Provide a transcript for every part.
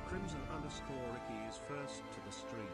Crimson_Ricky is first to the stream.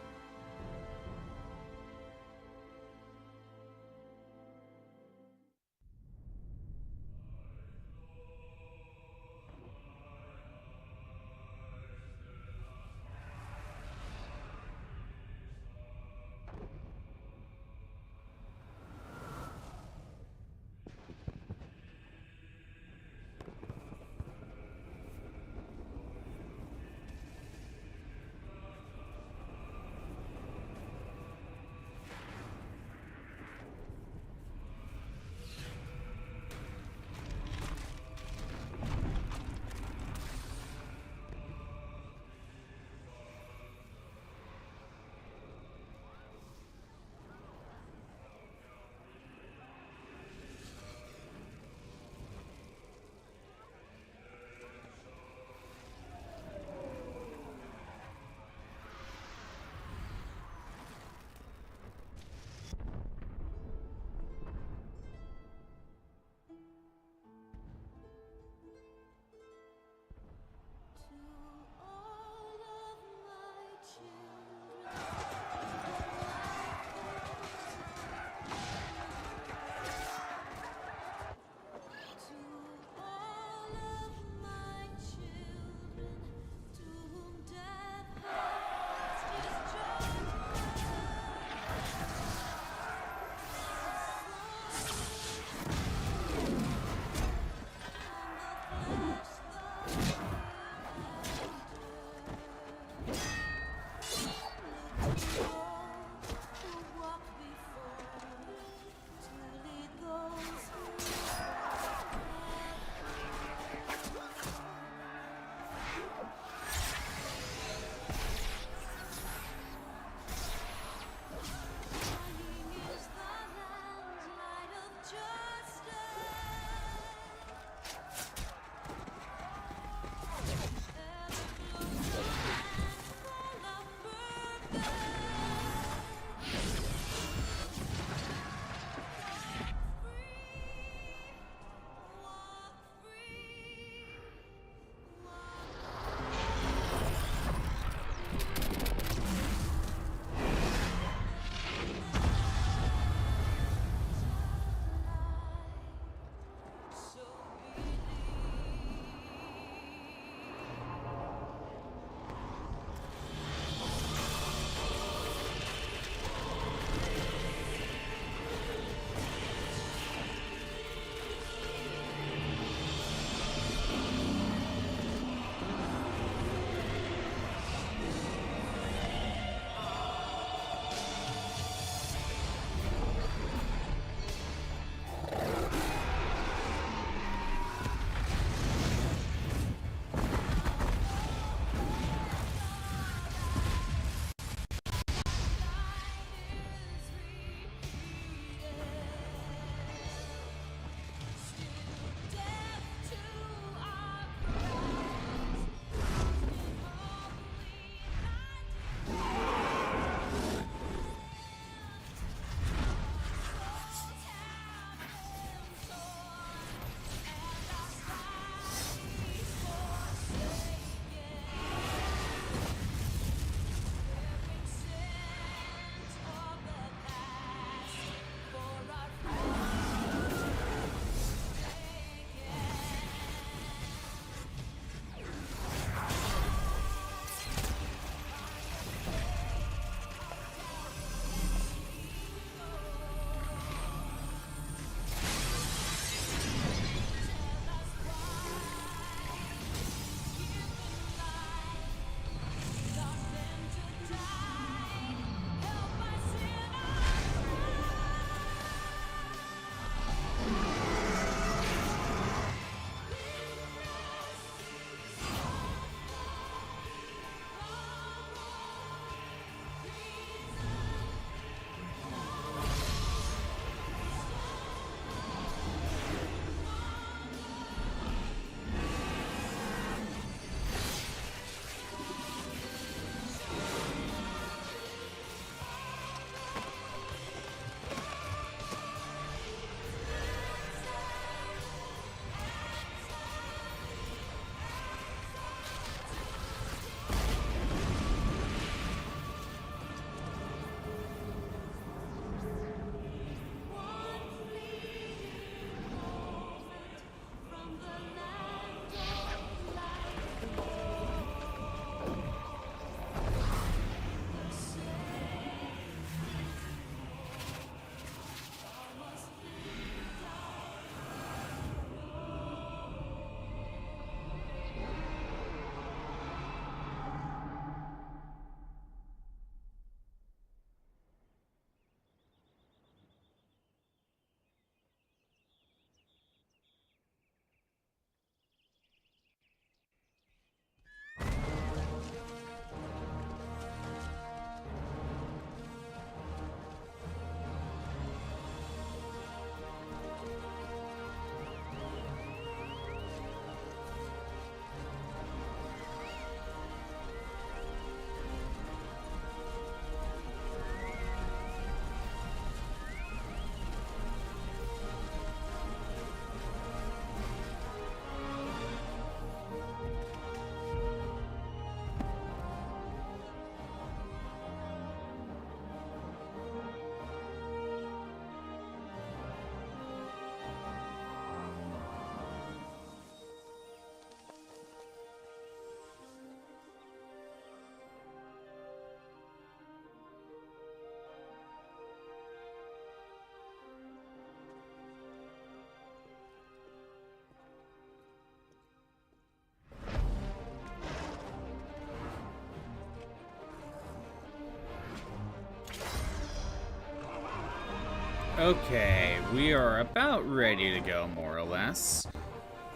Okay, we are about ready to go, more or less.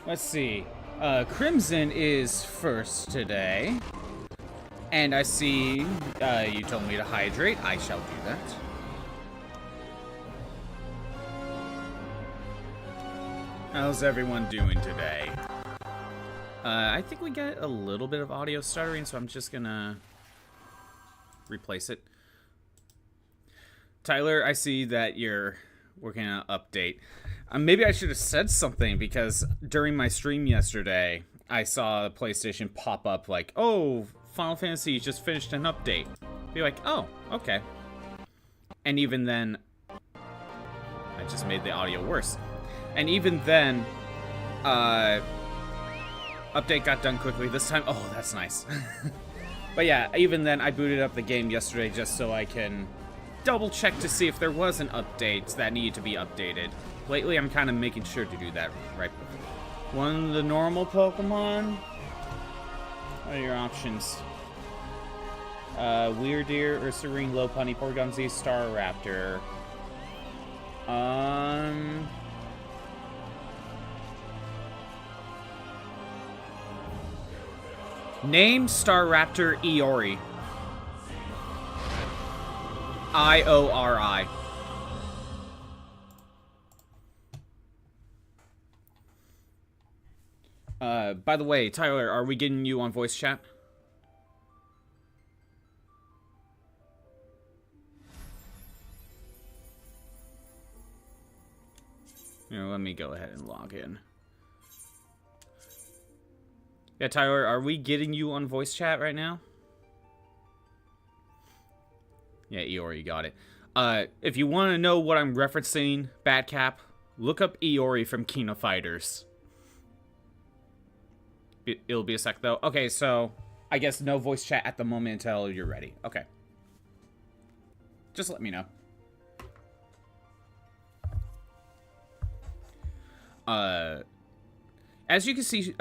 Let's see. Crimson is first today. And I see you told me to hydrate. I shall do that. How's everyone doing today? I think we got a little bit of audio stuttering, so I'm just gonna replace it. Tyler, I see that you're working on an update. Maybe I should have said something, because during my stream yesterday, I saw PlayStation pop up like, oh, Final Fantasy just finished an update. Be like, oh, okay. And even then, I just made the audio worse. And even then, update got done quickly this time. Oh, that's nice. But yeah, even then, I booted up the game yesterday just so I can double check to see if there was an update that needed to be updated. Lately, I'm kind of making sure to do that right before. One of the normal Pokemon? What are your options? Weirdeer, Ursaring, Lopunny, Porygon Z, Staraptor. Name Staraptor Eori. I-O-R-I. By the way, Tyler, are we getting you on voice chat? You know, let me go ahead and log in. Yeah, Tyler, are we getting you on voice chat right now? Yeah, Eori, you got it. If you want to know what I'm referencing, Badcap, look up Eori from King of Fighters. It'll be a sec, though. Okay, so I guess no voice chat at the moment until you're ready. Okay. Just let me know. As you can see,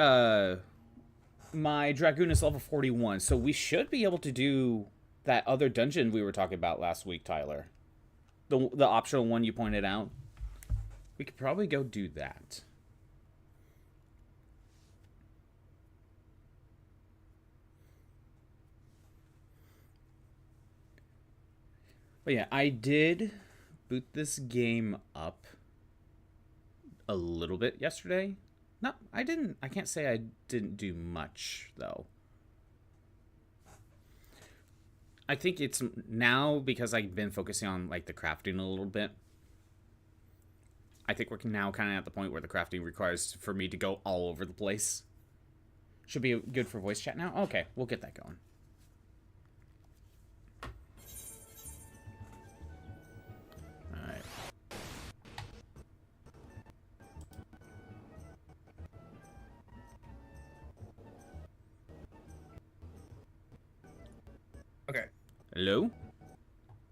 my Dragoon is level 41, so we should be able to do that other dungeon we were talking about last week, Tyler. The optional one you pointed out. We could probably go do that. But yeah, I did boot this game up a little bit yesterday. No, I didn't. I can't say I didn't do much, though. I think it's now because I've been focusing on, like, the crafting a little bit. I think we're now kind of at the point where the crafting requires for me to go all over the place. Should be good for voice chat now? Okay, we'll get that going. Alright. Okay. Hello?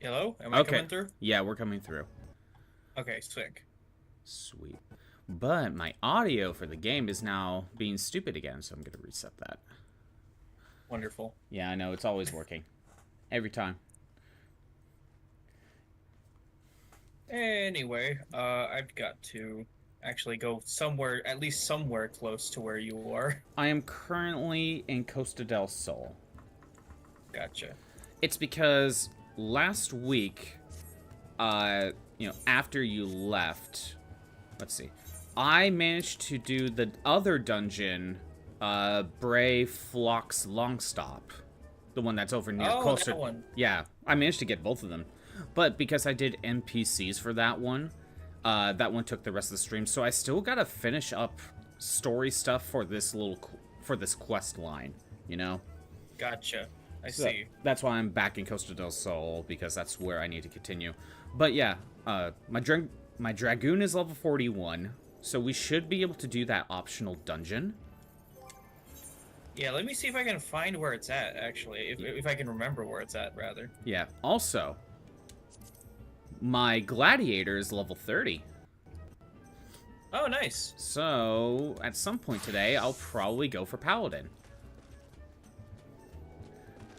Hello? Am I coming through? Yeah, we're coming through. Okay, sick. Sweet. But my audio for the game is now being stupid again, so I'm going to reset that. Wonderful. Yeah, I know. It's always working. Every time. Anyway, I've got to actually go somewhere, at least somewhere close to where you are. I am currently in Costa del Sol. Gotcha. It's because last week, you know, after you left, let's see, I managed to do the other dungeon, Bray Flox Longstop, the one that's over near Costa. That one. Yeah, I managed to get both of them, but because I did NPCs for that one took the rest of the stream, so I still gotta finish up story stuff for this quest line, you know. Gotcha. I see. That's why I'm back in Costa del Sol, because that's where I need to continue. But yeah, my Dragoon is level 41, so we should be able to do that optional dungeon. Yeah, let me see if I can find where it's at, actually. If I can remember where it's at, rather. Yeah, also, my Gladiator is level 30. Oh, nice. So, at some point today, I'll probably go for Paladin.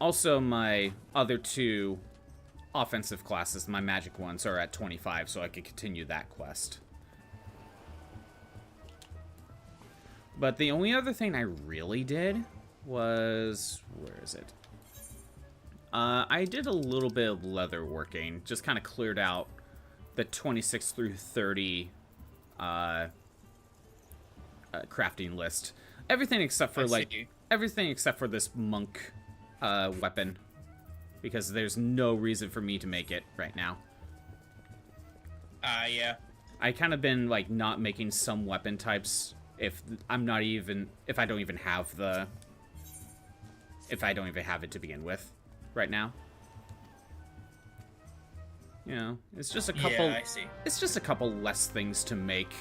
Also, my other two offensive classes, my magic ones, are at 25, so I could continue that quest. But the only other thing I really did was... Where is it? I did a little bit of leather working. Just kind of cleared out the 26 through 30 crafting list. Everything except for, everything except for this monk weapon. Because there's no reason for me to make it right now. Yeah. I kind of been, like, not making some weapon types if I don't even have the... If I don't even have it to begin with right now. You know, it's just a couple... Yeah, I see. It's just a couple less things to make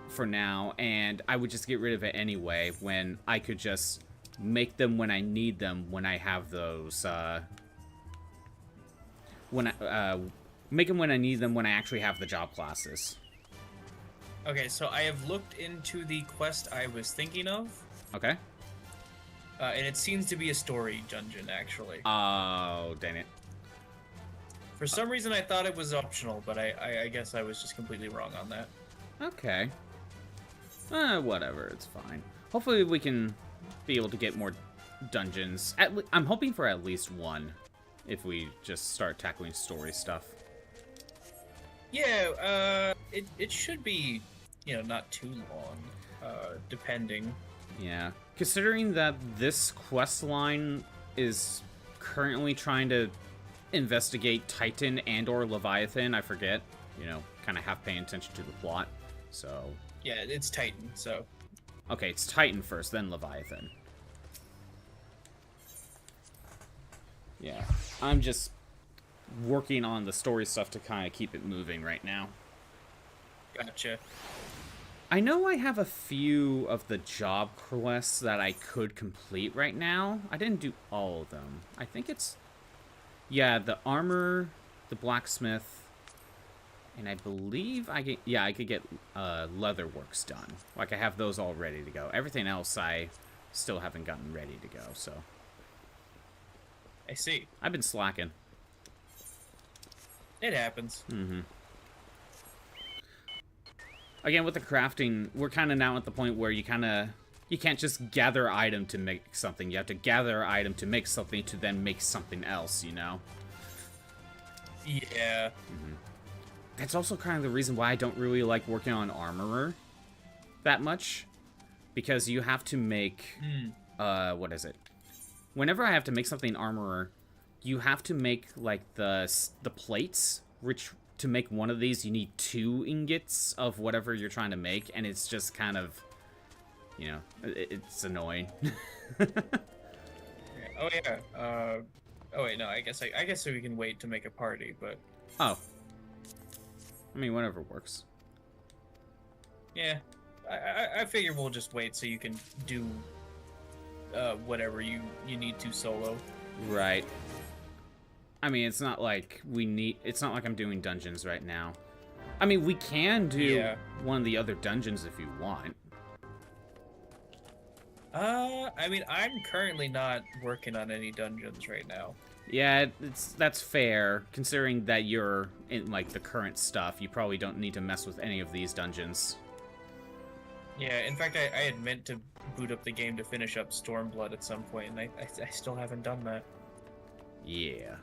for now, and I would just get rid of it anyway when I could just make them when I need them when I have those, make them when I need them when I actually have the job classes. Okay, so I have looked into the quest I was thinking of. Okay. And it seems to be a story dungeon, actually. Oh, dang it. For some reason, I thought it was optional, but I guess I was just completely wrong on that. Okay. Whatever, it's fine. Hopefully we can be able to get more dungeons. I'm hoping for at least one, if we just start tackling story stuff. Yeah, it should be, not too long, depending. Yeah. Considering that this quest line is currently trying to investigate Titan and or Leviathan, I forget, kind of half paying attention to the plot, so... Yeah, it's Titan, so... Okay, it's Titan first, then Leviathan. Yeah, I'm just working on the story stuff to kind of keep it moving right now. Gotcha. I know I have a few of the job quests that I could complete right now. I didn't do all of them. I think it's... Yeah, the armor, the blacksmith, and I believe I could get leather works done. Like, I have those all ready to go. Everything else I still haven't gotten ready to go, so... I see. I've been slacking. It happens. Mm-hmm. Again, with the crafting, we're kind of now at the point where you can't just gather item to make something. You have to gather item to make something to then make something else, Yeah. Mm-hmm. That's also kind of the reason why I don't really like working on Armorer that much. Because you have to make... what is it? Whenever I have to make something Armorer, you have to make, like, the plates, which... To make one of these, you need 2 ingots of whatever you're trying to make, and it's just kind of, it's annoying. Oh yeah. Oh wait, no. I guess we can wait to make a party, but. Oh. I mean, whatever works. Yeah, I figure we'll just wait so you can do whatever you need to solo. Right. I mean, it's not like it's not like I'm doing dungeons right now. I mean, we can do one of the other dungeons if you want. I mean, I'm currently not working on any dungeons right now. Yeah, that's fair. Considering that you're in, like, the current stuff, you probably don't need to mess with any of these dungeons. Yeah, in fact, I had meant to boot up the game to finish up Stormblood at some point, and I still haven't done that. Yeah.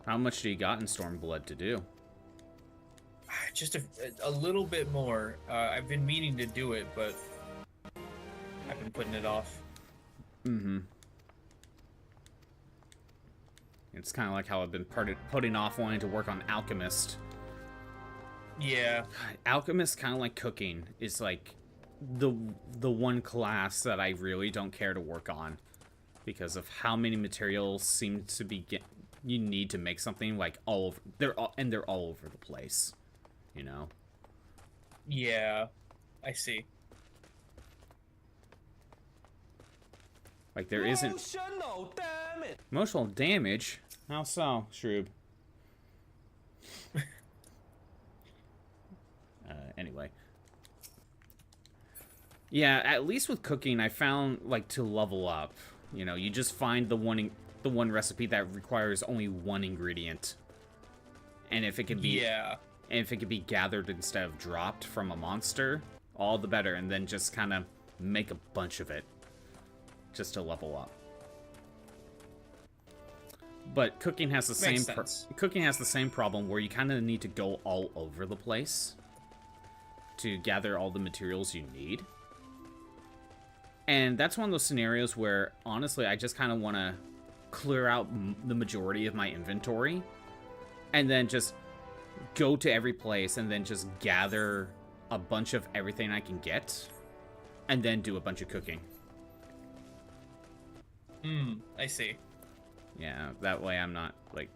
How much do you got in Stormblood to do? Just a little bit more. I've been meaning to do it, but I've been putting it off. Mm-hmm. It's kind of like how I've been putting off wanting to work on Alchemist. Yeah. God, Alchemist, kind of like cooking, is like the one class that I really don't care to work on because of how many materials seem to be you need to make something, like all over. They're all over the place, Yeah, I see. Like there isn't emotional damage. How so, Shroob? Anyway. Yeah, at least with cooking, I found, like, to level up, You know, you just find the one recipe that requires only one ingredient. And if it can be gathered instead of dropped from a monster, all the better. And then just kind of make a bunch of it just to level up. But cooking has the same problem where you kind of need to go all over the place to gather all the materials you need. And that's one of those scenarios where, honestly, I just kind of want to clear out the majority of my inventory and then just go to every place and then just gather a bunch of everything I can get and then do a bunch of cooking. I see. Yeah, that way I'm not, like...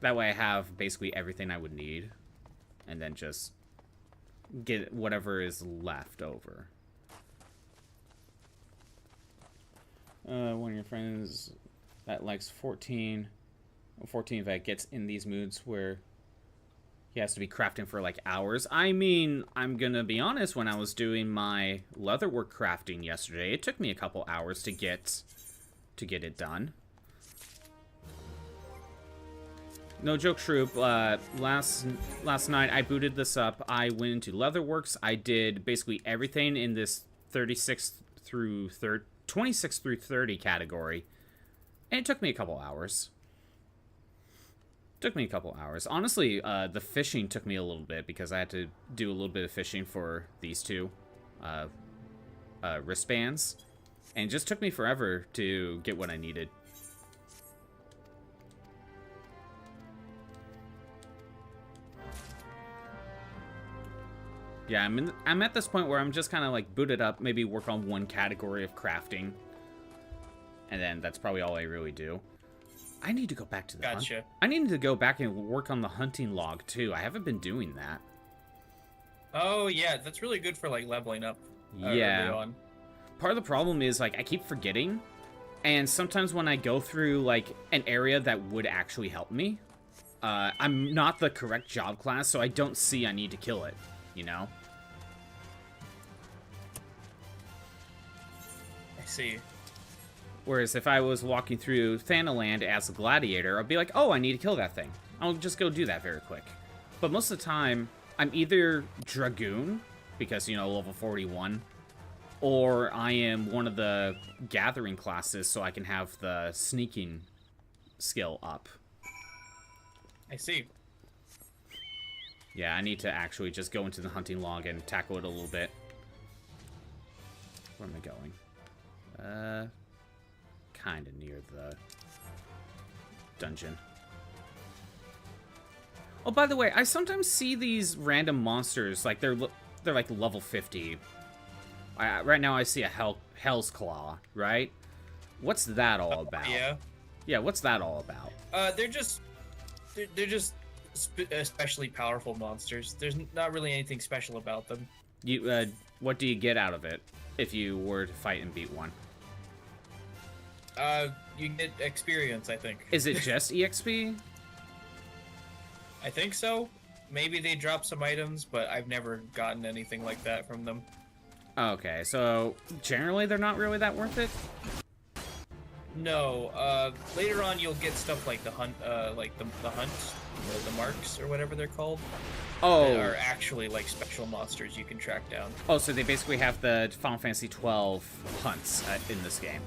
That way I have basically everything I would need and then just get whatever is left over. One of your friends that likes 14 that gets in these moods where he has to be crafting for like hours. I mean, I'm gonna be honest, when I was doing my leatherwork crafting yesterday, it took me a couple hours to get it done. No joke, Shroop. Last night I booted this up. I went into Leatherworks. I did basically everything in this 26 through 30 category, and it took me a couple hours. Honestly, the fishing took me a little bit because I had to do a little bit of fishing for these two wristbands, and it just took me forever to get what I needed. Yeah, I'm at this point where I'm just kind of like boot it up, maybe work on one category of crafting, and then that's probably all I really do. I need to go back to the hunt. I need to go back and work on the hunting log too. I haven't been doing that. Oh yeah, that's really good for like leveling up. Yeah. On. Part of the problem is like I keep forgetting, and sometimes when I go through like an area that would actually help me, I'm not the correct job class, so I don't see I need to kill it. You know. I see. Whereas if I was walking through Thanaland as a gladiator, I'd be like, oh, I need to kill that thing. I'll just go do that very quick. But most of the time, I'm either Dragoon, because, you know, level 41, or I am one of the gathering classes so I can have the sneaking skill up. I see. Yeah, I need to actually just go into the hunting log and tackle it a little bit. Where am I going? Kind of near the dungeon. Oh, by the way, I sometimes see these random monsters, like they're like level 50. Right now I see a Hell's Claw, right? What's that all about? Yeah. Yeah, what's that all about? They're just especially powerful monsters. There's not really anything special about them. What do you get out of it if you were to fight and beat one? You get experience, I think. Is it just EXP? I think so. Maybe they drop some items, but I've never gotten anything like that from them. Okay, so generally they're not really that worth it? No, later on you'll get stuff like the hunt, the marks, or whatever they're called. Oh. That are actually like special monsters you can track down. Oh, so they basically have the Final Fantasy XII hunts in this game.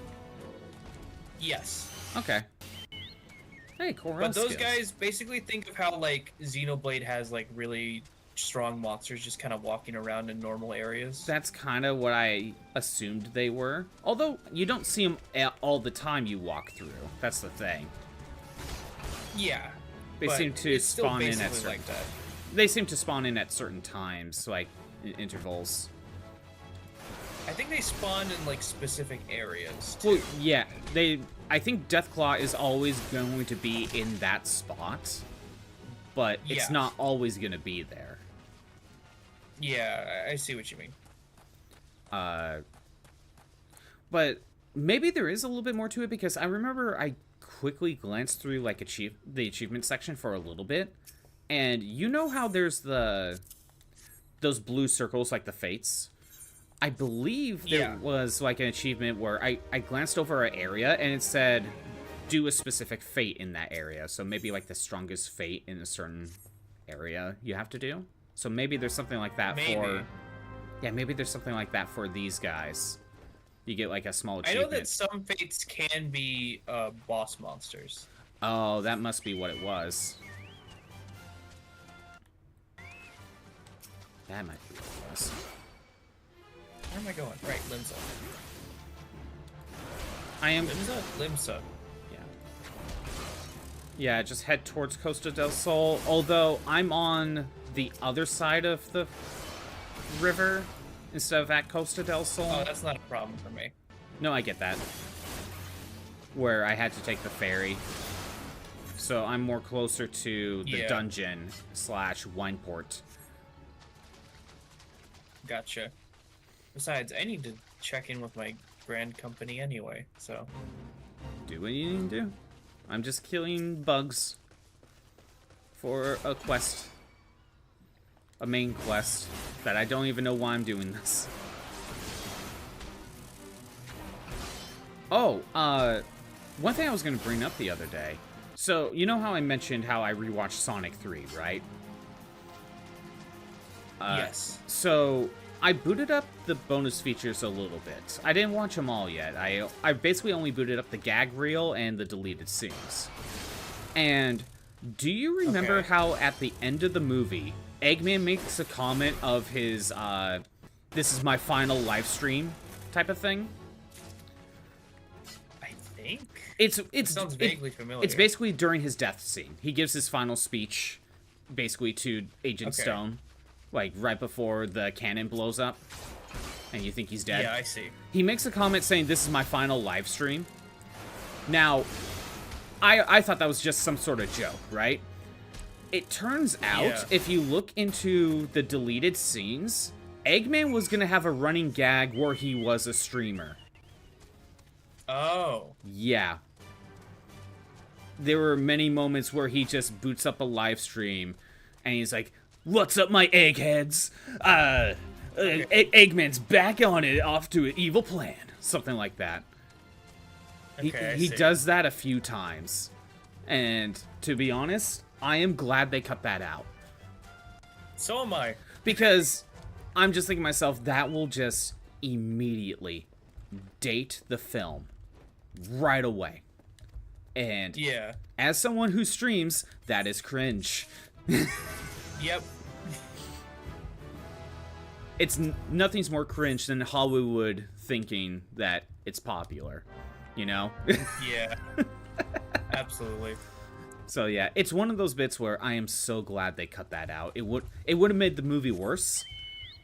Yes. Okay. Hey, Corel But those skills. guys basically think of how like Xenoblade has like really strong monsters just kind of walking around in normal areas. That's kind of what I assumed they were. Although you don't see them all the time you walk through. That's the thing. Yeah. They seem to spawn in at certain. Like that. They seem to spawn in at certain times, like in intervals. I think they spawn in like specific areas too. Well, yeah, I think Deathclaw is always going to be in that spot, but it's not always going to be there. Yeah, I see what you mean. But maybe there is a little bit more to it, because I remember I quickly glanced through like the achievement section for a little bit, and you know how there's those blue circles like the fates? I believe there was like an achievement where I glanced over an area and it said do a specific fate in that area. So maybe like the strongest fate in a certain area you have to do. So maybe there's something like that for... Yeah, maybe there's something like that for these guys. You get like a small achievement. I know that some fates can be boss monsters. Oh, that must be what it was. That might be what it was. Where am I going? Right, Limsa. I am... Limsa. Yeah. Yeah, just head towards Costa del Sol. Although, I'm on the other side of the river instead of at Costa del Sol. Oh, that's not a problem for me. No, I get that. Where I had to take the ferry. So I'm more closer to the dungeon / wine port. Gotcha. Besides, I need to check in with my grand company anyway, so... Do what you need to do. I'm just killing bugs for a quest. A main quest that I don't even know why I'm doing this. Oh, one thing I was going to bring up the other day. So, you know how I mentioned how I rewatched Sonic 3, right? Yes. So, I booted up the bonus features a little bit. I didn't watch them all yet. I basically only booted up the gag reel and the deleted scenes. And do you remember how at the end of the movie, Eggman makes a comment of his, this is my final live stream type of thing? I think? It sounds vaguely familiar. It's basically during his death scene. He gives his final speech, basically to Agent Stone. Like, right before the cannon blows up, and you think he's dead. Yeah, I see. He makes a comment saying, this is my final live stream. Now, I thought that was just some sort of joke, right? It turns out, if you look into the deleted scenes, Eggman was going to have a running gag where he was a streamer. Oh. Yeah. There were many moments where he just boots up a live stream, and he's like, what's up, my eggheads? Eggman's back on it, off to an evil plan. Something like that. He does that a few times. And, to be honest, I am glad they cut that out. So am I. Because I'm just thinking to myself, that will just immediately date the film right away. And as someone who streams, that is cringe. Yep. It's nothing's more cringe than Hollywood thinking that it's popular, you know? Yeah. Absolutely. So yeah, it's one of those bits where I am so glad they cut that out. It would have made the movie worse.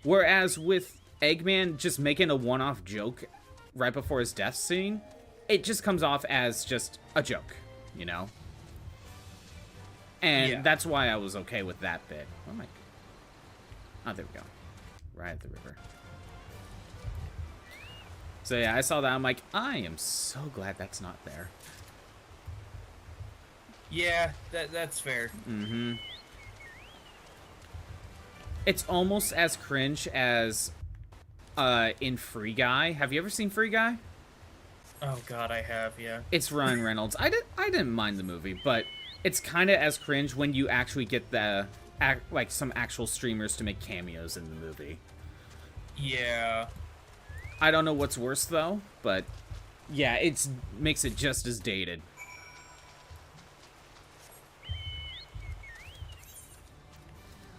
Whereas with Eggman just making a one-off joke right before his death scene, it just comes off as just a joke, you know? And that's why I was okay with that bit. Oh my... Oh, there we go. Right at the river. So yeah, I saw that. I'm like, I am so glad that's not there. Yeah, that's fair. Mm-hmm. It's almost as cringe as in Free Guy. Have you ever seen Free Guy? Oh god, I have, yeah. It's Ryan Reynolds. I didn't mind the movie, but it's kind of as cringe when you actually get the like some actual streamers to make cameos in the movie. Yeah. I don't know what's worse though, but yeah, it makes it just as dated.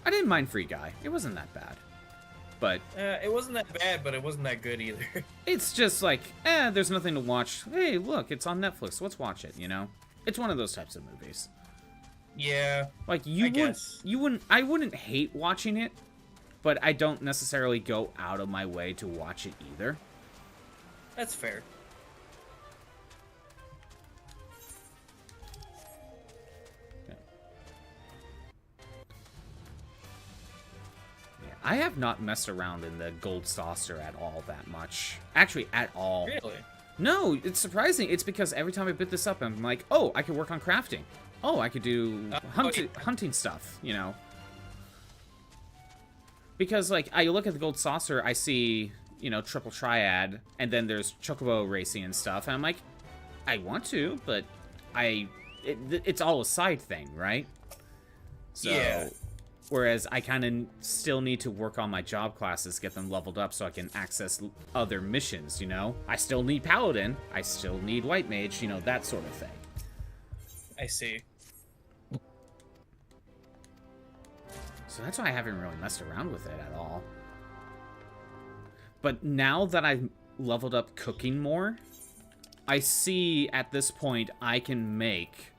I didn't mind Free Guy. It wasn't that bad. But it wasn't that bad, but it wasn't that good either. It's just like, there's nothing to watch. Hey, look, it's on Netflix. Let's watch it, you know? It's one of those types of movies. Yeah. Like I wouldn't hate watching it, but I don't necessarily go out of my way to watch it either. That's fair. I have not messed around in the gold saucer at all that much. Actually, at all. Really? No, it's surprising. It's because every time I put this up, I'm like, oh, I could work on crafting. Oh, I could do hunting stuff, you know. Because, like, I look at the gold saucer, I see triple triad, and then there's chocobo racing and stuff. And I'm like, I want to, but it's all a side thing, right? So, yeah. Whereas I kind of still need to work on my job classes, get them leveled up so I can access other missions, I still need Paladin, I still need White Mage, that sort of thing. I see. So that's why I haven't really messed around with it at all. But now that I've leveled up cooking more, I see at this point I can make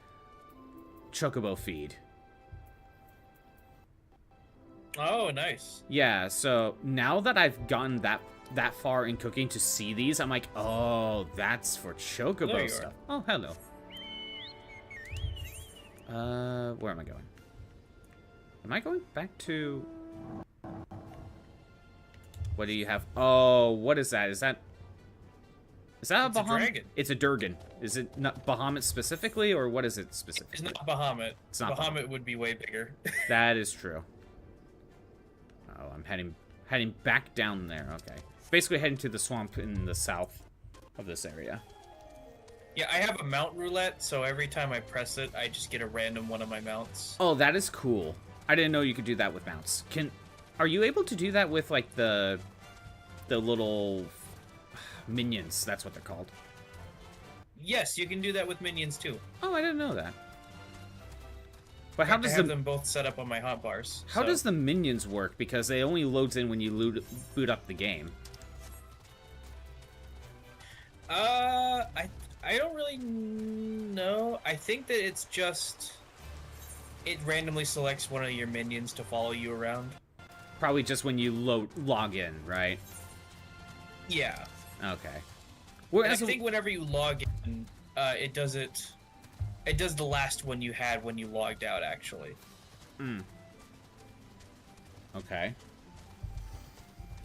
chocobo feed. Oh, nice. Yeah, so now that I've gotten that far in cooking to see these, I'm like, oh, that's for chocobo stuff. Oh, hello. Where am I going? Am I going back to... What do you have? Oh, what is that? Is that a Bahamut? A dragon. It's a Durgan. Is it not Bahamut specifically, or what is it specifically? It's not Bahamut. It's not Bahamut would be way bigger. That is true. Oh, I'm heading back down there. Okay. Basically heading to the swamp in the south of this area. Yeah, I have a mount roulette, so every time I press it, I just get a random one of my mounts. Oh, that is cool. I didn't know you could do that with mounts. Are you able to do that with, like, the little minions? That's what they're called. Yes, you can do that with minions, too. Oh, I didn't know that. But how does I have them both set up on my hotbars. How does the minions work? Because they only loads in when you boot up the game. I don't really know. I think that it's just... It randomly selects one of your minions to follow you around. Probably just when you log in, right? Yeah. Okay. I think whenever you log in, it does the last one you had when you logged out, actually. Okay.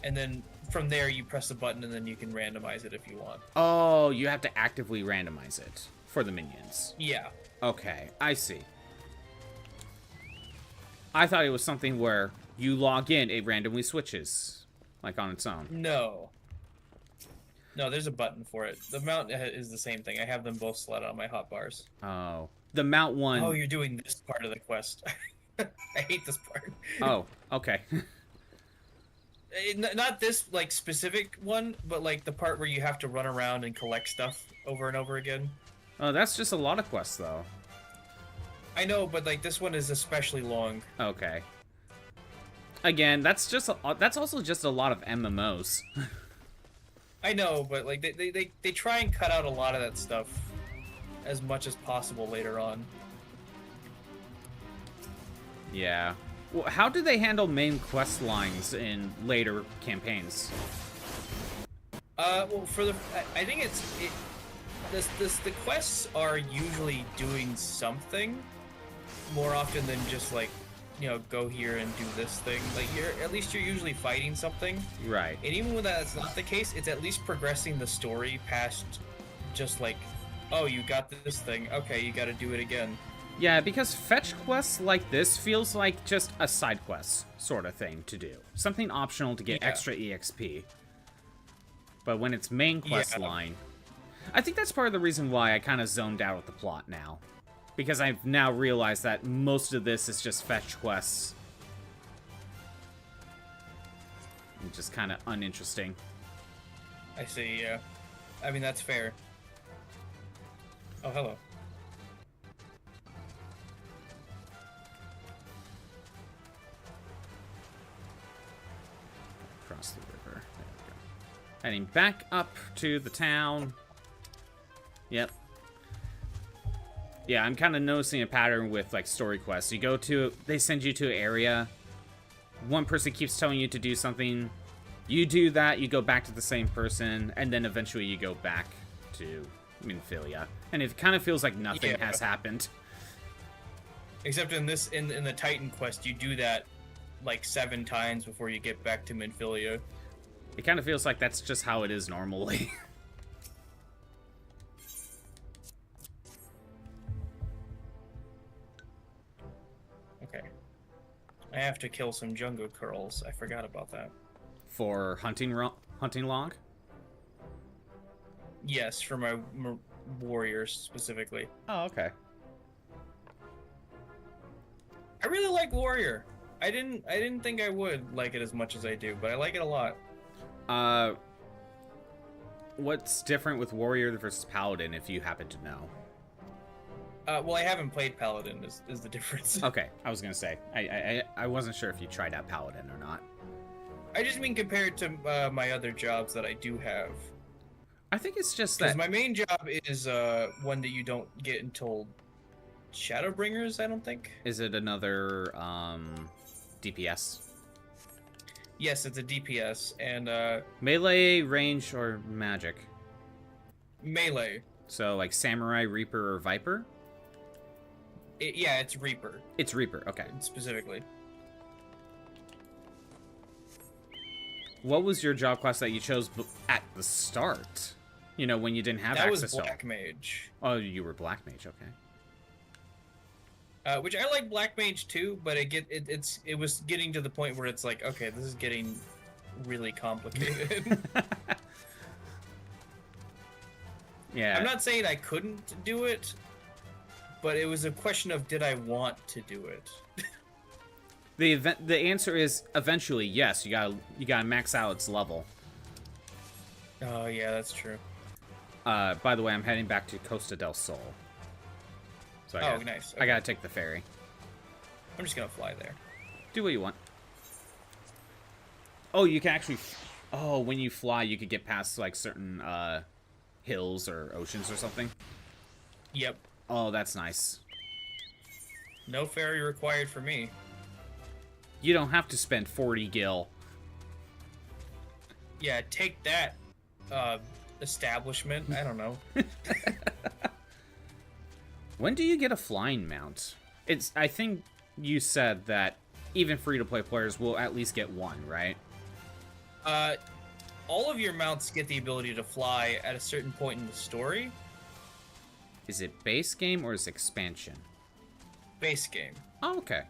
And then from there, you press the button, and then you can randomize it if you want. Oh, you have to actively randomize it for the minions. Yeah. Okay, I see. I thought it was something where you log in, it randomly switches, like on its own. No. No, there's a button for it. The mount is the same thing. I have them both slid on my hotbars. Oh. The mount one... Oh, you're doing this part of the quest. I hate this part. Oh, okay. Not this, like, specific one, but, like, the part where you have to run around and collect stuff over and over again. Oh, that's just a lot of quests, though. I know, but, like, this one is especially long. Okay. Again, that's also just a lot of MMOs. I know, but, like, they try and cut out a lot of that stuff as much as possible later on. Yeah. Well, how do they handle main quest lines in later campaigns? Well, I think the quests are usually doing something more often than just, like, go here and do this thing. Like, at least you're usually fighting something. Right. And even when that's not the case, it's at least progressing the story past just like, oh, you got this thing. Okay, you gotta do it again. Yeah, because fetch quests like this feels like just a side quest sort of thing to do. Something optional to get extra EXP. But when it's main quest line... I think that's part of the reason why I kind of zoned out with the plot now. Because I've now realized that most of this is just fetch quests. And just kind of uninteresting. I see, yeah. I mean, that's fair. Oh, hello. Across the river. There we go. Heading back up to the town. Yep. Yeah, I'm kind of noticing a pattern with, like, story quests. You go to... They send you to an area. One person keeps telling you to do something. You do that, you go back to the same person, and then eventually you go back to Minfilia. And it kind of feels like nothing has happened. Except in the Titan quest, you do that, like, 7 times before you get back to Minfilia. It kind of feels like that's just how it is normally. Okay. I have to kill some jungle curls. I forgot about that. For hunting hunting log? Yes, for my warriors specifically. Oh, okay. I really like warrior. I didn't think I would like it as much as I do, but I like it a lot. What's different with warrior versus paladin, if you happen to know? Well, I haven't played paladin. Is the difference? Okay, I was gonna say I wasn't sure if you tried out paladin or not. I just mean compared to my other jobs that I do have. I think it's just Because that my main job is one that you don't get until Shadowbringers, I don't think. is it another DPS? Yes, it's a DPS and Melee, range, or magic? melee. So like samurai, reaper, or viper? Yeah, it's Reaper It's reaper. Okay. specifically. What was your job class that you chose at the start? You know, when you didn't have That access was to. Black Mage. Oh, you were black mage. Okay. Which I like Black Mage too, but it was getting to the point where it's like, okay, this is getting really complicated. Yeah. I'm not saying I couldn't do it, but it was a question of did I want to do it. The answer is eventually yes. You gotta max out its level. Oh yeah, that's true. By the way, I'm heading back to Costa del Sol. So Nice. I gotta take the ferry. I'm just gonna fly there. Do what you want. Oh, you can actually. Oh, when you fly, you could get past like certain hills or oceans or something. Yep. Oh, that's nice. No ferry required for me. You don't have to spend 40 gil. Yeah, take that, establishment. I don't know. When do you get a flying mount? I think you said that even free-to-play players will at least get one, right? All of your mounts get the ability to fly at a certain point in the story. Is it base game or is it expansion? Base game. Oh, okay.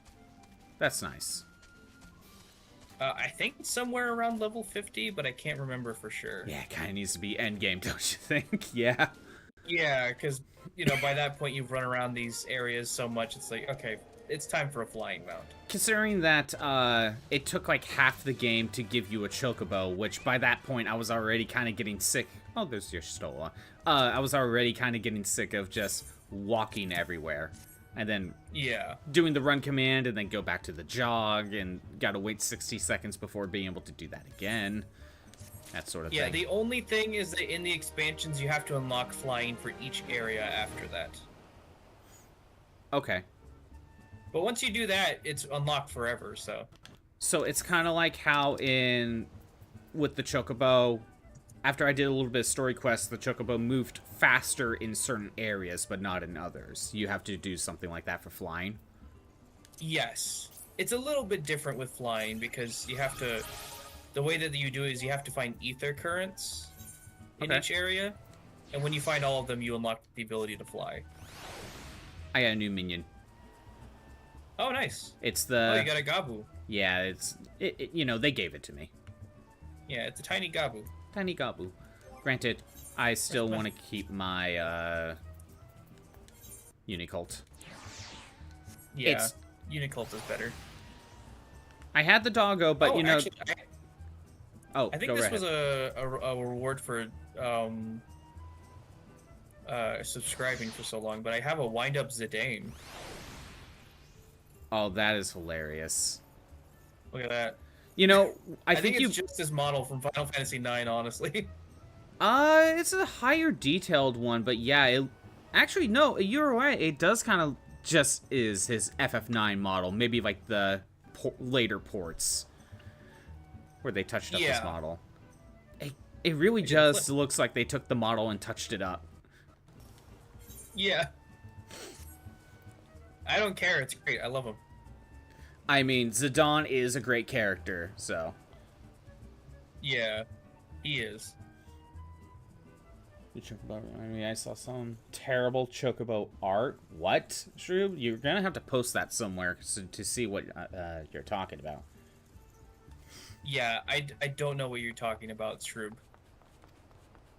That's nice. I think it's somewhere around level 50, but I can't remember for sure. Yeah, it kind of needs to be end game, don't you think? Yeah. Yeah, because, you know, by that point you've run around these areas so much, it's like, okay, it's time for a flying mount. Considering that it took like half the game to give you a chocobo, which by that point I was already kind of getting sick. Oh, there's your Stola. I was already kind of getting sick of just walking everywhere. And then doing the run command and then go back to the jog and gotta wait 60 seconds before being able to do that again. That sort of thing. Yeah, the only thing is that in the expansions you have to unlock flying for each area after that. Okay. But once you do that, it's unlocked forever, so. So it's kind of like how with the chocobo, after I did a little bit of story quests, the chocobo moved faster in certain areas, but not in others. You have to do something like that for flying? Yes. It's a little bit different with flying because you have to... The way that you do it is you have to find ether currents in each area. And when you find all of them, you unlock the ability to fly. I got a new minion. Oh, nice. It's the... Oh, you got a Gabu. Yeah, you know, they gave it to me. Yeah, it's a tiny Gabu. Tiny Gabu. Granted, I still want to keep my Unicult. Yeah, Unicult is better. I had the doggo, but you know... Actually, I think this was a reward for subscribing for so long, but I have a wind-up Zidane. Oh, that is hilarious. Look at that. You know, I think it's just this model from Final Fantasy IX, honestly. It's a higher detailed one, but yeah, actually, no, you're right. It does kind of just is his FF9 model. Maybe like the later ports where they touched up this model. It really just looks like they took the model and touched it up. Yeah. I don't care. It's great. I love him. I mean, Zidane is a great character, so. Yeah, he is. The Chocobo. I mean, I saw some terrible Chocobo art. What? Shrew? You're gonna have to post that somewhere to see what you're talking about. Yeah, I don't know what you're talking about, Shroob.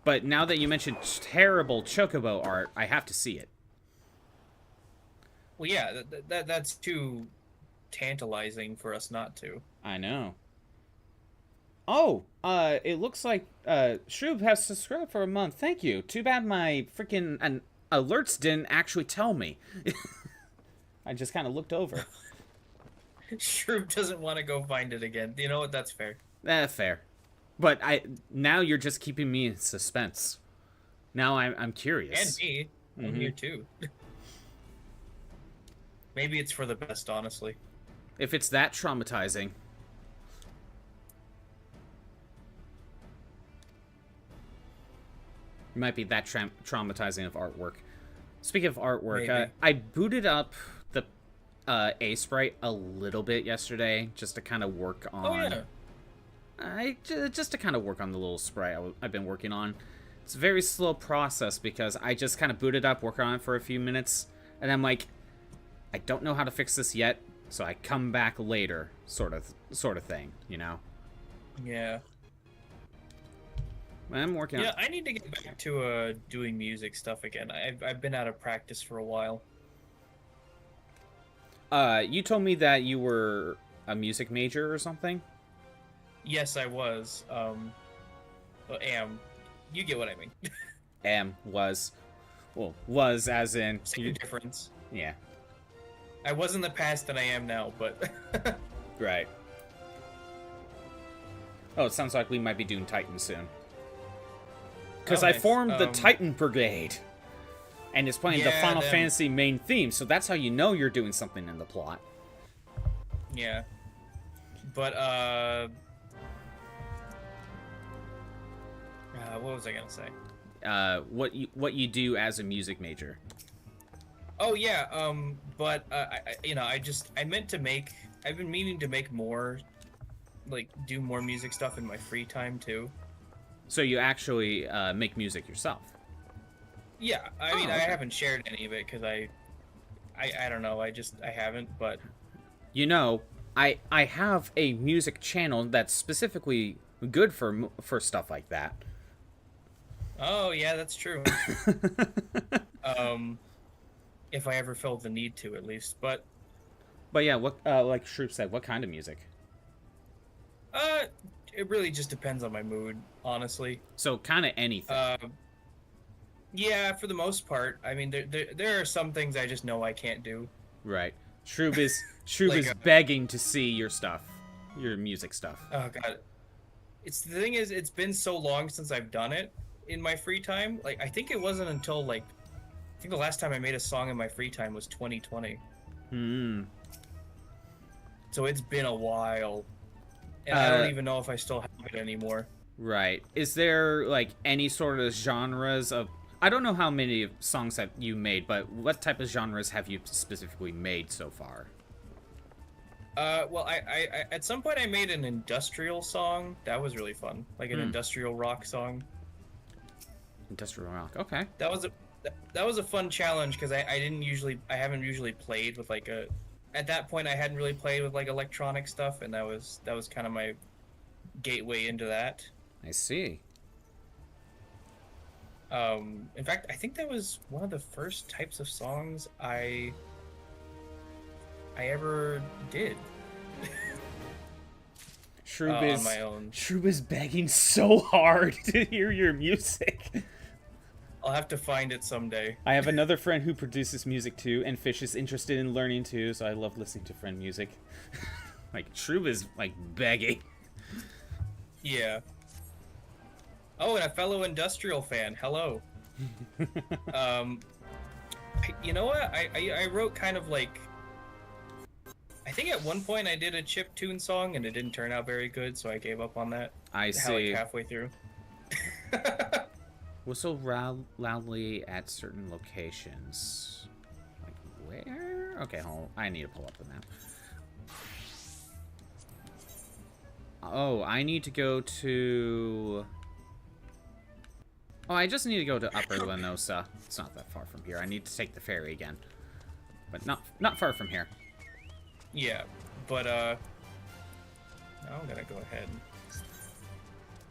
But now that you mentioned terrible Chocobo art, I have to see it. Well, yeah, that's too tantalizing for us not to. I know. Oh, it looks like Shroob has subscribed for a month. Thank you. Too bad my freaking alerts didn't actually tell me. I just kind of looked over. Shroob doesn't want to go find it again. You know what? That's fair. Fair. But now you're just keeping me in suspense. Now I'm curious. And me. I'm here too. Maybe it's for the best, honestly. If it's that traumatizing. It might be that traumatizing of artwork. Speaking of artwork, I booted up the A-Sprite a little bit yesterday just to kind of work on... Oh, yeah. Just to kind of work on the little sprite I've been working on. It's a very slow process because I just kind of booted up, work on it for a few minutes, and I'm like, I don't know how to fix this yet, so I come back later, sort of thing, you know? Yeah. I'm working on... Yeah, I need to get back to doing music stuff again. I've been out of practice for a while. You told me that you were a music major or something? Yes, I was. Am. You get what I mean. Was as in... Same difference. Yeah. I was in the past and I am now, but... Right. Oh, it sounds like we might be doing Titan soon. Because I formed the Titan Brigade. And it's playing the Final Fantasy main theme, so that's how you know you're doing something in the plot. Yeah. But, what was I gonna say? What you do as a music major. Oh yeah, but I've been meaning to make more, like, do more music stuff in my free time too. So you actually make music yourself? Yeah, I mean, okay. I haven't shared any of it because I don't know, I haven't, but... You know, I have a music channel that's specifically good for stuff like that. Oh, yeah, that's true. If I ever felt the need to, at least, but yeah, what like Shroop said, what kind of music? It really just depends on my mood, honestly. So kind of anything. Yeah, for the most part. I mean, there are some things I just know I can't do. Right. Shroob is Like, is begging to see your stuff, your music stuff. Oh god, the thing is, it's been so long since I've done it in my free time. Like, I think it wasn't until I think the last time I made a song in my free time was 2020. So it's been a while, and I don't even know if I still have it anymore. Right. Is there like any sort of genres of? I don't know how many songs have you made, but what type of genres have you specifically made so far? Well, I at some point I made an industrial song. That was really fun, like an industrial rock song. Industrial rock. Okay. That was a fun challenge because I haven't usually played with like a. At that point, I hadn't really played with like electronic stuff, and that was kind of my gateway into that. I see. In fact, I think that was one of the first types of songs I ever did. On my own. Shroob is begging so hard to hear your music. I'll have to find it someday. I have another friend who produces music too, and Fish is interested in learning too, so I love listening to friend music. Like, Shroob is, like, begging. Yeah. Oh, and a fellow industrial fan. Hello. You know what? I wrote kind of like... I think at one point I did a chiptune song, and it didn't turn out very good, so I gave up on that. I see. Like halfway through. Whistle loudly at certain locations. Like where? Okay, hold on. I need to pull up the map. Oh, I need to go to... Oh, I just need to go to Upper Lenosa. It's not that far from here. I need to take the ferry again. But not far from here. Yeah, but Now I'm gonna go ahead and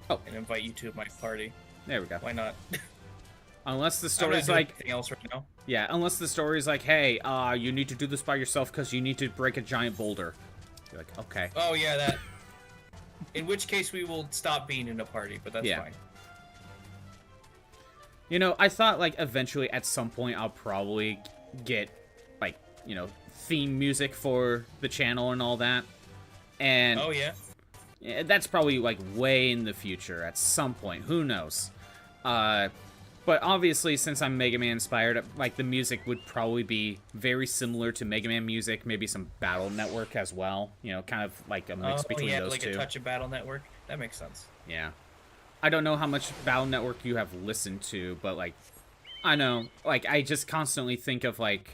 Oh, invite you to my party. there we go. Why not? Unless the I'm not story's doing like, anything else right now. yeah, unless the story's like, hey, you need to do this by yourself because you need to break a giant boulder. You're like, okay. Oh yeah, that. In which case we will stop being in a party, but that's fine. You know, I thought, like, eventually at some point I'll probably get, like, you know, theme music for the channel and all that. And Oh yeah. that's probably, like, way in the future at some point. Who knows? But obviously, since I'm Mega Man inspired, like, the music would probably be very similar to Mega Man music, maybe some Battle Network as well. You know, kind of like a mix between those like two. a touch of Battle Network. That makes sense. Yeah. I don't know how much Battle Network you have listened to, but, like, I know, like, I just constantly think of, like,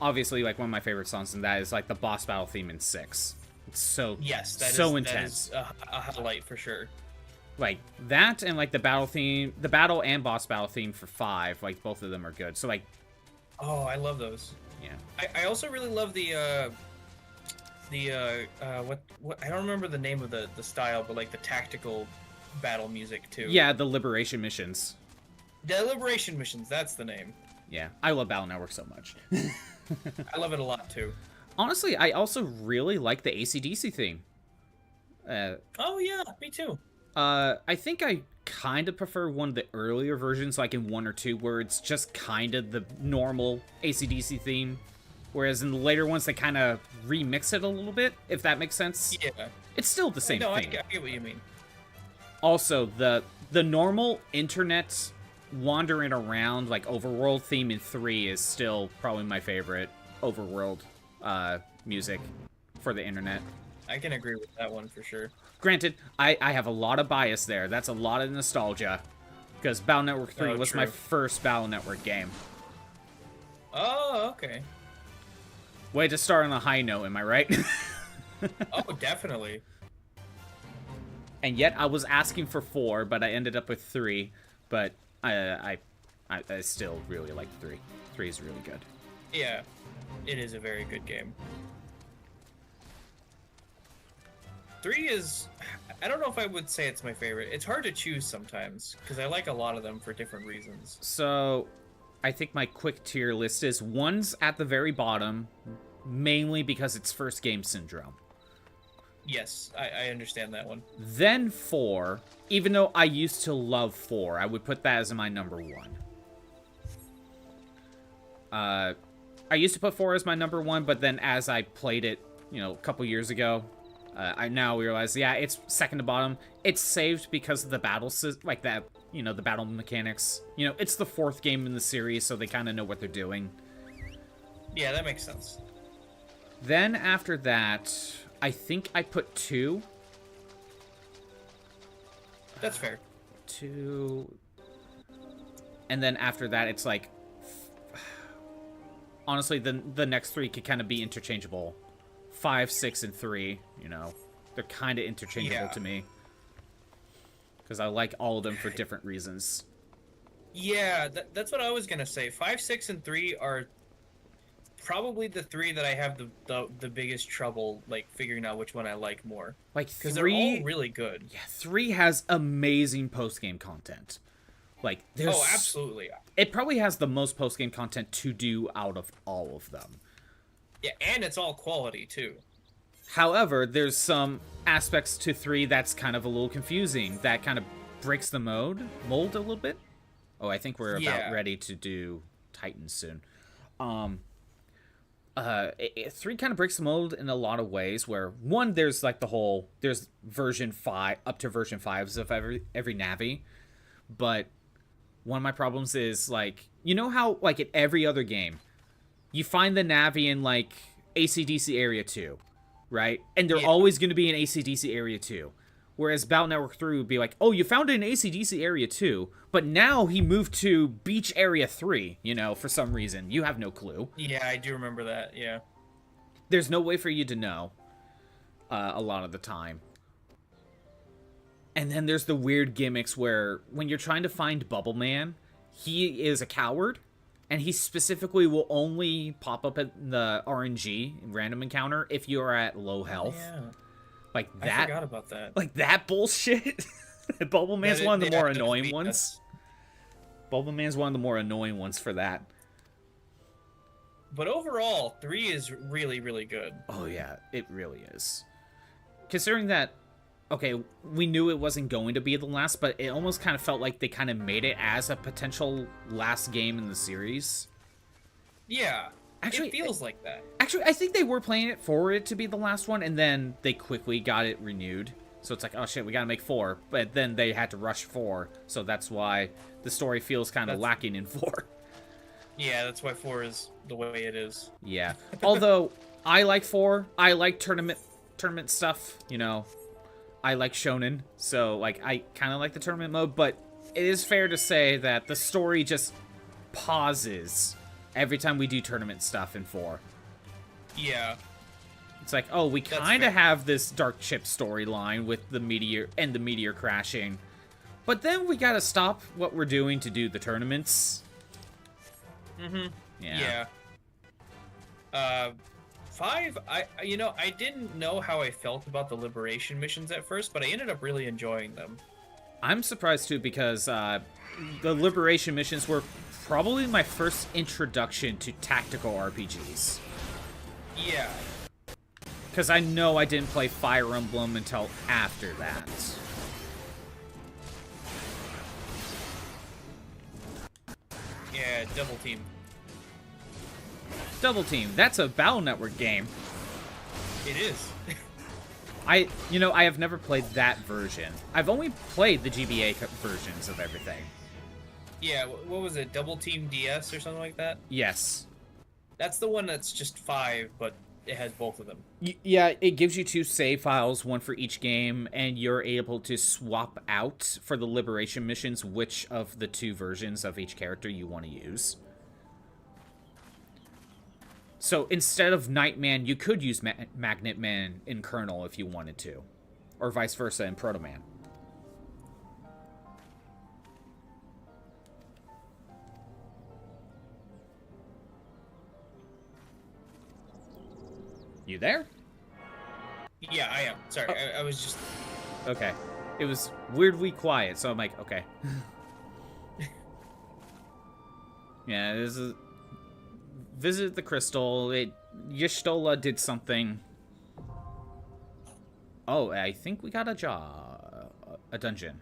obviously, like, one of my favorite songs in that is, like, the boss battle theme in 6. It's so, Yes, so intense. That is a highlight for sure. Like, that and, like, the battle theme, the battle and boss battle theme for 5, like, both of them are good. So, like... Oh, I love those. Yeah. I also really love the what I don't remember the name of the style, but, like, the tactical battle music, too. Yeah, the Liberation missions. The Liberation missions, that's the name. Yeah, I love Battle Network so much. I love it a lot, too. Honestly, I also really like the AC/DC theme. Oh, yeah, me too. I think I kind of prefer one of the earlier versions, like in 1 or 2, where it's just kind of the normal AC/DC theme. Whereas in the later ones, they kind of remix it a little bit, if that makes sense. Yeah. It's still the same thing. I get what you mean. Also, the normal internet wandering around, like, overworld theme in 3 is still probably my favorite overworld music for the internet. I can agree with that one for sure. Granted, I have a lot of bias there. That's a lot of nostalgia. Because Battle Network 3 was my first Battle Network game. Oh, okay. Way to start on a high note, am I right? Oh, definitely. And yet, I was asking for 4, but I ended up with 3. But I still really like 3. 3 is really good. Yeah, it is a very good game. 3 is... I don't know if I would say it's my favorite. It's hard to choose sometimes, because I like a lot of them for different reasons. So, I think my quick tier list is 1's at the very bottom, mainly because it's first game syndrome. Yes, I understand that one. Then 4, even though I used to love 4, I would put that as my number 1. I used to put 4 as my number 1, but then as I played it, you know, a couple years ago, I now realize, yeah, it's second to bottom. It's saved because of the battle, like that, you know, the battle mechanics. You know, it's the 4th game in the series, so they kind of know what they're doing. Yeah, that makes sense. Then after that, I think I put 2. That's fair. 2. And then after that, it's like... Honestly, the next 3 could kind of be interchangeable. 5, 6, and 3, you know. They're kind of interchangeable to me. Because I like all of them for different reasons. Yeah, that's what I was going to say. 5, 6, and 3 are probably the 3 that I have the biggest trouble, like, figuring out which one I like more. Like, 3... Because they're all really good. Yeah, 3 has amazing post-game content. Like, there's... Oh, absolutely. It probably has the most post-game content to do out of all of them. Yeah, and it's all quality, too. However, there's some aspects to 3 that's kind of a little confusing. That kind of breaks the mold a little bit. Oh, I think we're about ready to do Titans soon. 3 kind of breaks the mold in a lot of ways, where, 1, there's like the whole... There's version 5, up to version 5s of every Navi. But one of my problems is, like... You know how, like, in every other game... You find the Navi in, like, AC/DC Area 2, right? And they're always going to be in AC/DC Area 2. Whereas Battle Network 3 would be like, oh, you found it in AC/DC Area 2, but now he moved to Beach Area 3, you know, for some reason. You have no clue. Yeah, I do remember that, yeah. There's no way for you to know a lot of the time. And then there's the weird gimmicks where when you're trying to find Bubble Man, he is a coward. And he specifically will only pop up at the RNG, random encounter, if you are at low health. Yeah. Like I that. forgot about that. Like that bullshit. Bubble Man's one of the more annoying ones. Us. Bubble Man's one of the more annoying ones for that. But overall, 3 is really, really good. Oh yeah, it really is. Considering that, okay, we knew it wasn't going to be the last, but it almost kind of felt like they kind of made it as a potential last game in the series. Yeah, Actually, it feels like that. Actually, I think they were playing it for it to be the last one, and then they quickly got it renewed. So it's like, oh shit, we gotta make 4. But then they had to rush 4, so that's why the story feels kind of lacking in 4. Yeah, that's why 4 is the way it is. Yeah. Although, I like 4. I like tournament stuff, you know. I like shonen, so, like, I kind of like the tournament mode, but it is fair to say that the story just pauses every time we do tournament stuff in 4. Yeah. It's like, oh, we kind of have this Dark Chip storyline with the meteor crashing, but then we gotta stop what we're doing to do the tournaments. Mm-hmm. Yeah. 5, I didn't know how I felt about the liberation missions at first, but I ended up really enjoying them. I'm surprised too, because the liberation missions were probably my first introduction to tactical RPGs. Yeah. Because I know I didn't play Fire Emblem until after that. Yeah, Double Team. Double Team, that's a Battle Network game. It is. I have never played that version. I've only played the GBA versions of everything. Yeah, what was it? Double Team DS or something like that? Yes. That's the one that's just 5, but it has both of them. Yeah, it gives you 2 save files, one for each game, and you're able to swap out for the liberation missions which of the 2 versions of each character you want to use. So instead of Nightman, you could use Magnet Man in Kernel if you wanted to, or vice versa in Proto Man. You there? Yeah, I am. Sorry, I was just... Okay. It was weirdly quiet, so I'm like, okay. Yeah, this is... Visit the crystal. Y'shtola did something. Oh, I think we got a dungeon.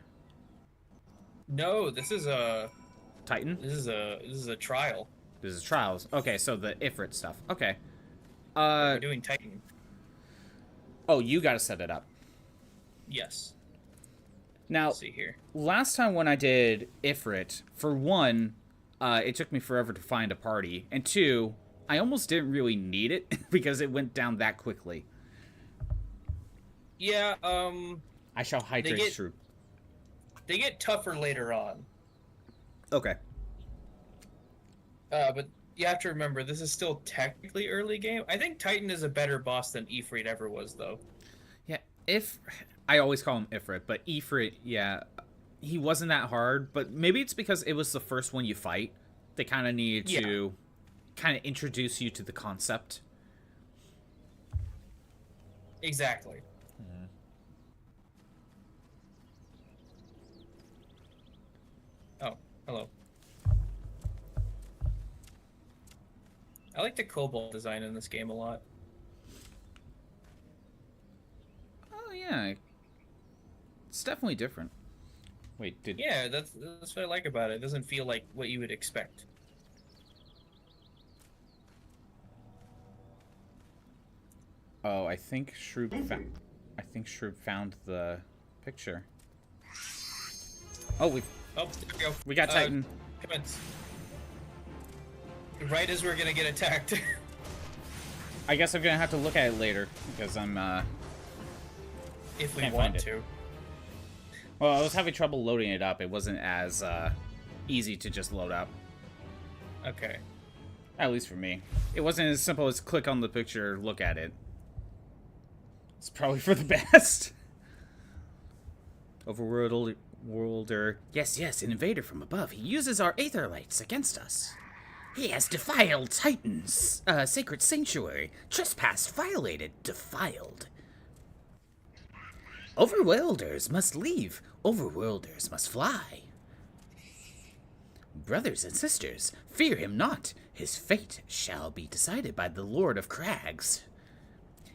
No, this is a... Titan? This is a trial. This is trials. Okay, so the Ifrit stuff. Okay. We're doing Titan. Oh, you gotta set it up. Yes. Now, Let's see here. last time when I did Ifrit, for one, it took me forever to find a party, and 2, I almost didn't really need it because it went down that quickly. Yeah, I shall hydrate Shroop. They get tougher later on. Okay. But you have to remember, this is still technically early game. I think Titan is a better boss than Ifrit ever was, though. Yeah, I always call him Ifrit, but Ifrit, yeah, he wasn't that hard, but maybe it's because it was the first one you fight. They kind of needed to kind of introduce you to the concept. Exactly. Oh, hello. I like the kobold design in this game a lot. Oh, yeah. It's definitely different. Wait, Yeah, that's what I like about it. It doesn't feel like what you would expect. Oh, I think Shroop found the picture. Oh, Oh, there we go. we got Titan. Commence. Right as we're gonna get attacked. I guess I'm gonna have to look at it later because I'm If we Can't want find it. to. well, I was having trouble loading it up. It wasn't as easy to just load up. Okay. At least for me. It wasn't as simple as click on the picture, look at it. It's probably for the best. Overworlder. Yes, an invader from above. He uses our aether lights against us. He has defiled Titan's sacred sanctuary. Trespassed, violated, defiled. Overworlders must leave. Overworlders must fly. Brothers and sisters, fear him not. His fate shall be decided by the Lord of Crags.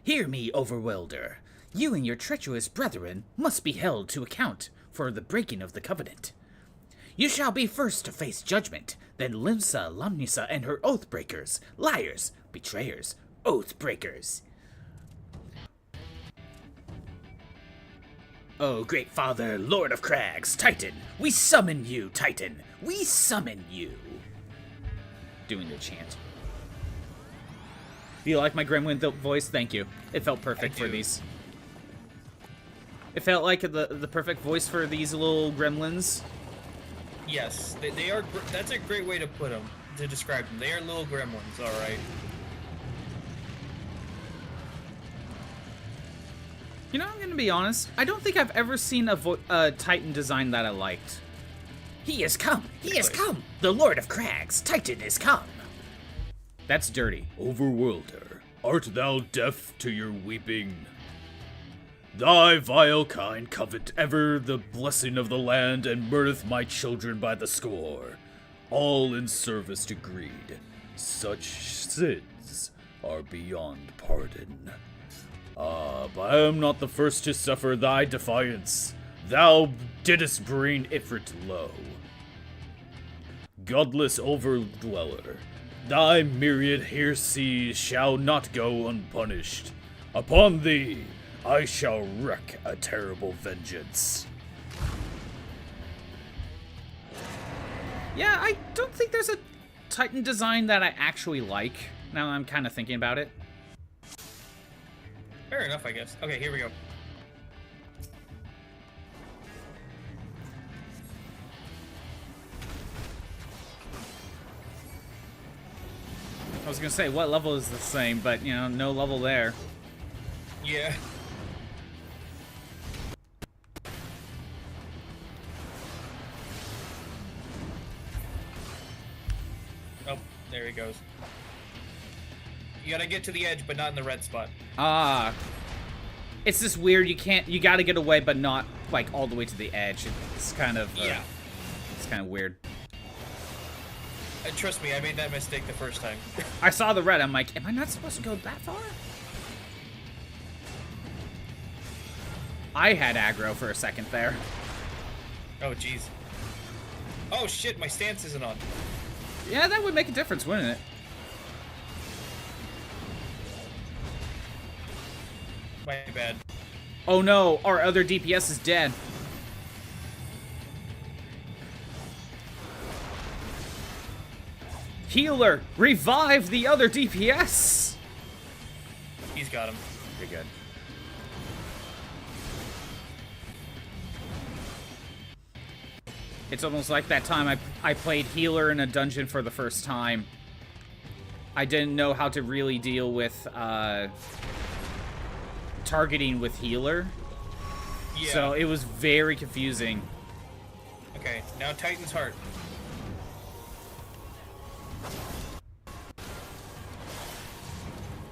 Hear me, Overworlder. You and your treacherous brethren must be held to account for the breaking of the covenant. You shall be first to face judgment, then Limsa, Lamnisa, and her oath-breakers, liars, betrayers, oath-breakers. Oh, great father, Lord of Crags, Titan, we summon you, Titan, we summon you. Doing the chant. Do you like my gremlin voice? Thank you. It felt perfect for these. It felt like the perfect voice for these little gremlins. Yes, they are. That's a great way to put them, to describe them. They are little gremlins, all right. You know, I'm gonna be honest. I don't think I've ever seen a Titan design that I liked. He has come! He has come! The Lord of Crags, Titan is come! That's dirty. Overworlder, art thou deaf to your weeping? Thy vile kind covet ever the blessing of the land and murdereth my children by the score, all in service to greed. Such sins are beyond pardon. Ah, but I am not the first to suffer thy defiance. Thou didst bring Ifrit low. Godless overdweller, thy myriad heresies shall not go unpunished. Upon thee I shall wreak a terrible vengeance. Yeah, I don't think there's a Titan design that I actually like, now I'm kind of thinking about it. Fair enough, I guess. Okay, here we go. I was gonna say, what level is the same, but, you know, no level there. Yeah. Oh, there he goes. You gotta get to the edge, but not in the red spot. Ah. It's this weird, you gotta get away, but not, like, all the way to the edge. It's kind of, yeah. It's kind of weird. Trust me, I made that mistake the first time. I saw the red, I'm like, am I not supposed to go that far? I had aggro for a second there. Oh, jeez. Oh, shit, my stance isn't on. Yeah, that would make a difference, wouldn't it? My bad. Oh no, our other DPS is dead. Healer, revive the other DPS! He's got him. Pretty good. It's almost like that time I played healer in a dungeon for the first time. I didn't know how to really deal with targeting with healer. Yeah. So it was very confusing. Okay, now Titan's Heart.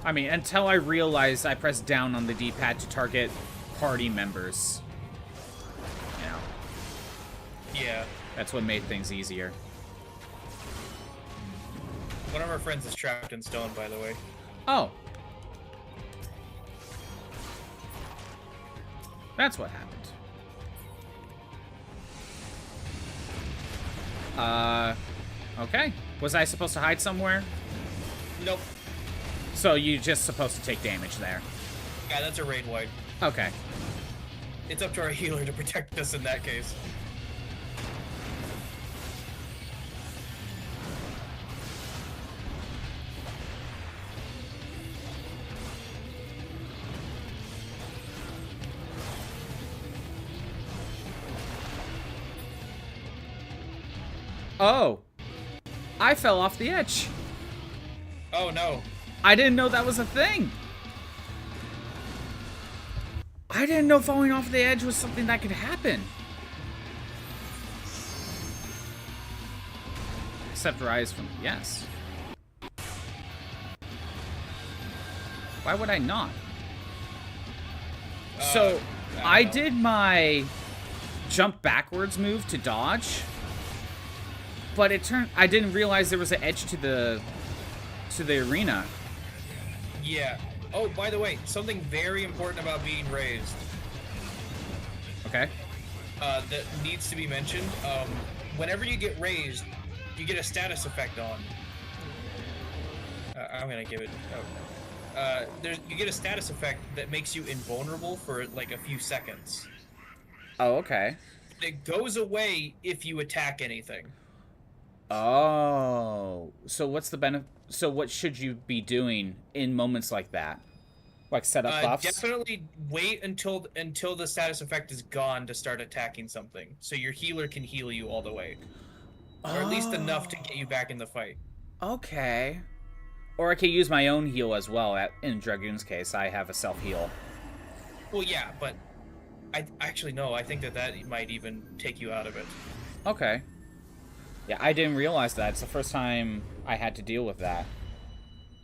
I mean, until I realized I pressed down on the D-pad to target party members. You know. Yeah. That's what made things easier. One of our friends is trapped in stone, by the way. Oh. That's what happened. Okay. Was I supposed to hide somewhere? Nope. So you're just supposed to take damage there. Yeah, that's a raid wipe. Okay. It's up to our healer to protect us in that case. Oh. I fell off the edge. Oh no. I didn't know that was a thing. I didn't know falling off the edge was something that could happen. Except rise from, yes. Why would I not? So, I don't know. did my jump backwards move to dodge, but I didn't realize there was an edge to the arena. Yeah. Oh, by the way, something very important about being raised Okay. that needs to be mentioned. Whenever you get raised, you get a status effect on. I'm gonna give it. You get a status effect that makes you invulnerable for like a few seconds. Oh, okay. It goes away if you attack anything. Oh, so what's the benefit? So what should you be doing in moments like that? Like set up buffs? Definitely wait until the status effect is gone to start attacking something, so your healer can heal you all the way, or at least enough to get you back in the fight. Okay. Or I could use my own heal as well. In Dragoon's case, I have a self-heal. Well, yeah, but I actually no. I think that might even take you out of it. Okay. Yeah, I didn't realize that. It's the first time I had to deal with that.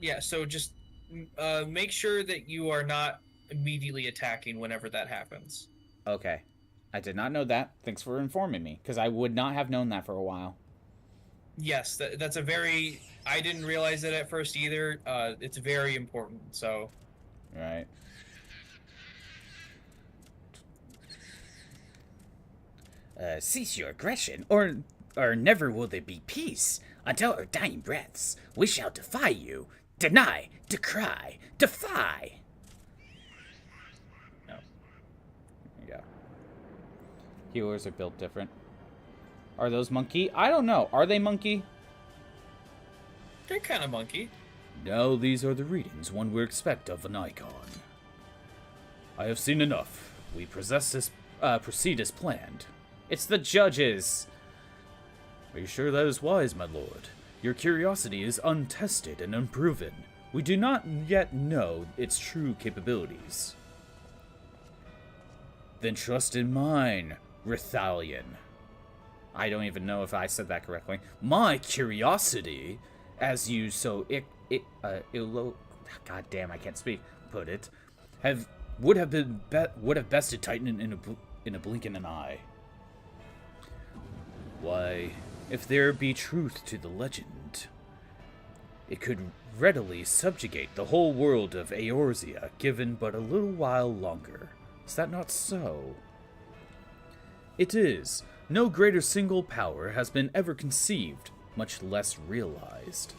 Yeah, so just make sure that you are not immediately attacking whenever that happens. Okay. I did not know that. Thanks for informing me, because I would not have known that for a while. Yes, that's a very... I didn't realize it at first either. It's very important, so... Right. Cease your aggression, or never will there be peace. Until our dying breaths, we shall defy you. Deny, decry, defy. No. There you go. Healers are built different. Are those monkey? I don't know. Are they monkey? They're kind of monkey. Now these are the readings one would expect of an icon. I have seen enough. We proceed as planned. It's the judges. Are you sure that is wise, my lord? Your curiosity is untested and unproven. We do not yet know its true capabilities. Then trust in mine, Rithalion. I don't even know if I said that correctly. My curiosity, As you so God damn, I can't speak. put it, would have bested Titan in a blink of an eye. Why, if there be truth to the legend, it could readily subjugate the whole world of Eorzea, given but a little while longer. Is that not so? It is. No greater single power has been ever conceived, much less realized.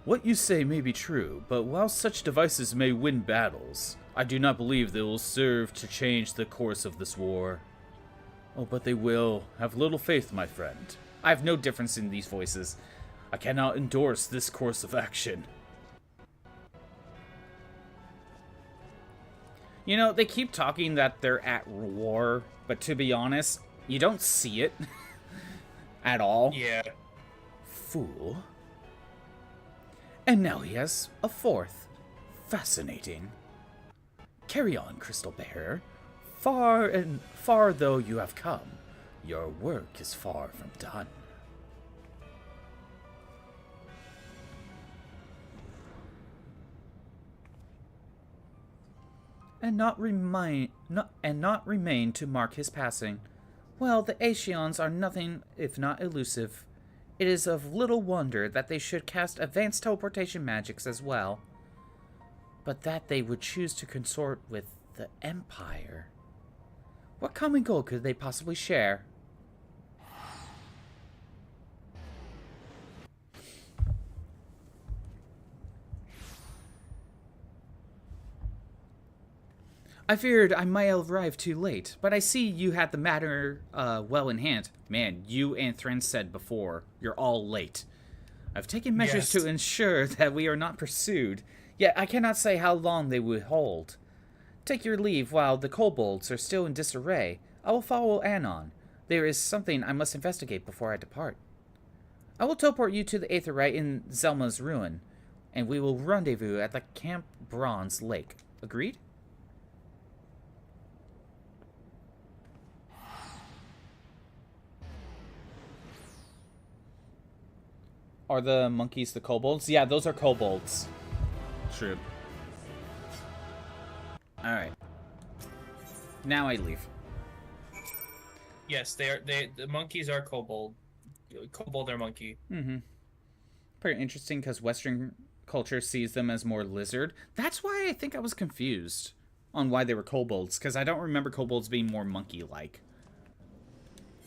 What you say may be true, but while such devices may win battles, I do not believe they will serve to change the course of this war. Oh, but they will. Have little faith, my friend. I have no difference in these voices. I cannot endorse this course of action. You know, they keep talking that they're at war, but to be honest, you don't see it at all. Yeah. Fool. And now he has a fourth. Fascinating. Carry on, Crystal Bearer. Far though you have come, your work is far from done. And not remain to mark his passing. Well, the Aeons are nothing if not elusive. It is of little wonder that they should cast advanced teleportation magics as well. But that they would choose to consort with the Empire. What common goal could they possibly share? I feared I might have arrived too late, but I see you had the matter well in hand. Man, you and Thren said before, you're all late. I've taken measures to ensure that we are not pursued, yet I cannot say how long they would hold. Take your leave while the kobolds are still in disarray. I will follow Anon. There is something I must investigate before I depart. I will teleport you to the Aetheryte in Zelma's ruin, and we will rendezvous at the Camp Bronze Lake. Agreed? Are the monkeys the kobolds? Yeah, those are kobolds. True. Alright. Now I leave. Yes, the monkeys are kobold. Kobold are monkey. Mm-hmm. Pretty interesting because Western culture sees them as more lizard. That's why I think I was confused on why they were kobolds, because I don't remember kobolds being more monkey-like.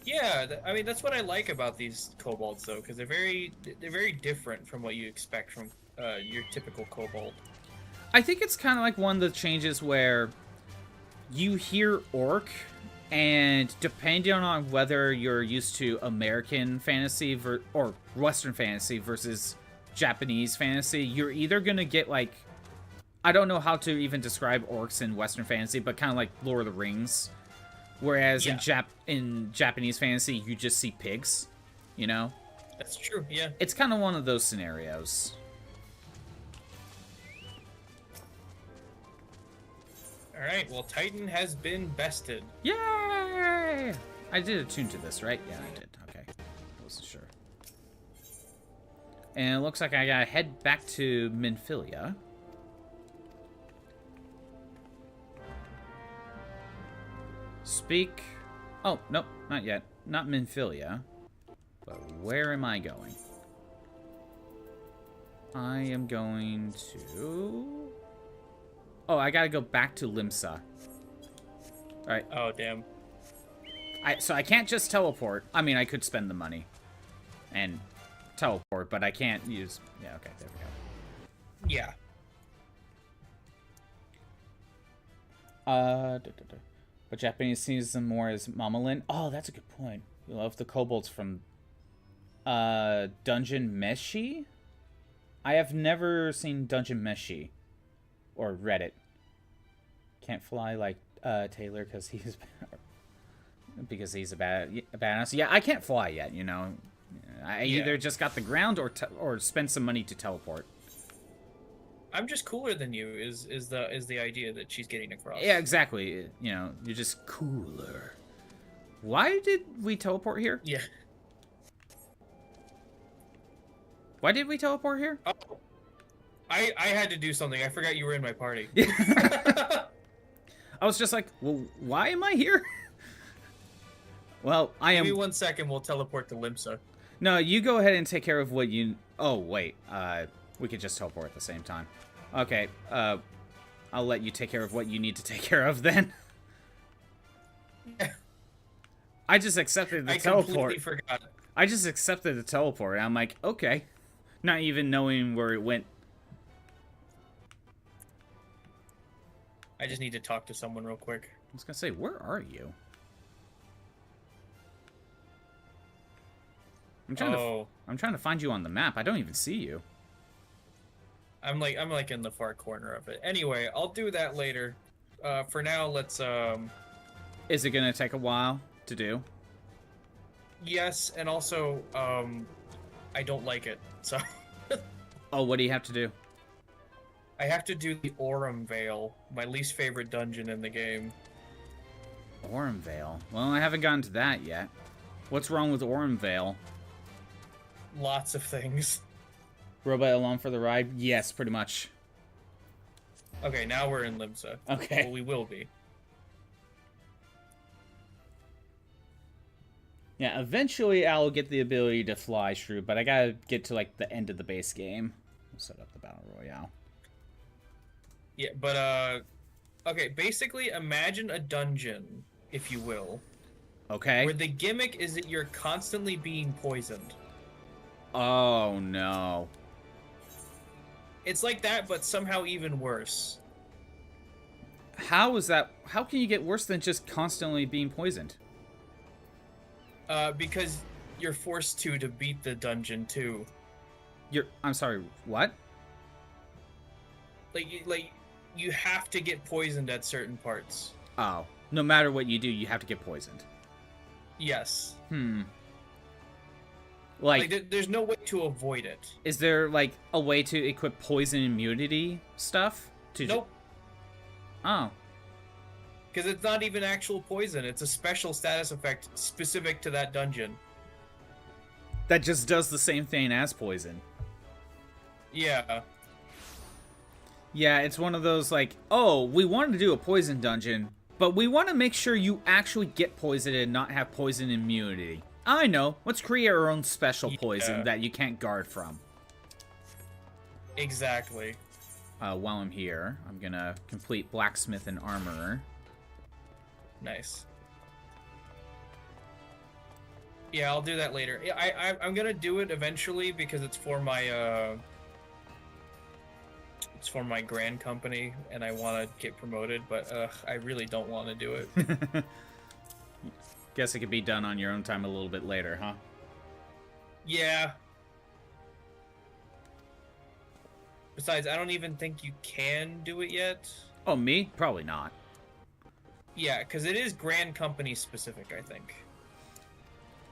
Yeah, I mean that's what I like about these kobolds though, because they're very different from what you expect from your typical kobold. I think it's kind of like one of the changes where you hear orc, and depending on whether you're used to American fantasy or Western fantasy versus Japanese fantasy, you're either gonna get like, I don't know how to even describe orcs in Western fantasy, but kind of like Lord of the Rings. Whereas in Japanese fantasy, you just see pigs, you know? That's true, yeah. It's kind of one of those scenarios. Alright, well, Titan has been bested. Yay! I did attune to this, right? Yeah, I did. Okay. I wasn't sure. And it looks like I gotta head back to Minfilia. Speak. Oh, nope, not yet. Not Minfilia. But where am I going? I am going to... Oh, I gotta go back to Limsa. Alright. Oh, damn. So I can't just teleport. I mean, I could spend the money and teleport, but I can't use... Yeah, okay, there we go. Yeah. But Japanese sees them more as Mamalin. Oh, that's a good point. We love the kobolds from Dungeon Meshi? I have never seen Dungeon Meshi or read it. Can't fly like Taylor because he's a badass. Yeah, I can't fly yet, you know. I either just got the ground or spend some money to teleport. I'm just cooler than you is the idea that she's getting across. Yeah, exactly. You know, you're just cooler. Why did we teleport here? Yeah. Why did we teleport here? Oh, I had to do something. I forgot you were in my party. I was just like, well, why am I here? Well, I am... Give me 1 second, we'll teleport to Limsa. No, you go ahead and take care of what you... Oh, wait. We could just teleport at the same time. Okay, I'll let you take care of what you need to take care of then. I just accepted the teleport. I completely forgot. I just accepted the teleport. I'm like, okay. Not even knowing where it went. I just need to talk to someone real quick. I was gonna say, where are you? I'm trying to find you on the map. I don't even see you. I'm like in the far corner of it. Anyway, I'll do that later. For now, let's Is it gonna take a while to do? Yes, and also I don't like it. So Oh, what do you have to do? I have to do the Aurum Vale, my least favorite dungeon in the game. Aurum Vale. Well, I haven't gotten to that yet. What's wrong with Aurum Vale? Lots of things. Robot along for the ride? Yes, pretty much. Okay, now we're in Limsa. Okay. Well, we will be. Yeah, eventually I'll get the ability to fly through, but I gotta get to, like, the end of the base game. We'll set up the Battle Royale. Yeah, but, okay, basically imagine a dungeon, if you will. Okay. Where the gimmick is that you're constantly being poisoned. Oh, no. It's like that, but somehow even worse. How is that? How can you get worse than just constantly being poisoned? Because you're forced to beat the dungeon, too. I'm sorry, what? Like, you have to get poisoned at certain parts. Oh. No matter what you do, you have to get poisoned. Yes. Like there's no way to avoid it. Is there, like, a way to equip poison immunity stuff? Nope. Oh. Because it's not even actual poison. It's a special status effect specific to that dungeon. That just does the same thing as poison. Yeah. Yeah, it's one of those like, oh, we wanted to do a poison dungeon, but we want to make sure you actually get poisoned and not have poison immunity. I know. Let's create our own special poison that you can't guard from. Exactly. While I'm here, I'm gonna complete blacksmith and armorer. Nice. Yeah, I'll do that later. Yeah, I'm gonna do it eventually because it's for my grand company and I want to get promoted, but I really don't want to do it. Guess it could be done on your own time a little bit later, huh? Yeah. Besides, I don't even think you can do it yet. Oh, me? Probably not. Yeah, because it is grand company specific, I think.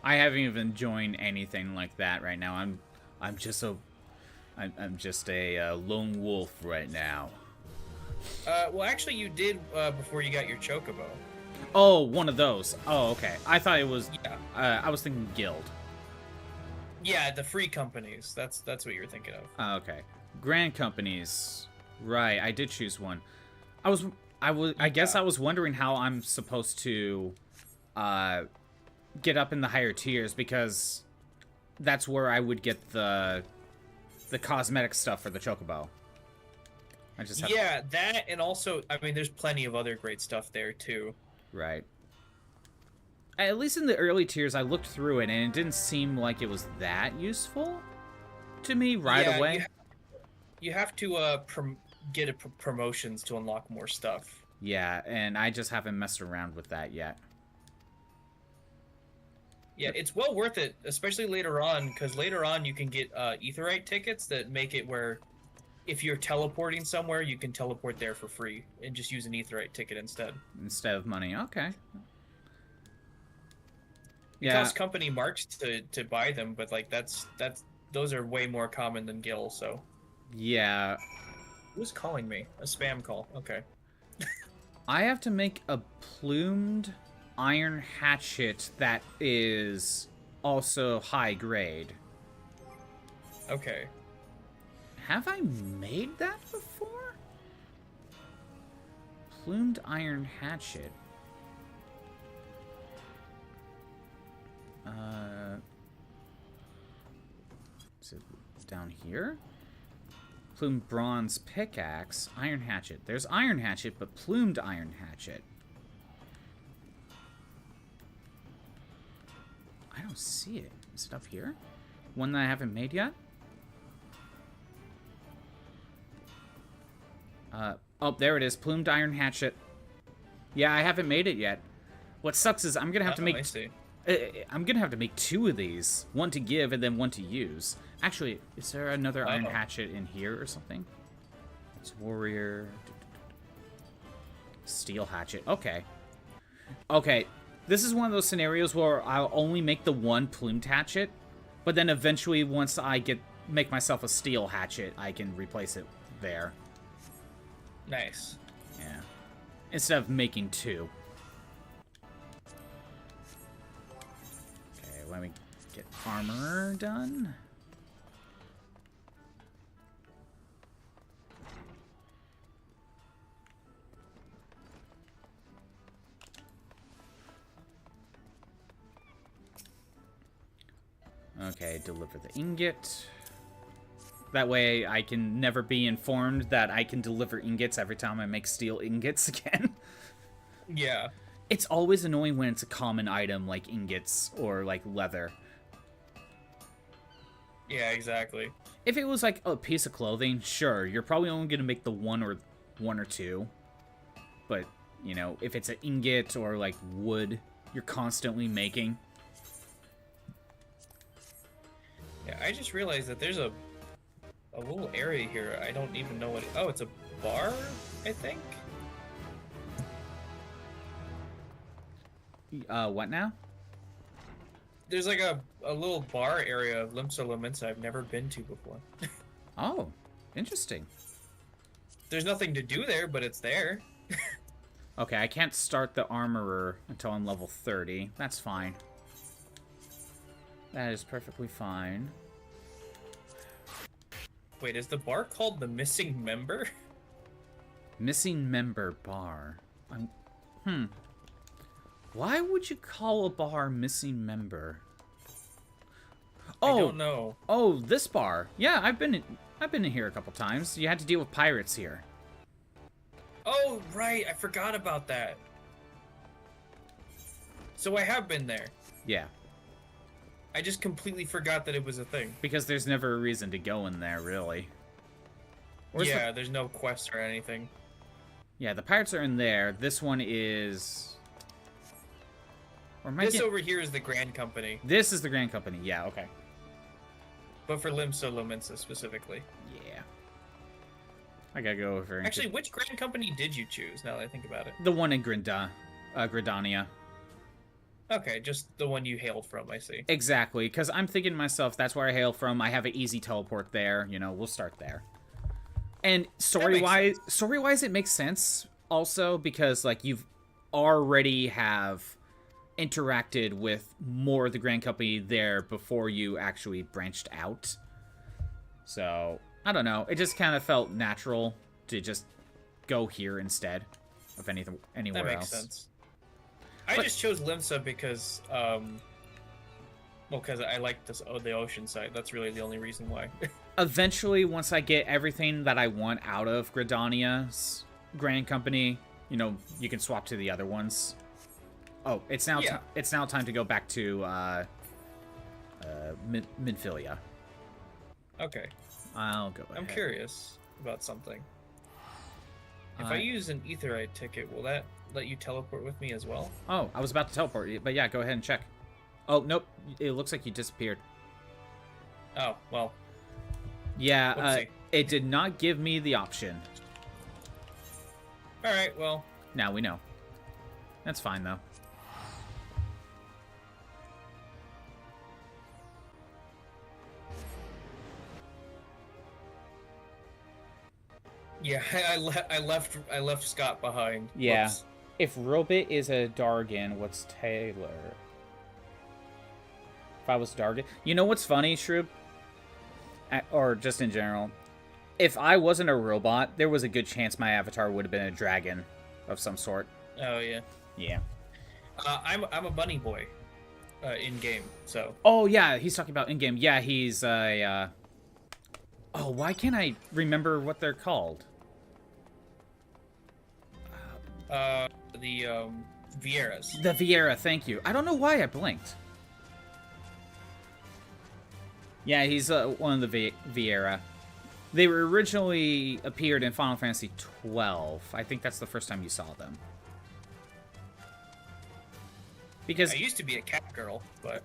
I haven't even joined anything like that right now. I'm just a lone wolf right now. Well, actually, you did before you got your chocobo. Oh, one of those. Oh, okay. I thought it was. Yeah. I was thinking guild. Yeah, the free companies. That's what you're thinking of. Oh, okay. Grand companies. Right. I did choose one. I guess I was wondering how I'm supposed to get up in the higher tiers, because that's where I would get the cosmetic stuff for the chocobo. I just have that, and also, I mean, there's plenty of other great stuff there too. Right. At least in the early tiers, I looked through it, and it didn't seem like it was that useful to me right away. You have to get promotions to unlock more stuff. Yeah, and I just haven't messed around with that yet. Yeah, it's well worth it, especially later on, because later on you can get Aetherite tickets that make it where if you're teleporting somewhere, you can teleport there for free and just use an Aetherite ticket instead. Instead of money, okay. It costs company marks to buy them, but like those are way more common than Gil, so. Yeah. Who's calling me? A spam call. Okay. I have to make a plumed iron hatchet that is also high grade. Okay. Have I made that before? Plumed iron hatchet. Is it down here? Plumed bronze pickaxe, iron hatchet. There's iron hatchet, but plumed iron hatchet. I don't see it. Is it up here? One that I haven't made yet? Oh, there it is. Plumed iron hatchet. Yeah, I haven't made it yet. What sucks is I'm gonna have to make. I see. I'm gonna have to make two of these. One to give and then one to use. Actually, is there another iron hatchet in here or something? It's warrior. Steel hatchet. Okay. Okay. This is one of those scenarios where I'll only make the one plumed hatchet, but then eventually, once I make myself a steel hatchet, I can replace it there. Nice. Yeah. Instead of making two. Okay, let me get armor done. Okay, deliver the ingot. That way I can never be informed that I can deliver ingots every time I make steel ingots again. Yeah. It's always annoying when it's a common item like ingots or like leather. Yeah, exactly. If it was like a piece of clothing, sure, you're probably only going to make the one or two. But, you know, if it's an ingot or like wood, you're constantly making. Yeah, I just realized that there's a little area here. I don't even know what oh, it's a bar, I think? What now? There's like a little bar area of Limsa Lominsa I've never been to before. Oh, interesting. There's nothing to do there, but it's there. Okay, I can't start the armorer until I'm level 30. That's fine. That is perfectly fine. Wait, is the bar called the Missing Member? Missing member bar. Why would you call a bar missing member? I don't know. Oh, this bar. Yeah, I've been in here a couple times. You had to deal with pirates here. Oh, right. I forgot about that. So I have been there. Yeah. I just completely forgot that it was a thing. Because there's never a reason to go in there, really. Yeah, there's no quest or anything. Yeah, the pirates are in there. This one is... This over here is the Grand Company. This is the Grand Company. Yeah, okay. But for Limsa Lominsa specifically. Yeah. I gotta go over... Actually, which Grand Company did you choose, now that I think about it? The one in Gridania. Okay, just the one you hailed from, I see. Exactly, because I'm thinking to myself, that's where I hail from. I have an easy teleport there. You know, we'll start there. And story-wise, it makes sense also because, like, you've already have interacted with more of the Grand Company there before you actually branched out. So, I don't know. It just kind of felt natural to just go here instead of anywhere else. That makes sense. I just chose Limsa because, because I like the ocean side. That's really the only reason why. Eventually, once I get everything that I want out of Gridania's Grand Company, you know, you can swap to the other ones. Oh, it's now it's now time to go back to Minfilia. Okay. I'll go ahead. I'm curious about something. If I use an Aetheryte ticket, will that let you teleport with me as well? Oh, I was about to teleport you, but yeah, go ahead and check. Oh, nope. It looks like you disappeared. Oh, well. Yeah, it did not give me the option. Alright, well. Now we know. That's fine, though. Yeah, I left Scott behind. Yeah. Whoops. If Robit is a Dargan, what's Taylor? If I was Dargan... You know what's funny, Shroob? Or just in general. If I wasn't a robot, there was a good chance my avatar would have been a dragon of some sort. Oh, yeah. Yeah. I'm a bunny boy in-game, so... Oh, yeah, he's talking about in-game. Yeah, he's a... Oh, why can't I remember what they're called? The Vieras. The Viera, thank you. I don't know why I blinked. Yeah, he's one of the Viera. They were originally appeared in Final Fantasy XII. I think that's the first time you saw them. Because I used to be a cat girl, but...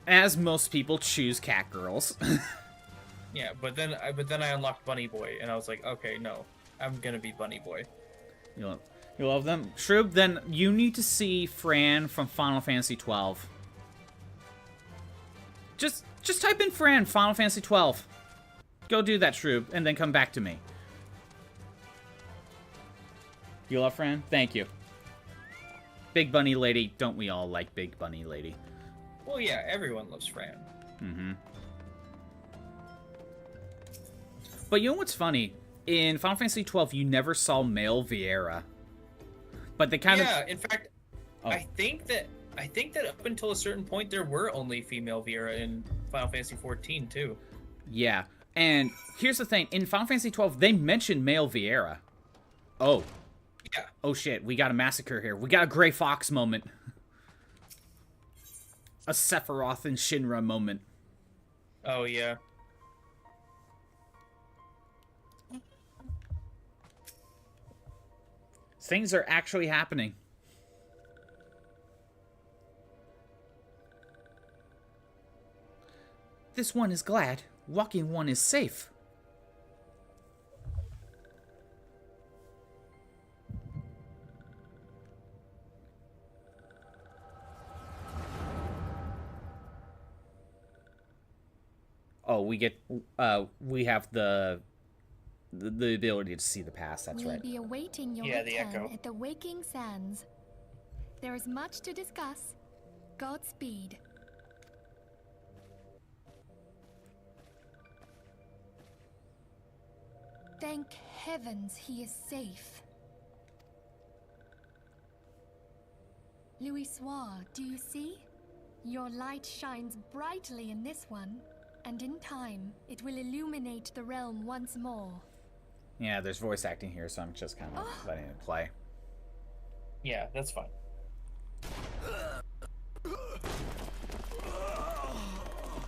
As most people choose cat girls. Yeah, but then I unlocked Bunny Boy, and I was like, okay, no, I'm gonna be Bunny Boy. You love them? Shroob, then you need to see Fran from Final Fantasy XII. Just type in Fran, Final Fantasy XII. Go do that, Shroob, and then come back to me. You love Fran? Thank you. Big Bunny Lady. Don't we all like Big Bunny Lady? Well, yeah, everyone loves Fran. Mm-hmm. But you know what's funny? In Final Fantasy XII, you never saw male Viera. But they kind of... Yeah, in fact, I think that up until a certain point, there were only female Viera in Final Fantasy XIV, too. Yeah, and here's the thing. In Final Fantasy XII, they mentioned male Viera. Oh. Yeah. Oh, shit. We got a massacre here. We got a Gray Fox moment. A Sephiroth and Shinra moment. Oh, yeah. Things are actually happening. This one is glad. Walking one is safe. Oh, we have the ability to see the past, that's right. We'll be awaiting your Yeah, the return echo. at the Waking Sands. There is much to discuss. Godspeed. Thank heavens he is safe. Louis Soir, do you see? Your light shines brightly in this one, and in time, it will illuminate the realm once more. Yeah, there's voice acting here, so I'm just kind of letting it play. Yeah, that's fine.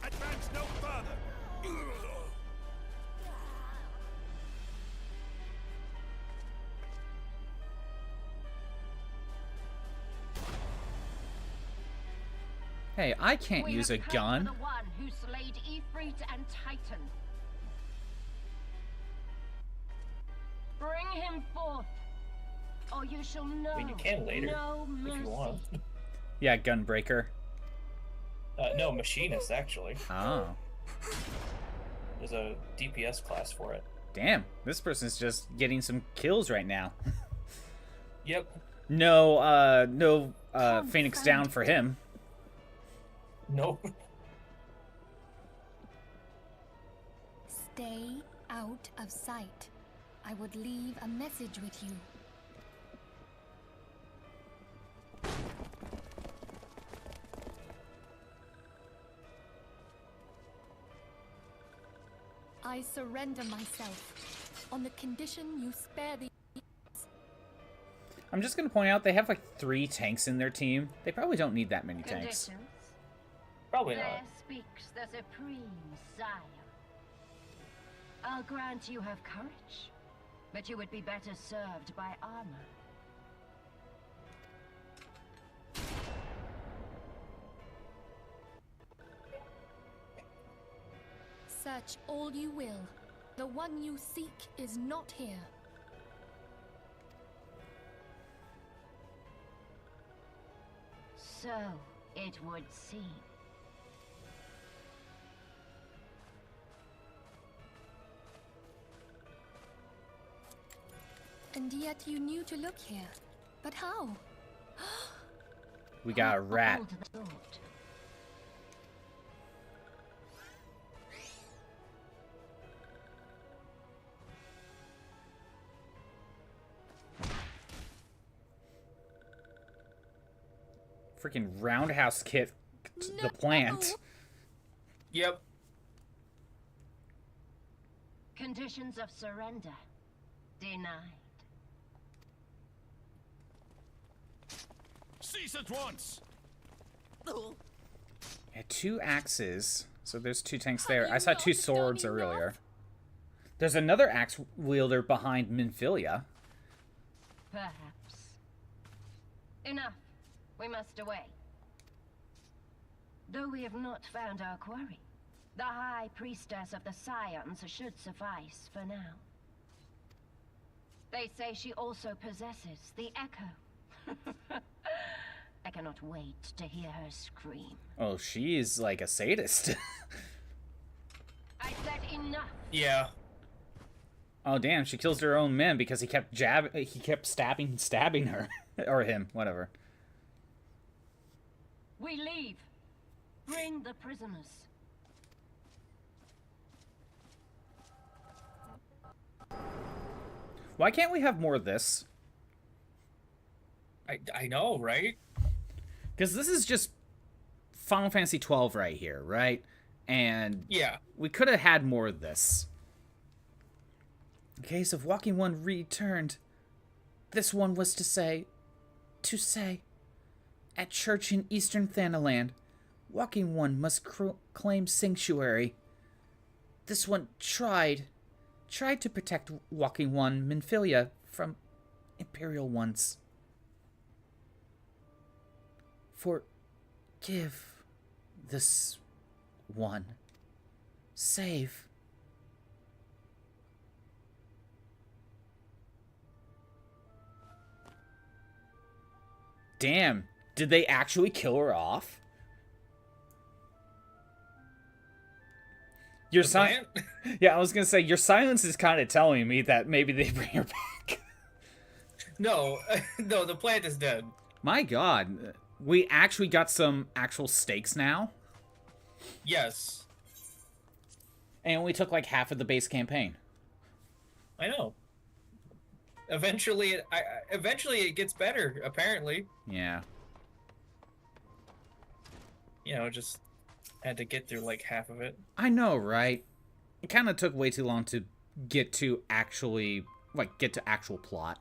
Advance no further. Hey, I can't use a gun. The one who slayed Ifrit and Titan. Bring him forth, or you shall know. I mean, you can later, no if mercy. you want. Yeah, gunbreaker. No, machinist, actually. Oh. There's a DPS class for it. Damn, this person's just getting some kills right now. Yep. No Phoenix down for him. Nope. Stay out of sight. I would leave a message with you. I surrender myself on the condition you spare the... I'm just gonna point out they have like 3 tanks in their team. They probably don't need that many tanks. Conditions. Probably There not. speaks the supreme sire. I'll grant you have courage, but you would be better served by armor. Search all you will. The one you seek is not here. So it would seem. And yet you knew to look here. But how? We got a rat. Hold the thought. Freaking roundhouse kick the plant. Yep. Conditions of surrender denied. Cease at once. Yeah, 2 axes. So there's 2 tanks there. I saw 2 swords earlier. There's another axe wielder behind Minfilia. Perhaps. Enough. We must away. Though we have not found our quarry, the High Priestess of the Scions should suffice for now. They say she also possesses the Echo. I cannot wait to hear her scream. Oh, she's like a sadist. I said enough. Yeah. Oh, damn, she kills her own men because he kept stabbing her. Or him, whatever. We leave. Bring the prisoners. Why can't we have more of this? I know, right? Because this is just Final Fantasy XII right here, right? And Yeah. we could have had more of this. In case of Walking One returned, this one was to say, at church in Eastern Thanaland, Walking One must claim sanctuary. This one tried to protect Walking One, Minfilia, from Imperial ones. Forgive this one. Save. Damn, did they actually kill her off? Your Plant? Yeah, I was gonna say your silence is kind of telling me that maybe they bring her back. No, no, the plant is dead. My God, we actually got some actual stakes now, Yes. and we took like half of the base campaign. I know. Eventually, eventually it gets better. Apparently, Yeah. just had to get through like half of it. I know, right? It kind of took way too long to get to actually, get to actual plot.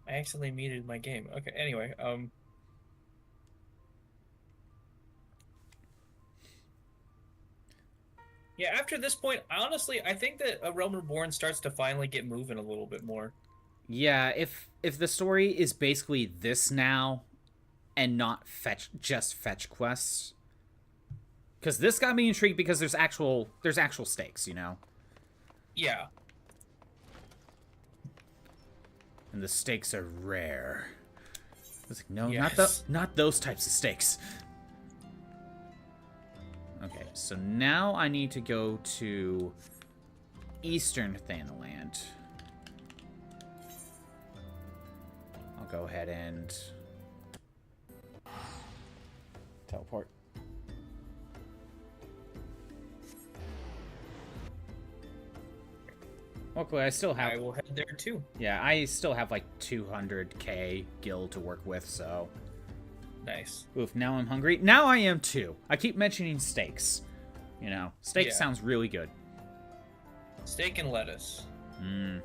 I accidentally muted my game. Okay. Anyway, Yeah, after this point, honestly, I think that A Realm Reborn starts to finally get moving a little bit more. Yeah, if the story is basically this now, and not just fetch quests, because this got me intrigued because there's actual stakes, Yeah. And the stakes are rare. I was like, no, Yes. not those types of stakes. Okay, so now I need to go to Eastern Thanaland. I'll go ahead and teleport. Luckily, I still have... I will head there too. Yeah, I still have like 200k gil to work with, so... Nice. Oof, now I'm hungry. Now I am too. I keep mentioning steaks. Steak Yeah. sounds really good. Steak and lettuce. I'm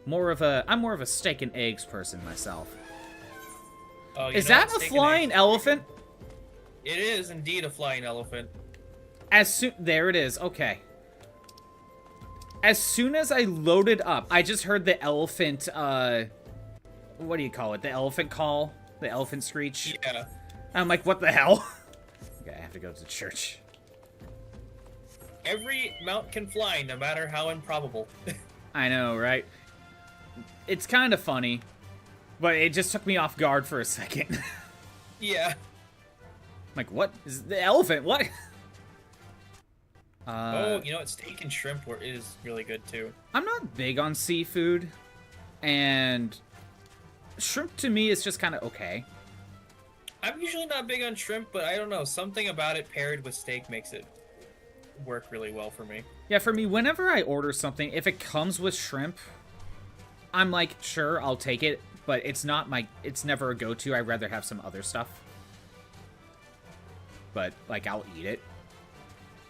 more of a steak and eggs person myself. Oh, Is that a flying elephant? It is indeed a flying elephant. There it is. Okay. As soon as I loaded up, I just heard the elephant, what do you call it? The elephant call? The elephant screech? Yeah. I'm like, what the hell? Okay, I have to go to church. Every mount can fly, no matter how improbable. I know, right? It's kind of funny, but it just took me off guard for a second. Yeah. I'm like, what? Is the elephant? What? Oh, steak and shrimp is really good too. I'm not big on seafood, and shrimp to me is just kind of okay. I'm usually not big on shrimp, but I don't know. Something about it paired with steak makes it work really well for me. Yeah, for me, whenever I order something, if it comes with shrimp, I'm like, sure, I'll take it, but it's never a go-to. I'd rather have some other stuff. But, I'll eat it.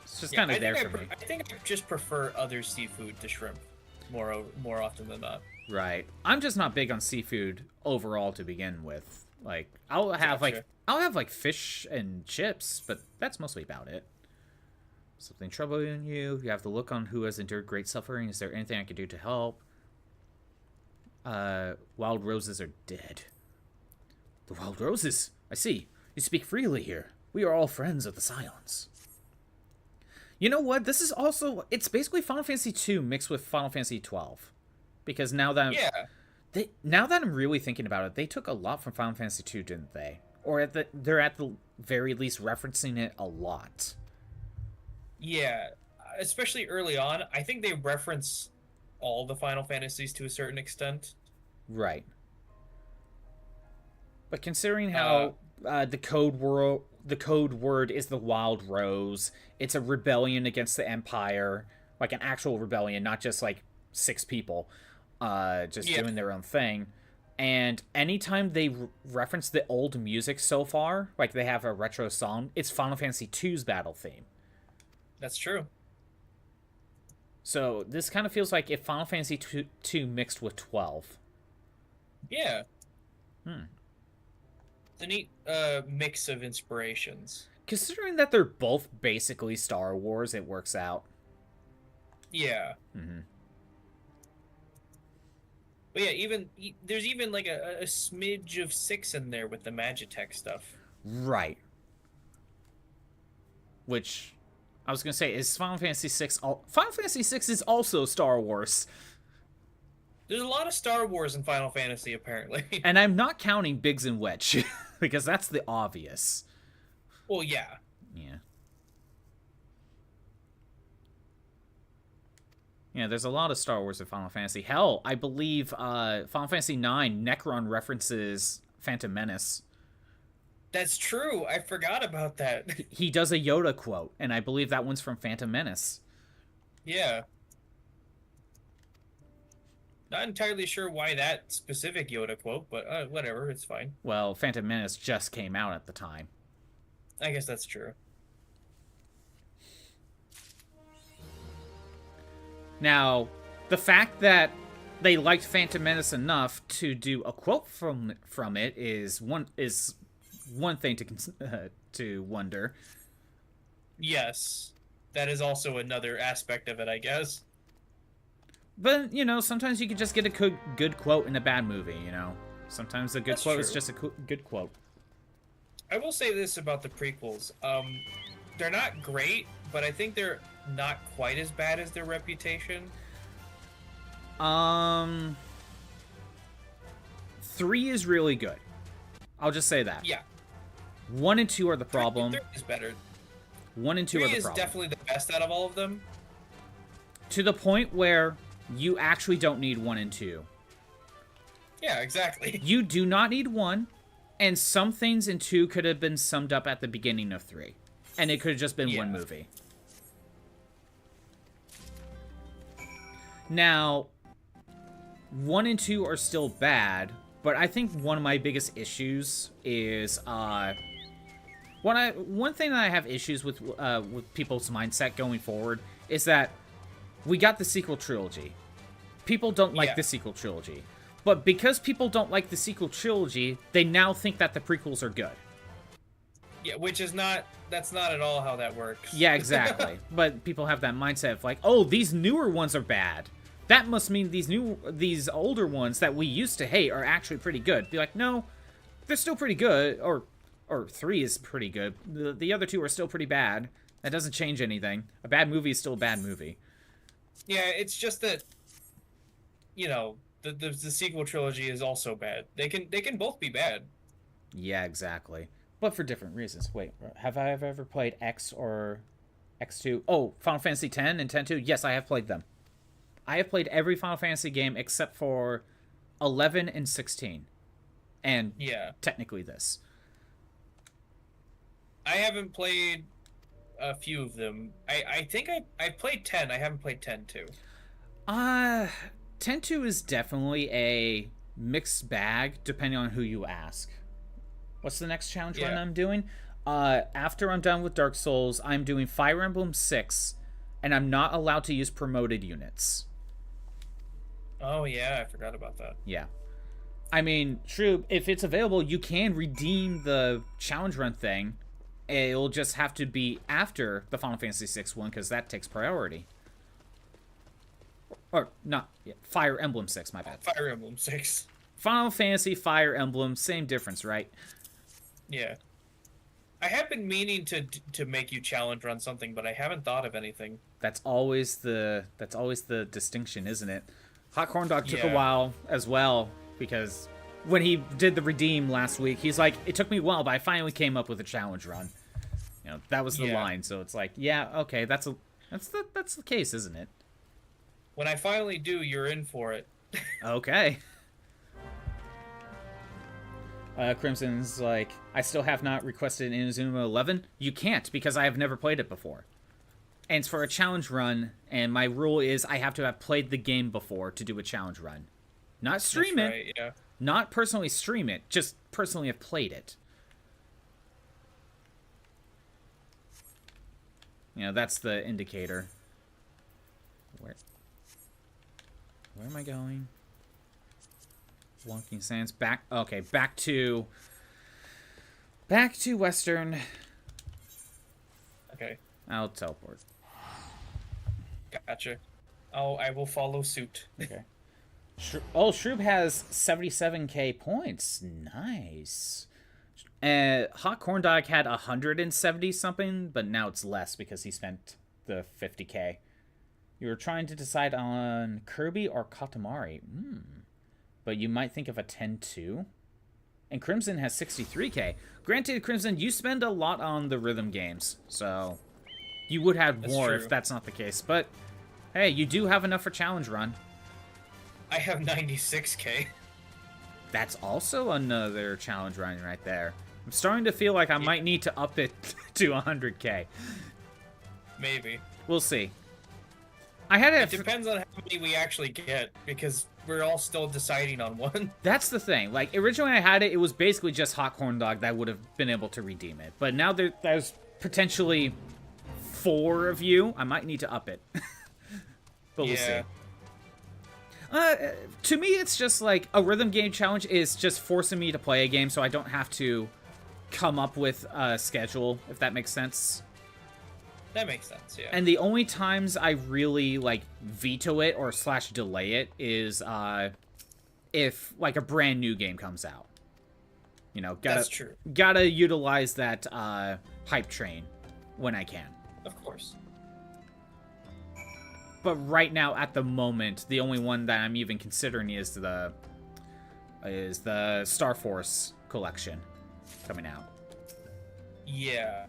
It's just kind of there for me. I think I just prefer other seafood to shrimp more often than not. Right. I'm just not big on seafood overall to begin with. I'll have fish and chips, but that's mostly about it. Something troubling you. You have to look on who has endured great suffering. Is there anything I can do to help? Wild roses are dead. The wild roses? I see. You speak freely here. We are all friends of the Scions. You know what? This is also... It's basically Final Fantasy II mixed with Final Fantasy XII. Because now that... Now that I'm really thinking about it, they took a lot from Final Fantasy II, didn't they? Or they're at the very least referencing it a lot. Yeah, especially early on. I think they reference all the Final Fantasies to a certain extent. Right. But considering how the code word is the Wild Rose, it's a rebellion against the Empire, an actual rebellion, not just 6 people doing their own thing. And anytime they reference the old music so far, they have a retro song, it's Final Fantasy II's battle theme. That's true. So this kind of feels like if Final Fantasy II mixed with 12. Yeah. It's a neat mix of inspirations. Considering that they're both basically Star Wars, it works out. Yeah. Mm-hmm. But yeah, there's even a smidge of 6 in there with the Magitech stuff. Right. Which, I was going to say, is Final Fantasy VI... Final Fantasy VI is also Star Wars. There's a lot of Star Wars in Final Fantasy, apparently. And I'm not counting Biggs and Wedge, because that's the obvious. Well, yeah. Yeah. Yeah, there's a lot of Star Wars in Final Fantasy. Hell, I believe Final Fantasy IX, Necron references Phantom Menace. That's true. I forgot about that. He does a Yoda quote, and I believe that one's from Phantom Menace. Yeah. Not entirely sure why that specific Yoda quote, but whatever, it's fine. Well, Phantom Menace just came out at the time. I guess that's true. Now, the fact that they liked Phantom Menace enough to do a quote from it is one thing to wonder. Yes. That is also another aspect of it, I guess. But, you know, sometimes you can just get a good quote in a bad movie, you know? Sometimes a good That's quote is true. just a good quote. I will say this about the prequels. They're not great, but I think they're not quite as bad as their reputation. 3 is really good. I'll just say that. Yeah. 1 and 2 are the problem. 3 is better. 1 and 2 are 3 the is problem. definitely the best out of all of them. To the point where you actually don't need 1 and 2. Yeah, exactly. You do not need 1, and some things in 2 could have been summed up at the beginning of 3. And it could have just been one movie. Now, 1 and 2 are still bad, but I think one of my biggest issues is one thing that I have issues with people's mindset going forward is that we got the sequel trilogy. People don't like the sequel trilogy. But because people don't like the sequel trilogy, they now think that the prequels are good. Yeah, which is that's not at all how that works. Yeah, exactly. But people have that mindset of like, oh, these newer ones are bad. That must mean these older ones that we used to hate are actually pretty good. Be like, no, they're still pretty good. Or 3 is pretty good. The other 2 are still pretty bad. That doesn't change anything. A bad movie is still a bad movie. Yeah, it's just that, you know, the sequel trilogy is also bad. They can both be bad. Yeah, exactly. But for different reasons. Wait, have I ever played X or X2? Oh, Final Fantasy X and X2? Yes, I have played them. I have played every Final Fantasy game except for 11 and 16. And technically this. I haven't played a few of them. I think I played 10. I haven't played 10 too. 10-2 is definitely a mixed bag depending on who you ask. What's the next challenge run I'm doing? After I'm done with Dark Souls, I'm doing Fire Emblem 6, and I'm not allowed to use promoted units. Oh yeah, I forgot about that. Yeah. I mean, true, if it's available, you can redeem the challenge run thing. It'll just have to be after the Final Fantasy VI one, because that takes priority. Or, not, Fire Emblem 6, my bad. Fire Emblem 6. Final Fantasy, Fire Emblem, same difference, right? Yeah. I have been meaning to make you challenge run something, but I haven't thought of anything. That's always the distinction, isn't it? Hot Corn Dog took a while as well, because when he did the redeem last week, he's like, it took me a while, but I finally came up with a challenge run. You know, that was the line, so it's like, yeah, okay, that's the case, isn't it? When I finally do, you're in for it. Okay. Crimson's like, I still have not requested Inazuma 11. You can't, because I have never played it before. And it's for a challenge run, and my rule is I have to have played the game before to do a challenge run. Not stream it. Right, yeah. Not personally stream it, just personally have played it. You know, that's the indicator. Where am I going? Walking Sands. Back to Western. Okay. I'll teleport. Gotcha. I will follow suit. Okay. Shroob has 77k points. Nice. Hot Corn Dog had 170 something, but now it's less because he spent the 50k. You were trying to decide on Kirby or Katamari. But you might think of a 10-2. And Crimson has 63k. Granted, Crimson, you spend a lot on the rhythm games, so you would have more if that's not the case. But hey, you do have enough for challenge run. I have 96k. That's also another challenge run right there. I'm starting to feel like I might need to up it to 100k. Maybe. We'll see. I had It depends on how many we actually get, because we're all still deciding on one. That's the thing. Like, originally I had it, it was basically just Hot Corn Dog that would have been able to redeem it. But now there's potentially 4 of you. I might need to up it. But we'll see. To me, it's just like a rhythm game challenge is just forcing me to play a game so I don't have to come up with a schedule, if that makes sense. That makes sense, yeah. And the only times I really, like, veto it or / delay it is if, like, a brand new game comes out. You know, That's true. Gotta utilize that hype train when I can. Of course. But right now, at the moment, the only one that I'm even considering is the Star Force collection coming out. Yeah.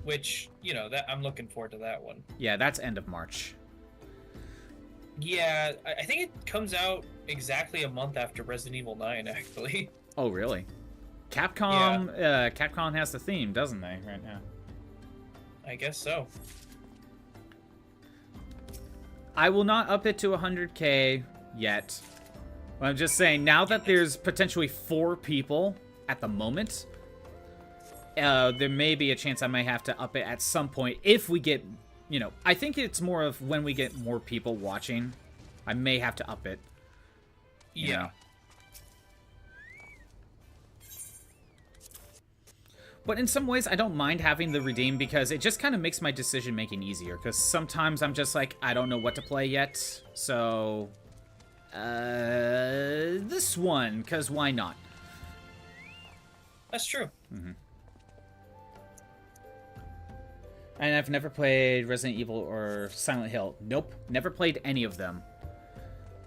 Which, you know, that I'm looking forward to that one. Yeah, that's end of March. Yeah, I think it comes out exactly a month after Resident Evil 9, actually. Oh, really? Capcom, Capcom has the theme, doesn't they, right now? I guess so. I will not up it to 100K yet. But I'm just saying, now that there's potentially 4 people at the moment, there may be a chance I might have to up it at some point if we get, you know, I think it's more of when we get more people watching, I may have to up it. You know? But in some ways, I don't mind having the redeem because it just kind of makes my decision making easier. Because sometimes I'm just like, I don't know what to play yet. So, this one, because why not? That's true. Mm-hmm. And I've never played Resident Evil or Silent Hill. Nope, never played any of them.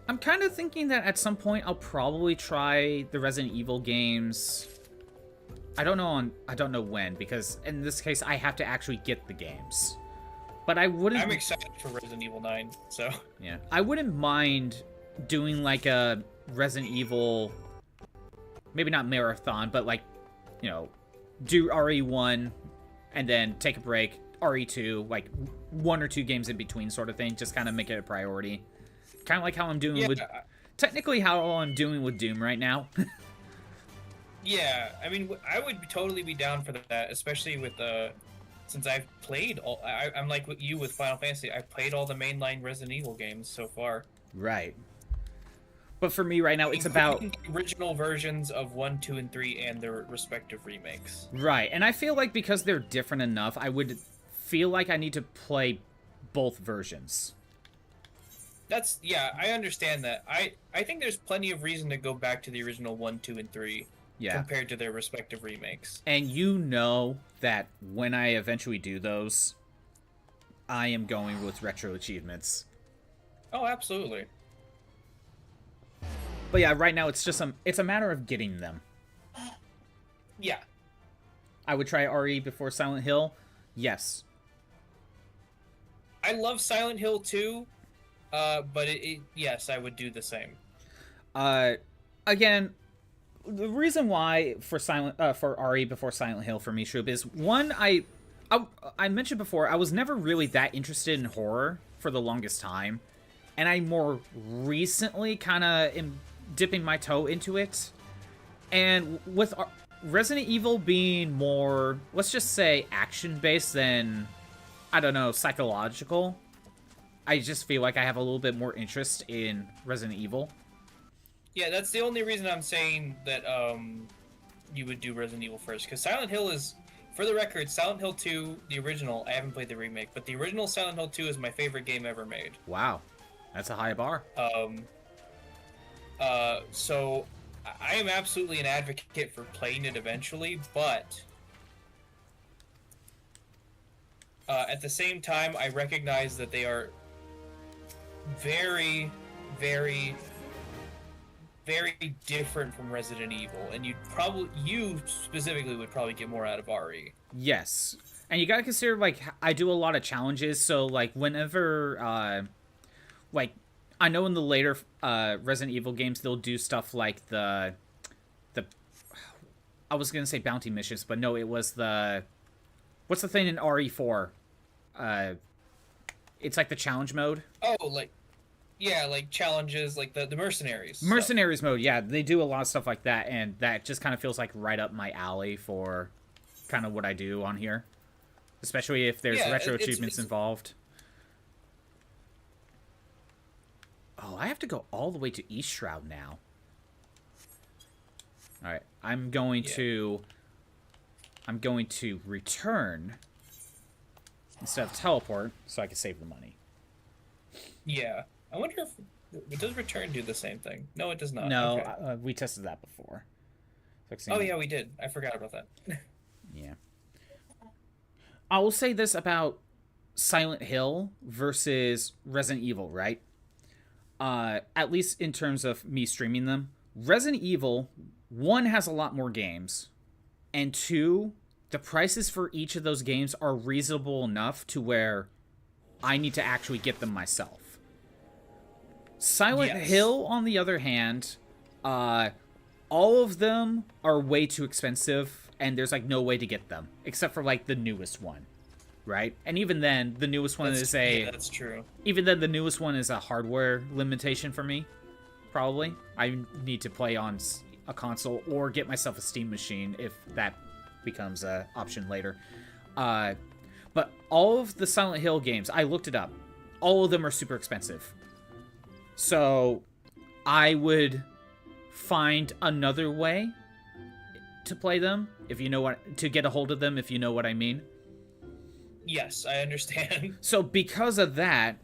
I'm kind of thinking that at some point I'll probably try the Resident Evil games. I don't know when, because in this case I have to actually get the games. But I wouldn't. I'm excited for Resident Evil 9, so. Yeah, I wouldn't mind doing like a Resident Evil, maybe not marathon, but like, you know, do RE1 and then take a break, RE2, like 1 or 2 games in between sort of thing, just kind of make it a priority. Kind of like how I'm doing with, technically how I'm doing with Doom right now. Yeah, I mean, I would totally be down for that, especially with since I've played all. I'm like you with Final Fantasy. I've played all the mainline Resident Evil games so far. Right. But for me right now, it's about the original versions of 1, 2, and 3, and their respective remakes. Right, and I feel like because they're different enough, I would feel like I need to play both versions. Yeah, I understand that. I think there's plenty of reason to go back to the original 1, 2, and 3. Yeah. Compared to their respective remakes. And you know that when I eventually do those, I am going with retro achievements. Oh, absolutely. But yeah, right now it's just it's a matter of getting them. Yeah. I would try RE before Silent Hill. Yes. I love Silent Hill 2, but yes, I would do the same. Again, the reason why for RE before Silent Hill for me, Shroop, is one, I mentioned before, I was never really that interested in horror for the longest time, and I more recently kind of am dipping my toe into it. And with Resident Evil being more, let's just say, action-based than, I don't know, psychological, I just feel like I have a little bit more interest in Resident Evil. Yeah, that's the only reason I'm saying that you would do Resident Evil first. Because Silent Hill is, for the record, Silent Hill 2, the original, I haven't played the remake, but the original Silent Hill 2 is my favorite game ever made. Wow. That's a high bar. So I am absolutely an advocate for playing it eventually, but at the same time, I recognize that they are very, very, very different from Resident Evil, and you specifically would probably get more out of RE. Yes. And you gotta consider, like, I do a lot of challenges, so, like, whenever, like, I know in the later Resident Evil games, they'll do stuff like the I was gonna say bounty missions, but no, it was what's the thing in RE4? It's like the challenge mode. Oh, like, yeah, like challenges, like the mercenaries. Mercenaries mode, yeah. They do a lot of stuff like that, and that just kind of feels like right up my alley for kind of what I do on here. Especially if there's retro achievements involved. Oh, I have to go all the way to East Shroud now. Alright, I'm going to return instead of teleport so I can save the money. Yeah. I wonder if... Does return do the same thing? No, it does not. No, Okay. we tested that before. Oh, yeah, we did. I forgot about that. Yeah. I will say this about Silent Hill versus Resident Evil, right? At least in terms of me streaming them. Resident Evil, 1, has a lot more games. And 2, the prices for each of those games are reasonable enough to where I need to actually get them myself. Silent Hill, on the other hand, all of them are way too expensive, and there's like no way to get them except for like the newest one, right? And even then, the newest one that's true. Even then, the newest one is a hardware limitation for me. Probably, I need to play on a console or get myself a Steam machine if that becomes an option later. But all of the Silent Hill games, I looked it up. All of them are super expensive. So I would find another way to play them, if you know what, to get a hold of them, if you know what I mean. Yes, I understand. So because of that,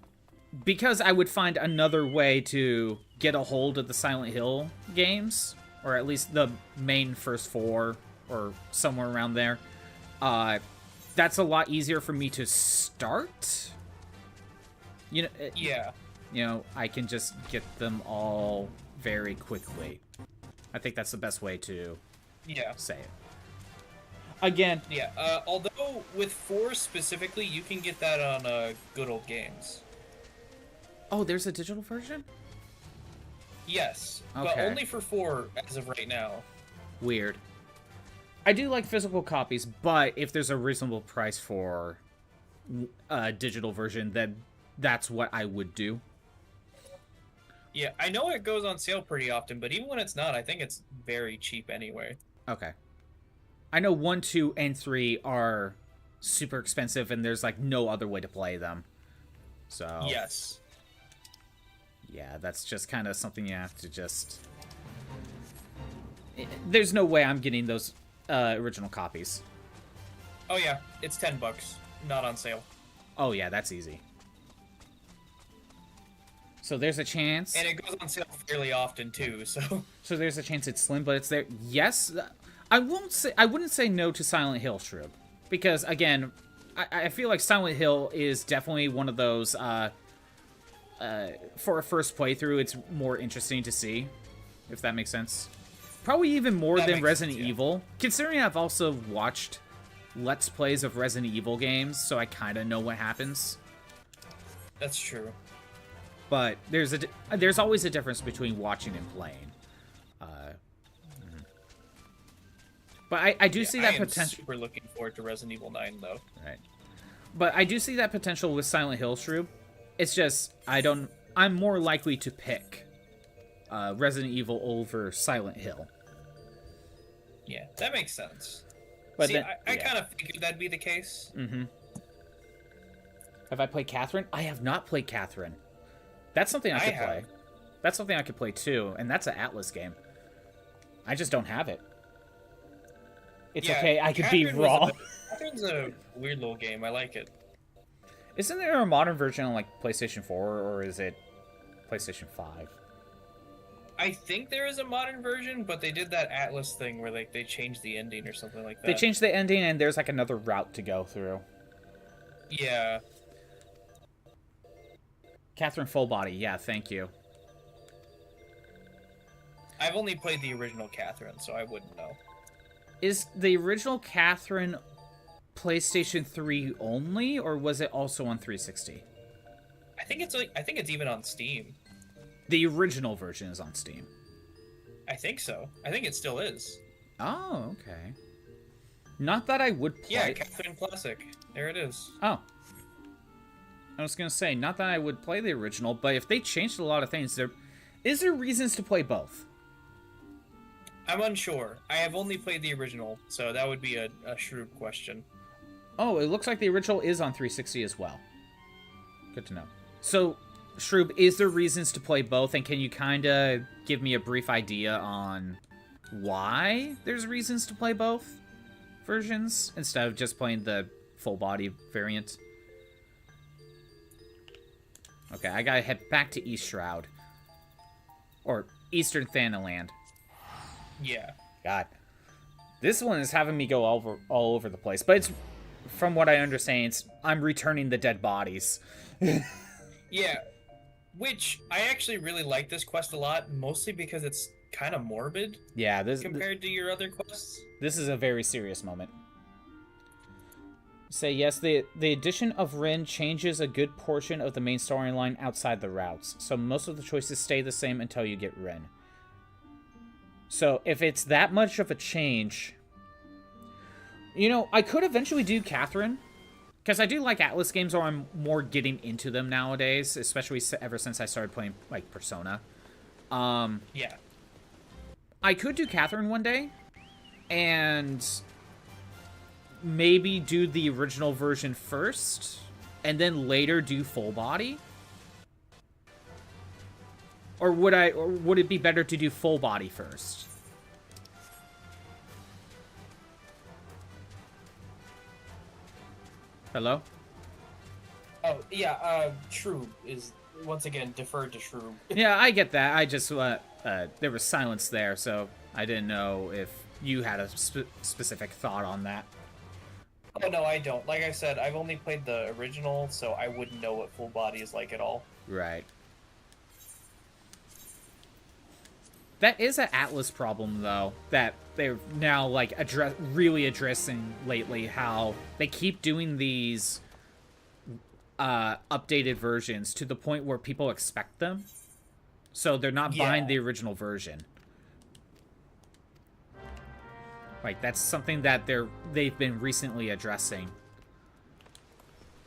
because I would find another way to get a hold of the Silent Hill games, or at least the main first 4, or somewhere around there, that's a lot easier for me to start. You know, Yeah. You know, I can just get them all very quickly. I think that's the best way to say it. Again. Yeah, although with 4 specifically, you can get that on Good Old Games. Oh, there's a digital version? Yes, Okay. but only for 4 as of right now. Weird. I do like physical copies, but if there's a reasonable price for a digital version, then that's what I would do. Yeah, I know it goes on sale pretty often, but even when it's not, I think it's very cheap anyway. Okay. I know 1, 2, and 3 are super expensive, and there's like no other way to play them. So Yes. Yeah, that's just kind of something you have to just... There's no way I'm getting those original copies. Oh yeah, it's $10, not on sale. Oh yeah, that's easy. So there's a chance... And it goes on sale fairly often too, so... So there's a chance it's slim, but it's there. Yes, I wouldn't say no to Silent Hill, Shrub. Because, again, I feel like Silent Hill is definitely one of those... for a first playthrough, it's more interesting to see, if that makes sense. Probably even more than Resident Evil. Considering I've also watched Let's Plays of Resident Evil games, so I kind of know what happens. That's true. But there's always a difference between watching and playing. But I do see that potential. I'm super looking forward to Resident Evil 9, though. Right. But I do see that potential with Silent Hill, Shrew. It's just, I'm more likely to pick Resident Evil over Silent Hill. Yeah, that makes sense. But see, then, I kind of figured that'd be the case. Mm-hmm. Have I played Catherine? I have not played Catherine. That's something I could play. That's something I could play too, and that's an Atlas game. I just don't have it. It's okay, I could be wrong. Catherine's a weird little game. I like it. Isn't there a modern version on like PlayStation 4, or is it PlayStation 5? I think there is a modern version, but they did that Atlas thing where like they changed the ending or something like that. They changed the ending, and there's like another route to go through. Yeah. Catherine Fullbody, yeah, thank you. I've only played the original Catherine, so I wouldn't know. Is the original Catherine PlayStation 3 only, or was it also on 360? I think it's even on Steam. The original version is on Steam. I think so. I think it still is. Oh, okay. Not that I would play. Yeah, Catherine Classic. There it is. Oh. I was gonna say, not that I would play the original, but if they changed a lot of things, is there reasons to play both? I'm unsure. I have only played the original, so that would be a shrewd question. Oh, it looks like the original is on 360 as well. Good to know. So, Shroob, is there reasons to play both, and can you kind of give me a brief idea on why there's reasons to play both versions instead of just playing the full body variant? Okay, I gotta head back to East Shroud. Or Eastern Thanaland. Yeah. God. This one is having me go all over the place. But it's, from what I understand, I'm returning the dead bodies. Yeah. Which, I actually really like this quest a lot, mostly because it's kind of morbid. Yeah, compared to your other quests. This is a very serious moment. Say yes, the addition of Rin changes a good portion of the main storyline outside the routes, so most of the choices stay the same until you get Rin. So if it's that much of a change, you know, I could eventually do Catherine, because I do like Atlas games, or I'm more getting into them nowadays, especially ever since I started playing like Persona. Yeah. I could do Catherine one day, and maybe do the original version first, and then later do full body? Or would it be better to do full body first? Hello? Oh, yeah, Shroob is, once again, deferred to Shroob. Yeah, I get that. I just, there was silence there, so I didn't know if you had a specific thought on that. Oh, no, I don't. Like I said, I've only played the original, so I wouldn't know what full body is like at all. Right. That is an Atlas problem, though, that they're now, like, really addressing lately, how they keep doing these updated versions to the point where people expect them. So they're not buying the original version. Like, that's something that they've been recently addressing.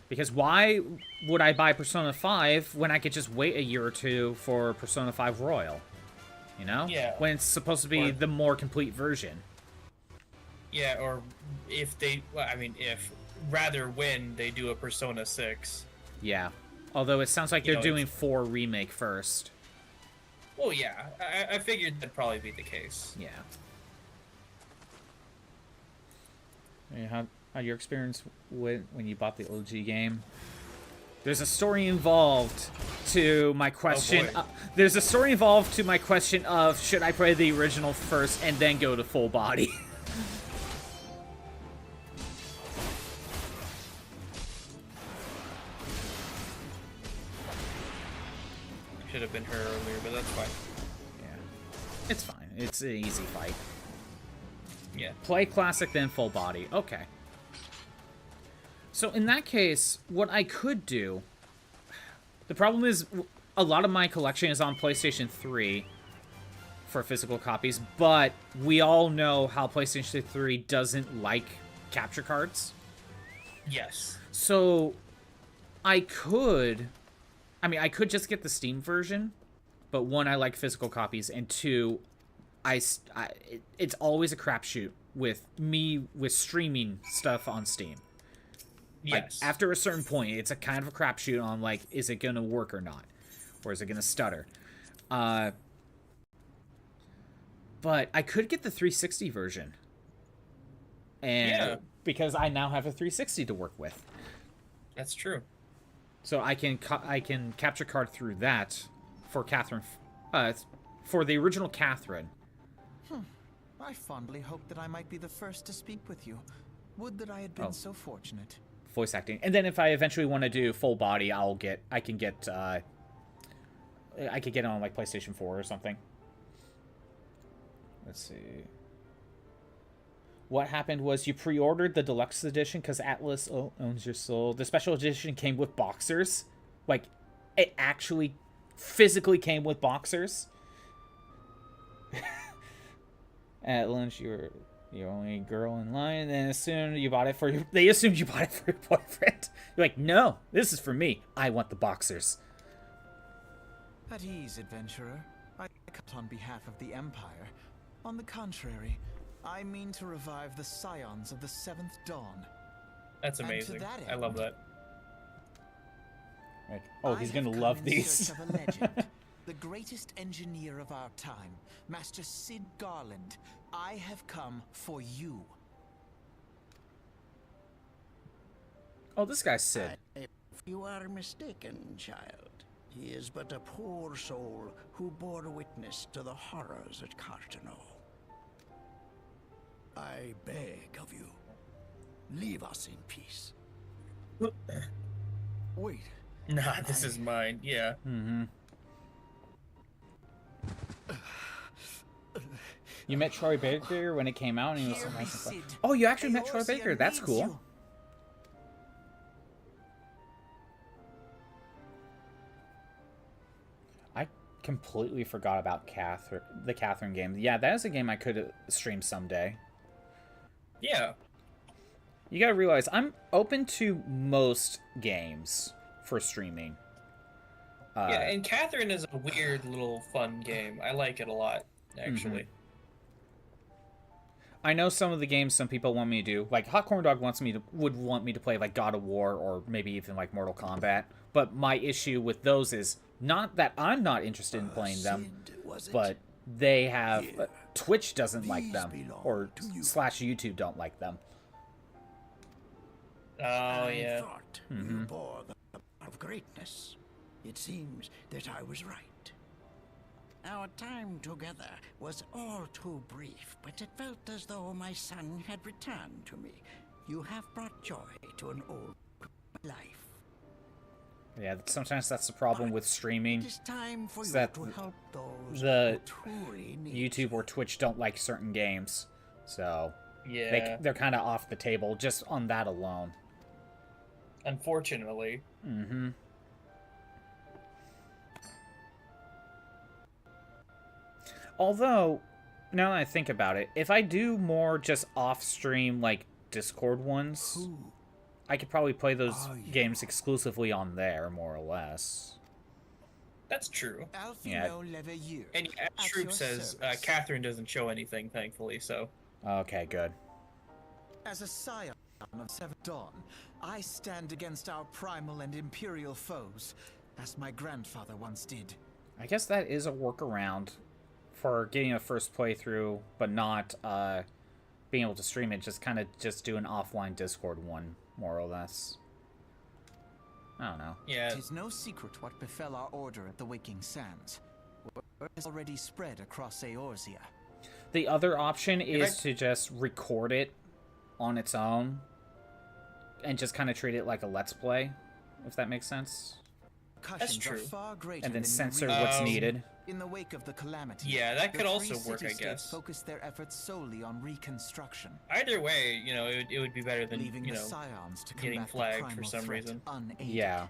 Because why would I buy Persona 5 when I could just wait a year or two for Persona 5 Royal? You know? Yeah. When it's supposed to be the more complete version. Yeah, or if they, well, I mean, rather when they do a Persona 6. Yeah. Although it sounds like they're doing 4 Remake first. Well, yeah. I figured that'd probably be the case. Yeah. How your experience went when you bought the OG game? There's a story involved to my question. There's a story involved to my question of should I play the original first and then go to full body. Should have been her earlier, but that's fine. Yeah, it's fine. It's an easy fight. Yeah. Play classic, then full body. Okay. So in that case, what I could do... The problem is, a lot of my collection is on PlayStation 3 for physical copies, but we all know how PlayStation 3 doesn't like capture cards. Yes. So, I could just get the Steam version, but one, I like physical copies, and two, it's always a crapshoot with me with streaming stuff on Steam. Yes. Like, after a certain point, it's a kind of a crapshoot on, like, is it going to work or not? Or is it going to stutter? But I could get the 360 version. And because I now have a 360 to work with. That's true. So I can capture card through that for Catherine, for the original Catherine. I fondly hoped that I might be the first to speak with you. Would that I had been so fortunate. Voice acting. And then if I eventually want to do full body, I could get it on like PlayStation 4 or something. Let's see. What happened was you pre-ordered the deluxe edition because Atlas owns your soul. The special edition came with boxers. Like, it actually physically came with boxers. At lunch, you were the only girl in line, and they assumed you bought it for your boyfriend. You're like, no, this is for me. I want the boxers. At ease, adventurer. I come on behalf of the Empire. On the contrary, I mean to revive the scions of the Seventh Dawn. That's And to amazing. that I love end, that. Like, oh, he's I gonna have come love in these. search of a legend, the greatest engineer of our time, Master Sid Garland. I have come for you. Oh, this guy's Sid. If you are mistaken, child, he is but a poor soul who bore witness to the horrors at Cartano. I beg of you, leave us in peace. Wait, Nah, this is mine. Yeah. Mm-hmm. You met Troy Baker when it came out, and he was so hear me, nice and fun. Sid. Oh, you actually met Troy Eorzea Baker. That's needs cool. you. I completely forgot about the Catherine game. Yeah, that is a game I could stream someday. Yeah. You gotta realize, I'm open to most games for streaming. Yeah, and Catherine is a weird little fun game. I like it a lot, actually. I know some of the games some people want me to do, like Hot Corn Dog would want me to play like God of War or maybe even like Mortal Kombat. But my issue with those is not that I'm not interested in playing them, Sid, was it? but they have Here, Twitch doesn't like these them, belong or to you. / YouTube don't like them. Oh, I yeah. thought you bore the mark of greatness. It seems that I was right. Our time together was all too brief, but it felt as though my son had returned to me. You have brought joy to an old life. Yeah, sometimes that's the problem with streaming. It is time for Is you that to help those the who truly need YouTube or Twitch don't like certain games, so Yeah. they're kind of off the table just on that alone. Unfortunately. Mm-hmm. Although, now that I think about it, if I do more just off-stream, like, Discord ones, Who I could probably play those are you? games exclusively on there, more or less. That's true. Yeah. Alfino Leveilleur. And At Troop your says service. Catherine doesn't show anything, thankfully, so. Okay, good. As a scion of Seventh Dawn, I stand against our primal and imperial foes, as my grandfather once did. I guess that is a workaround for getting a first playthrough, but not being able to stream it. Just kind of just do an offline Discord one, more or less. I don't know. Yeah. It is no secret what befell our order at the Waking Sands. Word has already spread across Eorzea. The other option is to just record it on its own and just kind of treat it like a Let's Play, if that makes sense. Cushions true. Are far greater And then than you censor realize. what's needed. In the wake of the calamity, Yeah, that the could also three work, I city-states guess. Focused their efforts solely on reconstruction, Either way, you know, it would be better than, leaving you the know, scions to getting combat the flagged for primal some threat reason. unaided. Yeah.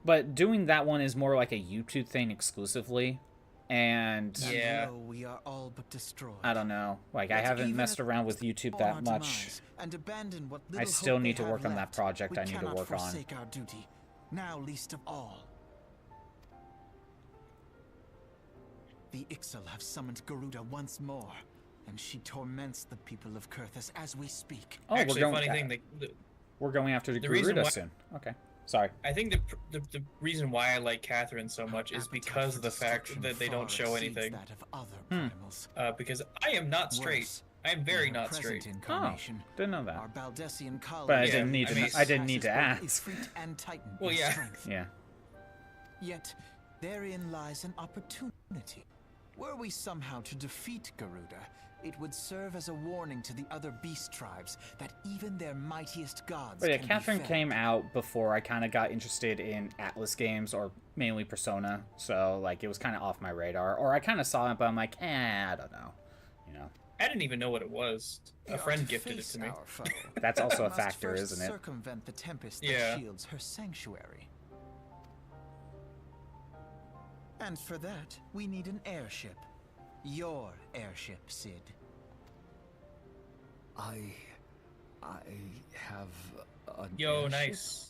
But doing that one is more like a YouTube thing exclusively. And And Yeah. lo, we are all but destroyed. I don't know. Like, I Yet haven't even messed if around with YouTube on that our much. demise and abandon what I little still hope need they to work have on that left, project we I need to cannot work on. forsake our duty, now least of all. The Ixal have summoned Garuda once more, and she torments the people of Kurthus as we speak. Oh, Actually, we're going. funny thing, We're going after the the reason Garuda why- soon. Okay, sorry. I think the reason why I like Catherine so much is Appetite because for of the fact destruction that they don't far show exceeds anything. that of other Hmm. primals. Because I am not straight. Worse, I am in very her not present straight. incarnation, Didn't know that. Our Baldessian colleague, But I Yeah, didn't need I to. mean, I didn't need to passes ask. both Ifrit and Titan Well, in yeah. strength. Yeah. Yet, therein lies an opportunity. Were we somehow to defeat Garuda, it would serve as a warning to the other beast tribes that even their mightiest gods But yeah, can Catherine be felled. came out before I kind of got interested in Atlas games, or mainly Persona. So like, it was kind of off my radar. Or I kind of saw it, but I'm like, I don't know. You know, I didn't even know what it was. We A are friend to gifted it face to me. our foe. that's also a Must factor, first isn't it? Circumvent the tempest Yeah. that shields her sanctuary. And for that, we need an airship. Your airship, Sid. I have An Yo, airship? nice.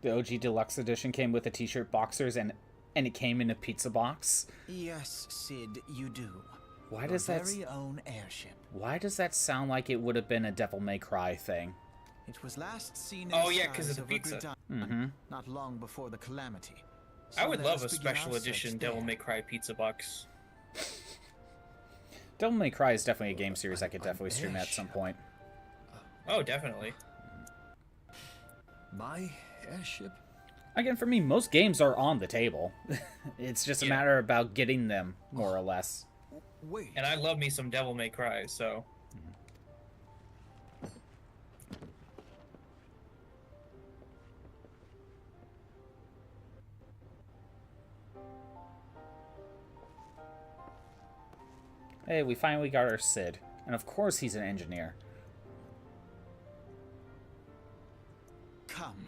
The OG Deluxe Edition came with the t-shirt boxers and it came in a pizza box. Yes, Sid, you do. Why Your does that very own airship. Why does that sound like it would have been a Devil May Cry thing? It was last seen in Oh, the yeah, 'cause of skies the over pizza. Gridania, not long before the calamity. I So would let love us a begin special our search edition Devil there. May Cry pizza box. Devil May Cry is definitely a game series I could definitely stream at some airship. point. Oh, definitely. My airship? Again, for me, most games are on the table. It's just a Yeah. matter about getting them, more or less. Wait. And I love me some Devil May Cry, so... Hey, we finally got our Sid. And of course he's an engineer. Come,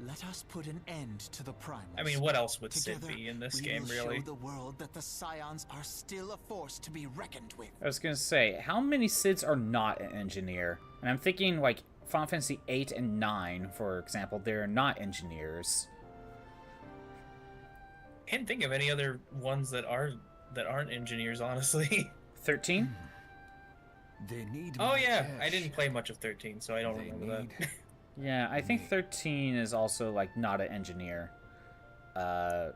let us put an end to the primals. I mean, what else would Sid Together, be in this we game, will really? show the world that the Scions are still a force to be reckoned with. I was gonna say, how many Sids are not an engineer? And I'm thinking, like, Final Fantasy 8 and 9, for example, they're not engineers. Can't think of any other ones that aren't engineers, honestly. 13? They need Oh my yeah, I cash. didn't play much of 13, so I don't They remember need- that. Yeah, I think 13 is also, like, not an engineer. Yeah.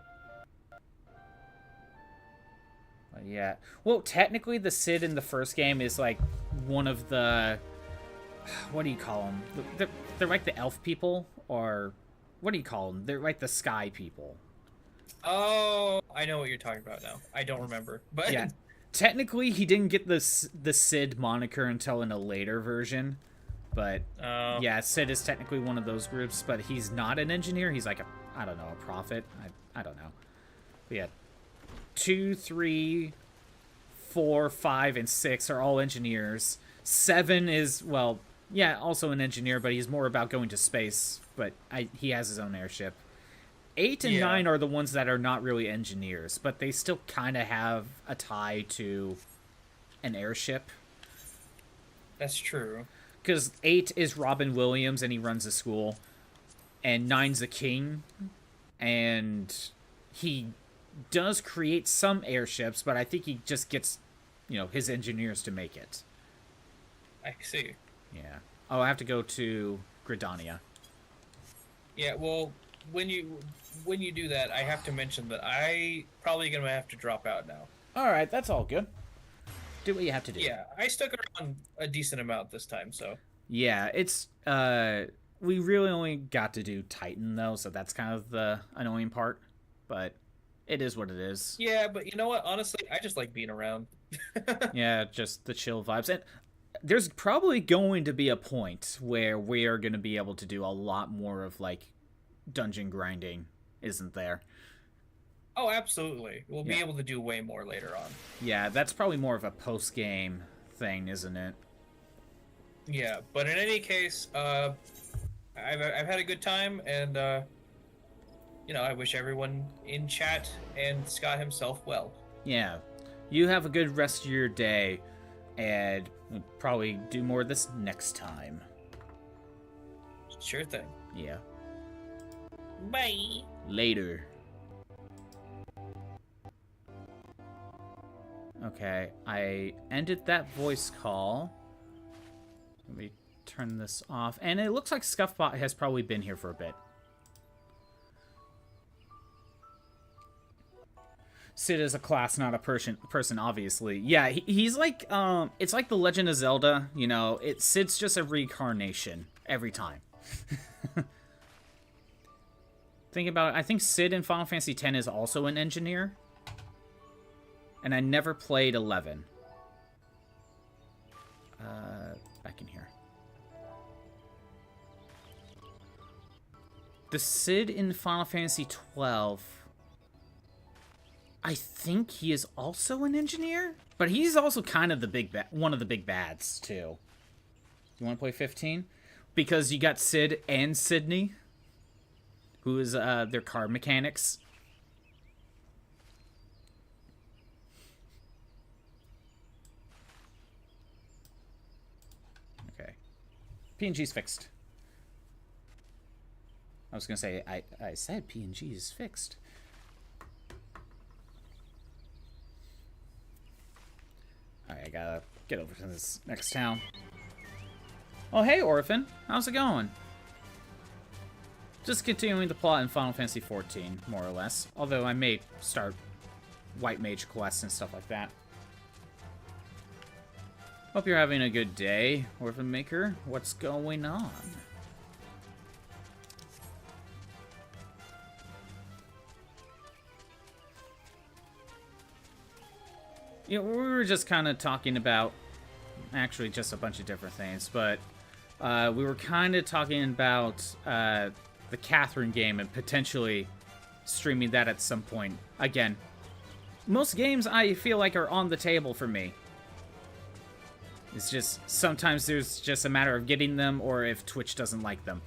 Well, technically, the Cid in the first game is, like, one of the... What do you call them? They're like the elf people, or... What do you call them? They're like the sky people. Oh, I know what you're talking about now. I don't remember, but Yeah. Technically, he didn't get the Cid moniker until in a later version. But, yeah, Cid is technically one of those groups, but he's not an engineer. He's like I don't know, a prophet. I don't know. But yeah, 2, 3, 4, 5, and 6 are all engineers. 7 is, well, yeah, also an engineer, but he's more about going to space. But he has his own airship. 8 and Yeah. 9 are the ones that are not really engineers, but they still kind of have a tie to an airship. that's true. Because 8 is Robin Williams, and he runs a school. And 9's the king. And he does create some airships, but I think he just gets, his engineers to make it. I see. Yeah. Oh, I have to go to Gridania. Yeah, well, when you do that, I have to mention that I probably gonna have to drop out now. Alright, that's all good. Do what you have to do. Yeah, I stuck around a decent amount this time, so. Yeah, it's, we really only got to do Titan, though, so that's kind of the annoying part. But it is what it is. Yeah, but you know what? Honestly, I just like being around. Yeah, just the chill vibes. And there's probably going to be a point where we are going to be able to do a lot more of, like, dungeon grinding, isn't there? Oh, absolutely. We'll be Yeah. able to do way more later on. Yeah, that's probably more of a post-game thing, isn't it? Yeah, but in any case, I've had a good time, and I wish everyone in chat and Scott himself well. Yeah. You have a good rest of your day, and we'll probably do more of this next time. Sure thing. Yeah. Bye. Later. Okay, I ended that voice call. Let me turn this off. And it looks like Scuffbot has probably been here for a bit. Cid is a class, not a person, obviously. Yeah, he's like, it's like The Legend of Zelda, Cid's just a reincarnation every time. Think about it, I think Cid in Final Fantasy X is also an engineer. And I never played 11. Back in here. The Cid in Final Fantasy XII, I think he is also an engineer, but he's also kind of the one of the big bads too. You want to play 15? Because you got Cid and Sydney, who is their car mechanics. Okay. PNG's fixed. I was gonna say, I said PNG is fixed. Alright, I gotta get over to this next town. Oh, hey, Orphan. How's it going? Just continuing the plot in Final Fantasy XIV, more or less. Although I may start White Mage quests and stuff like that. Hope you're having a good day, Orphan Maker. What's going on? You know, we were just kind of talking about, actually just a bunch of different things, but we were kind of talking about the Catherine game and potentially streaming that at some point. Again, most games I feel like are on the table for me. It's just, sometimes there's just a matter of getting them or if Twitch doesn't like them.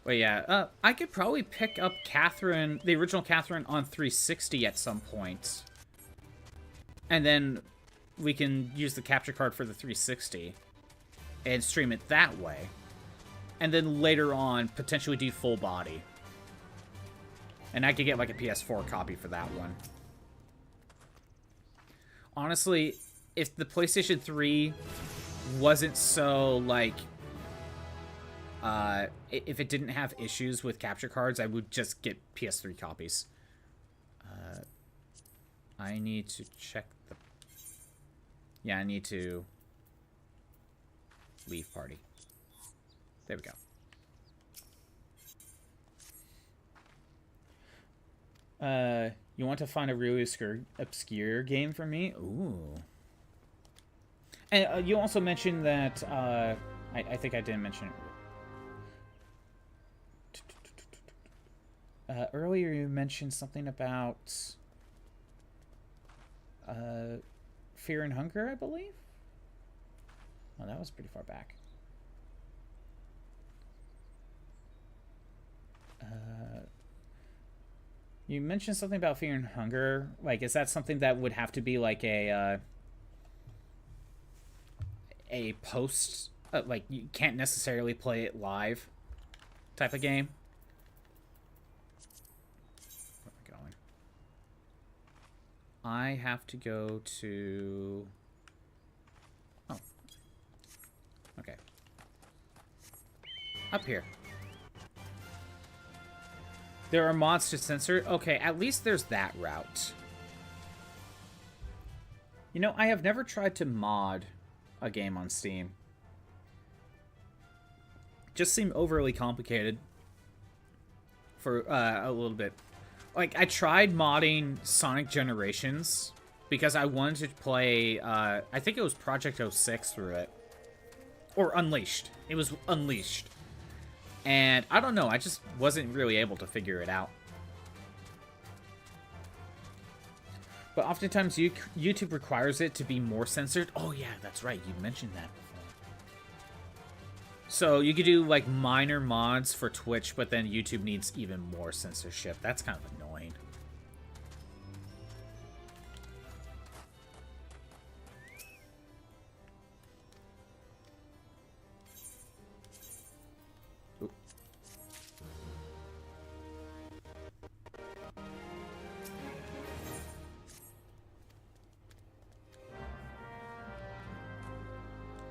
But yeah, I could probably pick up Catherine, the original Catherine, on 360 at some point. And then we can use the capture card for the 360 and stream it that way. And then later on, potentially do full body. And I could get like a PS4 copy for that one. Honestly, if the PlayStation 3 wasn't so, like... if it didn't have issues with capture cards, I would just get PS3 copies. I need to check the... Yeah, I need to... leave party. There we go. You want to find a really obscure game for me? Ooh. And you also mentioned that, I think I didn't mention it. Earlier you mentioned something about Fear and Hunger, I believe? Oh, that was pretty far back. You mentioned something about Fear and Hunger. Like, is that something that would have to be like a post, like you can't necessarily play it live type of game? Where am I going? I have to go to... Oh. Okay. Up here. There are mods to censor. Okay, at least there's that route. You know, I have never tried to mod a game on Steam. Just seemed overly complicated for a little bit. Like, I tried modding Sonic Generations because I wanted to play, I think it was Project 06 through it. Or Unleashed. It was Unleashed. And I don't know, I just wasn't really able to figure it out. But oftentimes YouTube requires it to be more censored. Oh yeah, that's right, you mentioned that before. So you could do like minor mods for Twitch, but then YouTube needs even more censorship. That's kind of annoying.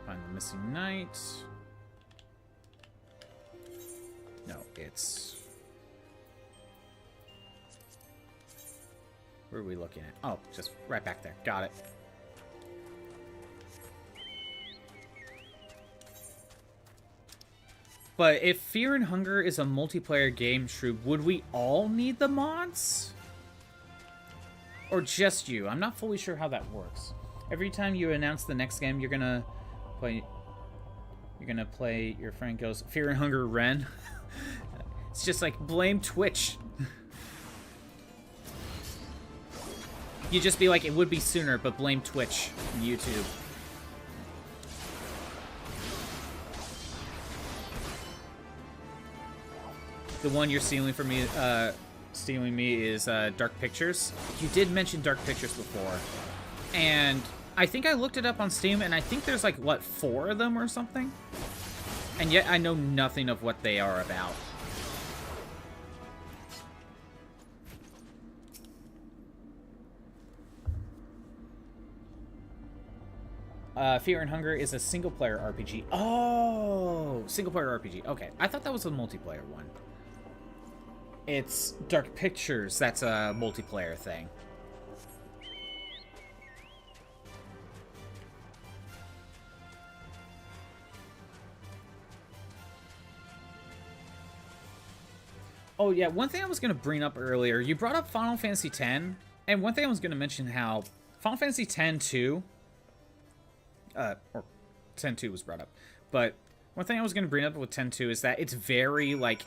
Find the missing knight. No, it's... Where are we looking at? Oh, just right back there. Got it. But if Fear and Hunger is a multiplayer game, Shrew, would we all need the mods? Or just you? I'm not fully sure how that works. Every time you announce the next game, you're gonna play... Your friend goes, Fear and Hunger Ren. It's just like, blame Twitch. You just be like, it would be sooner, but blame Twitch and YouTube. The one you're stealing from me, stealing me is Dark Pictures. You did mention Dark Pictures before. And I think I looked it up on Steam, and I think there's like, what, 4 of them or something? And yet I know nothing of what they are about. Fear and Hunger is a single-player RPG. Oh, single-player RPG. Okay, I thought that was a multiplayer one. It's Dark Pictures. That's a multiplayer thing. Oh, yeah, one thing I was going to bring up earlier, you brought up Final Fantasy X, and one thing I was going to mention how Final Fantasy X-2, or X-2 was brought up, but one thing I was going to bring up with X-2 is that it's very, like,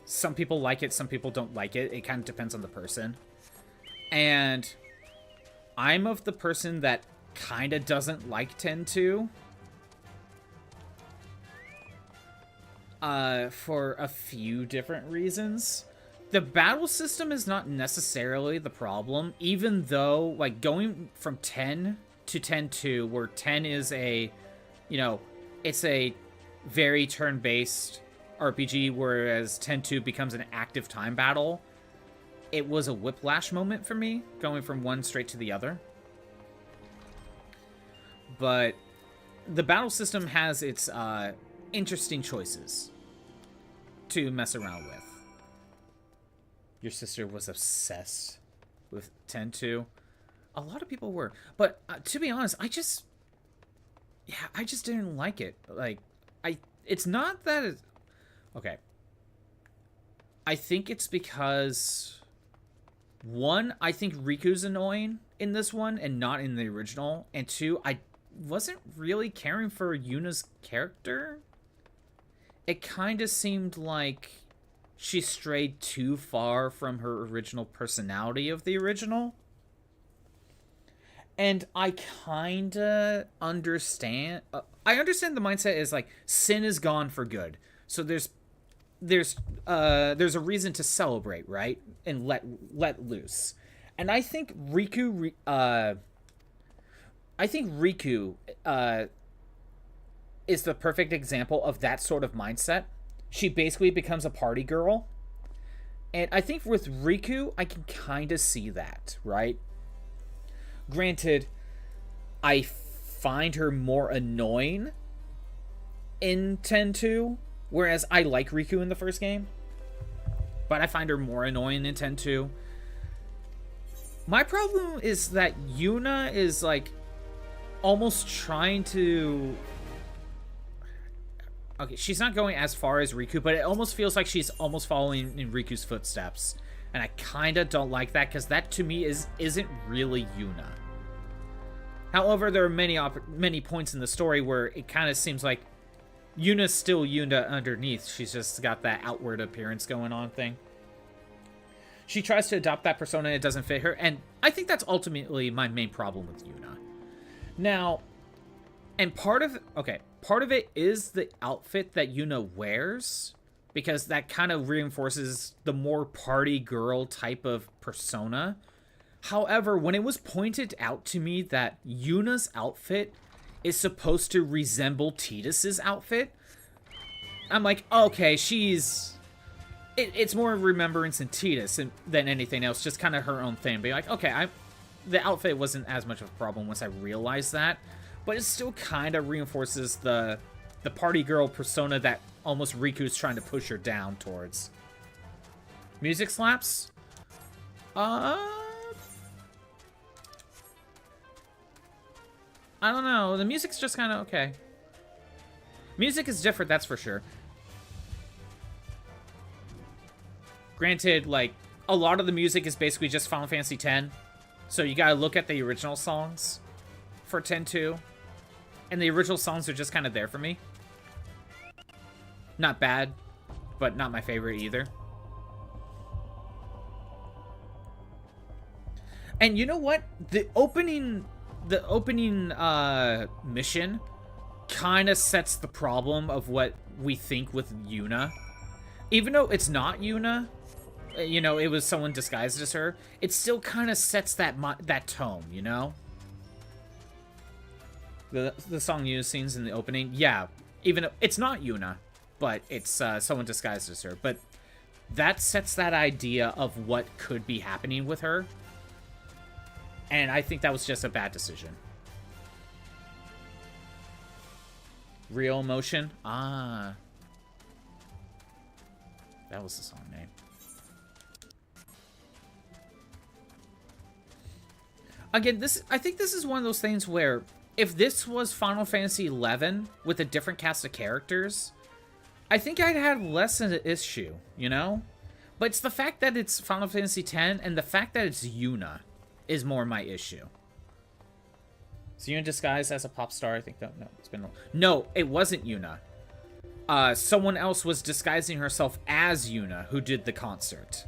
some people like it, some people don't like it. It kind of depends on the person. And I'm of the person that kind of doesn't like X-2. For a few different reasons. The battle system is not necessarily the problem, even though, like, going from 10 to X-2, where 10 is a, you know, it's a very turn-based RPG, whereas X-2 becomes an active time battle, it was a whiplash moment for me, going from one straight to the other. But the battle system has its, interesting choices to mess around with. Your sister was obsessed with X-2. A lot of people were, but to be honest, I just didn't like it. Like, it's not that it's, okay. I think it's because, one, I think Riku's annoying in this one and not in the original, and two, I wasn't really caring for Yuna's character. It kind of seemed like she strayed too far from her original personality of the original. And I kind of understand. I understand the mindset is like, sin is gone for good. So there's a reason to celebrate, right? And let loose. And I think Riku is the perfect example of that sort of mindset. She basically becomes a party girl. And I think with Riku, I can kind of see that, right? Granted, I find her more annoying in X-2, whereas I like Riku in the first game. But I find her more annoying in X-2. My problem is that Yuna is, like, almost trying to... Okay, she's not going as far as Riku, but it almost feels like she's almost following in Riku's footsteps. And I kind of don't like that, because that, to me, isn't really Yuna. However, there are many points in the story where it kind of seems like Yuna's still Yuna underneath. She's just got that outward appearance going on thing. She tries to adopt that persona, and it doesn't fit her, and I think that's ultimately my main problem with Yuna. Now, and part of it is the outfit that Yuna wears, because that kind of reinforces the more party girl type of persona. However, when it was pointed out to me that Yuna's outfit is supposed to resemble Tidus's outfit, I'm like, okay, it's more remembrance in Tidus than anything else, just kind of her own thing. Be like, okay, the outfit wasn't as much of a problem once I realized that, but it still kind of reinforces the party girl persona that almost Riku's trying to push her down towards. Music slaps? I don't know. The music's just kind of okay. Music is different, that's for sure. Granted, like, a lot of the music is basically just Final Fantasy X. So you gotta look at the original songs for X-2. And the original songs are just kind of there for me. Not bad, but not my favorite either. And you know what? The opening mission kind of sets the problem of what we think with Yuna. Even though it's not Yuna, you know, it was someone disguised as her, it still kind of sets that tone, you know? The song Yuna sings in the opening, yeah, even it's not Yuna, but it's someone disguised as her. But that sets that idea of what could be happening with her. And I think that was just a bad decision. Real Emotion? Ah. That was the song name. Again, I think this is one of those things where if this was Final Fantasy XI with a different cast of characters, I think I'd have less of an issue, you know? But it's the fact that it's Final Fantasy X and the fact that it's Yuna is more my issue. Is Yuna disguised as a pop star? I think that, no, it's been... No, it wasn't Yuna. Someone else was disguising herself as Yuna who did the concert.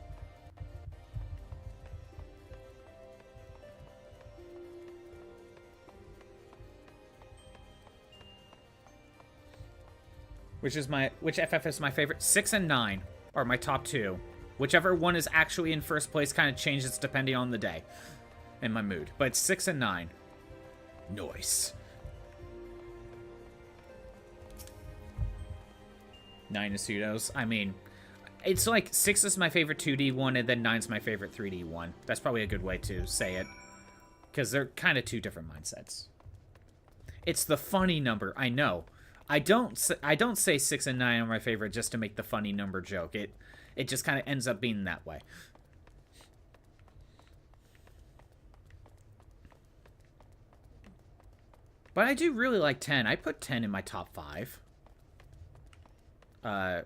Which FF is my favorite? 6 and 9 are my top 2. Whichever one is actually in first place kind of changes depending on the day and my mood. But it's 6 and 9. Nice. 9 is pseudos. I mean, it's like 6 is my favorite 2D one, and then 9's my favorite 3D one. That's probably a good way to say it, because they're kind of two different mindsets. It's the funny number, I know. I don't say 6 and 9 are my favorite just to make the funny number joke. It just kind of ends up being that way. But I do really like 10. I put 10 in my top 5. I'd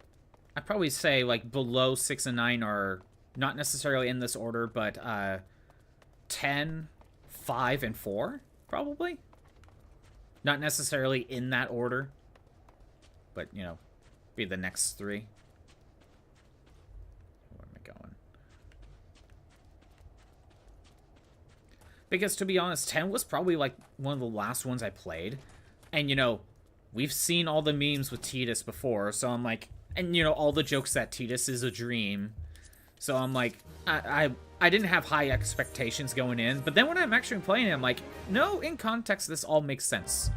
probably say like below 6 and 9 are not necessarily in this order, but 10, 5, and 4, probably. Not necessarily in that order, but, you know, be the next 3. Where am I going? Because, to be honest, 10 was probably, like, one of the last ones I played. And, you know, we've seen all the memes with Tidus before, so I'm like... And, you know, all the jokes that Tidus is a dream. So I'm like... I didn't have high expectations going in, but then when I'm actually playing it, I'm like, no, in context, this all makes sense.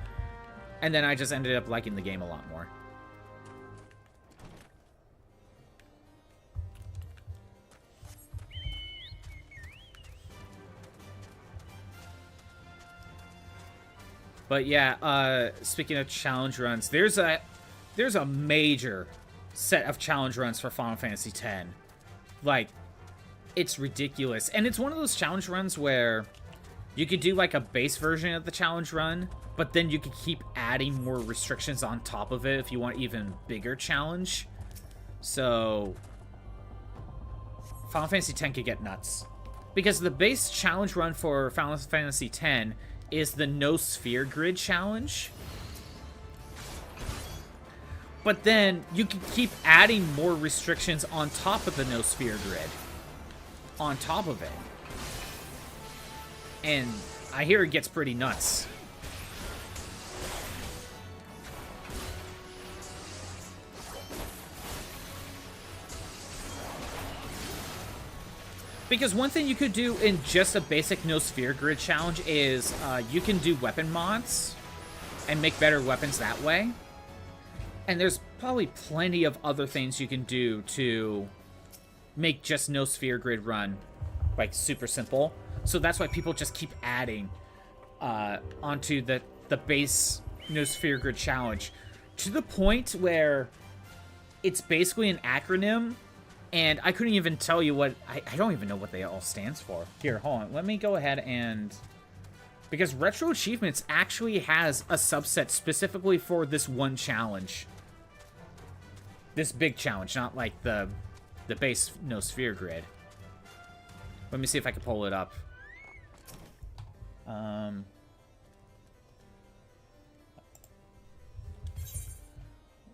And then I just ended up liking the game a lot more. But yeah, speaking of challenge runs, there's a major set of challenge runs for Final Fantasy X. Like, it's ridiculous. And it's one of those challenge runs where you could do like a base version of the challenge run, but then you could keep adding more restrictions on top of it if you want even bigger challenge. So Final Fantasy X could get nuts. Because the base challenge run for Final Fantasy X is the No Sphere Grid challenge. But then you can keep adding more restrictions on top of the No Sphere Grid. On top of it. And I hear it gets pretty nuts. Because one thing you could do in just a basic No Sphere Grid challenge is you can do weapon mods and make better weapons that way. And there's probably plenty of other things you can do to make just No Sphere Grid run like super simple. So that's why people just keep adding onto the base No Sphere Grid challenge to the point where it's basically an acronym. And I couldn't even tell you what... I don't even know what they all stands for. Here, hold on. Let me go ahead and... Because Retro Achievements actually has a subset specifically for this one challenge. This big challenge, not like the base No Sphere Grid. Let me see if I can pull it up.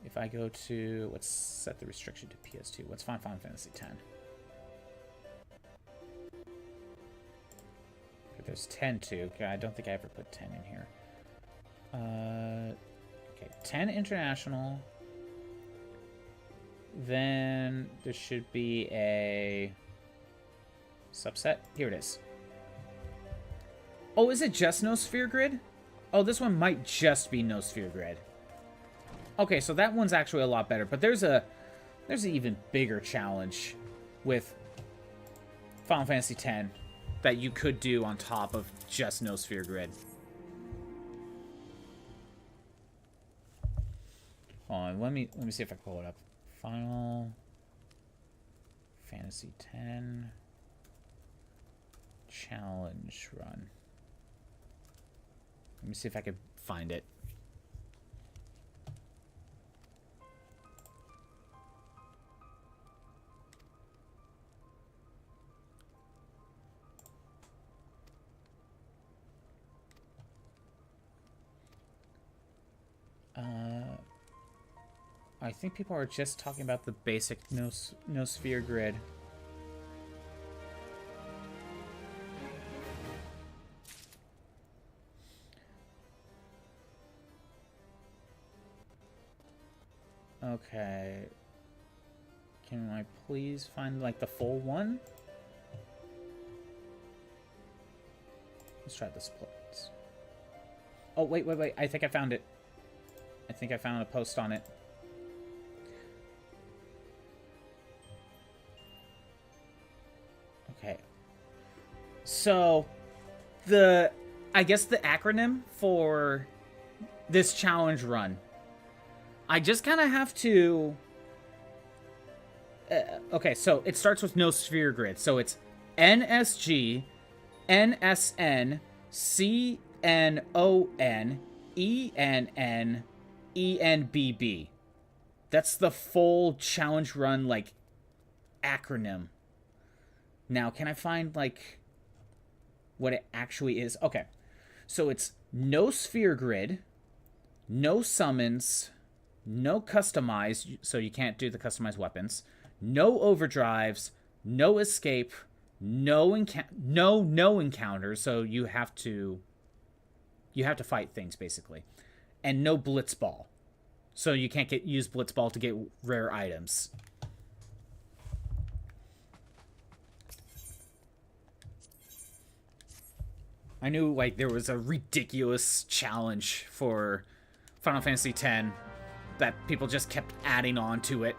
If I go to... Let's set the restriction to PS2. Let's find Final Fantasy X. There's 10 too. I don't think I ever put 10 in here. Okay, 10 international. Then there should be a subset. Here it is. Oh, is it just no sphere grid? Oh, this one might just be no sphere grid. Okay, so that one's actually a lot better. But there's an even bigger challenge with Final Fantasy X that you could do on top of just no sphere grid. Hold on, let me see if I can pull it up. Final Fantasy X challenge run. Let me see if I can find it. I think people are just talking about the basic no sphere grid. Okay. Can I please find, like, the full one? Let's try this place. Oh, wait. I think I found it. I think I found a post on it. Okay. So, I guess the acronym for this challenge run, I just kind of have to... okay, so it starts with no sphere grid. So it's NSG, NSN, CNON, ENN, ENBB. That's the full challenge run, like, acronym. Now, can I find, like, what it actually is? Okay, so it's no sphere grid, no summons, no customized, so you can't do the customized weapons, no overdrives, no escape, no encounters, so you have to fight things, basically, and no blitzball, so you can't use blitzball to get rare items. I knew, like, there was a ridiculous challenge for Final Fantasy X that people just kept adding on to it.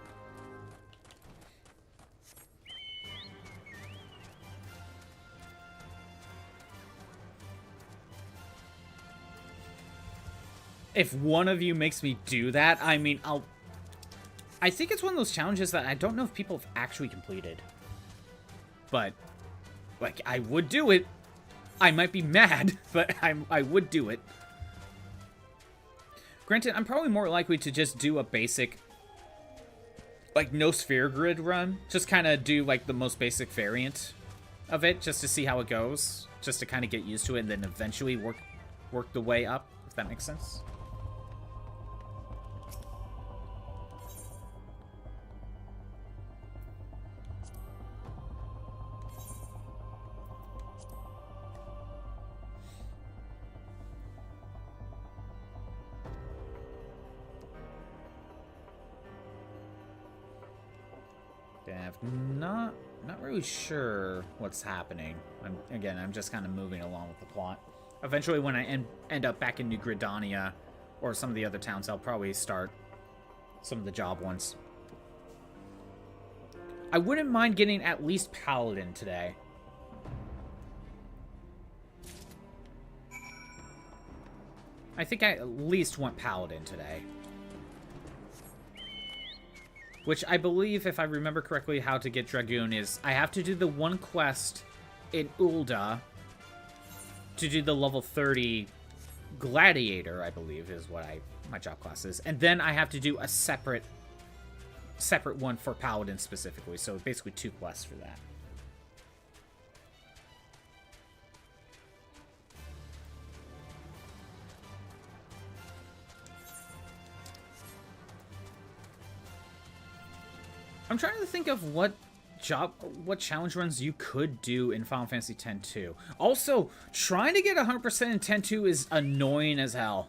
If one of you makes me do that, I mean, I think it's one of those challenges that I don't know if people have actually completed. But, like, I would do it. I might be mad, but I would do it. Granted, I'm probably more likely to just do a basic, like, no sphere grid run. Just kind of do, like, the most basic variant of it, just to see how it goes. Just to kind of get used to it, and then eventually work the way up, if that makes sense. Not really sure what's happening. I'm just kind of moving along with the plot. Eventually, when I end up back in New Gridania or some of the other towns, I'll probably start some of the job ones. I wouldn't mind getting at least Paladin today. I think I at least want Paladin today. Which I believe, if I remember correctly, how to get Dragoon is I have to do the one quest in Ul'dah to do the level 30 Gladiator, I believe, is what my job class is. And then I have to do a separate one for Paladin specifically. So basically 2 quests for that. I'm trying to think of what challenge runs you could do in Final Fantasy X-2. Also, trying to get 100% in X-2 is annoying as hell.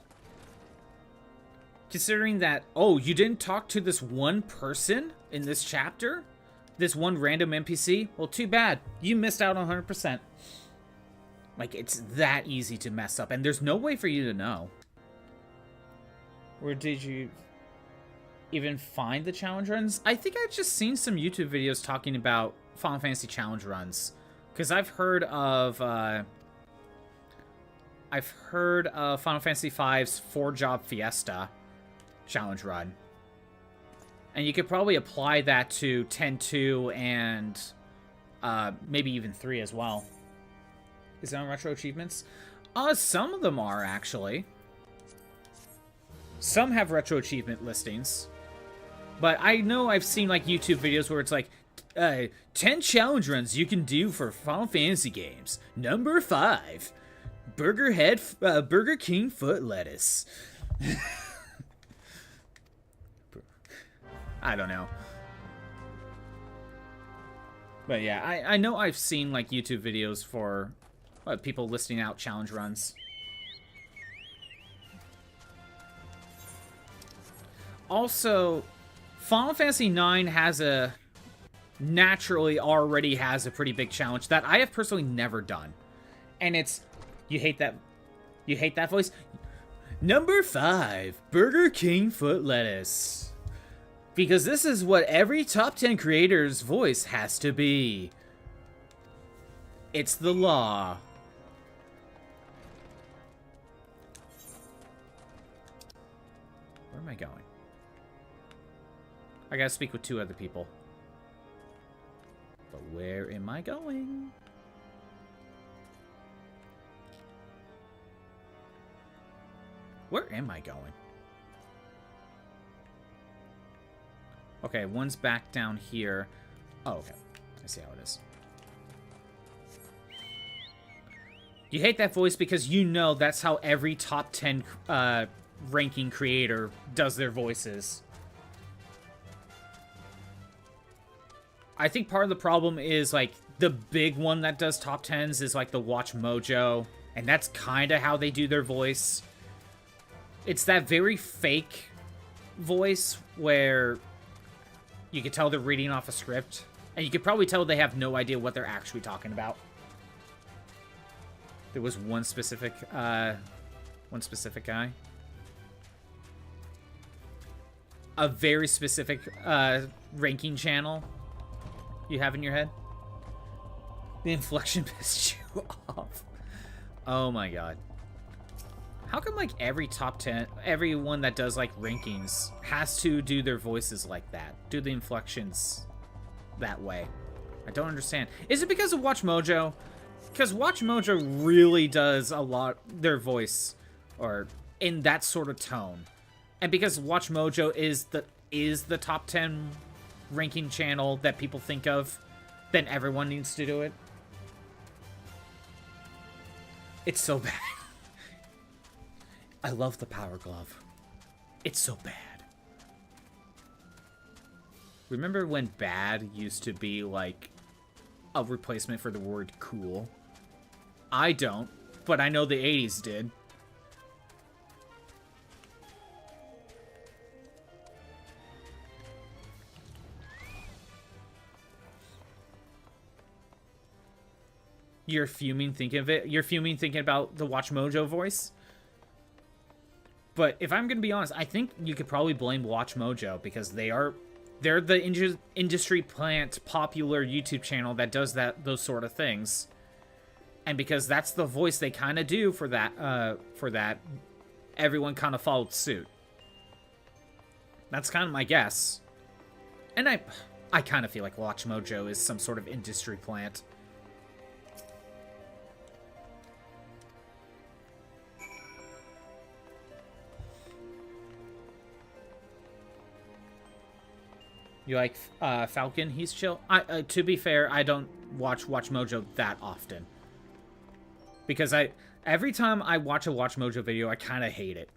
Considering that, oh, you didn't talk to this one person in this chapter, this one random NPC, well, too bad. You missed out on 100%. Like, it's that easy to mess up, and there's no way for you to know. Where did you even find the challenge runs? I think I've just seen some YouTube videos talking about Final Fantasy challenge runs. Because I've heard of Final Fantasy V's 4-job Fiesta challenge run. And you could probably apply that to 10-2 and maybe even 3 as well. Is it on retro achievements? Some of them are, actually. Some have retro achievement listings. But I know I've seen like YouTube videos where it's like 10 challenge runs you can do for Final Fantasy games. Number 5, Burger King foot lettuce. I don't know. But yeah, I know I've seen like YouTube videos for people listing out challenge runs. Also, Final Fantasy IX naturally already has a pretty big challenge that I have personally never done. And it's, you hate that voice? Number 5, Burger King foot lettuce. Because this is what every top 10 creator's voice has to be. It's the law. Where am I going? I gotta speak with 2 other people. But where am I going? Where am I going? Okay, one's back down here. Oh, okay. I see how it is. You hate that voice because you know that's how every top 10 ranking creator does their voices. I think part of the problem is, like, the big one that does top 10s is, like, the Watch Mojo. And that's kind of how they do their voice. It's that very fake voice where you can tell they're reading off a script. And you could probably tell they have no idea what they're actually talking about. There was one specific guy. A very specific ranking channel you have in your head. The inflection pissed you off. Oh my god. How come, like, every top 10, everyone that does, like, rankings has to do their voices like that? Do the inflections that way? I don't understand. Is it because of Watch Mojo? Because Watch Mojo really does a lot, their voice, or in that sort of tone. And because Watch Mojo is the top 10 ranking channel that people think of, then everyone needs to do it. It's so bad. I love the Power Glove. It's so bad. Remember when bad used to be like a replacement for the word cool? I don't, but I know the 80s did. You're fuming thinking of it. You're fuming thinking about the Watch Mojo voice. But if I'm gonna be honest, I think you could probably blame Watch Mojo because they're the industry plant popular YouTube channel that does those sort of things. And because that's the voice they kind of do for that, everyone kind of followed suit. That's kind of my guess. And I kind of feel like Watch Mojo is some sort of industry plant. You like Falcon? He's chill. To be fair, I don't watch Mojo that often. Because every time I watch a Watch Mojo video, I kind of hate it.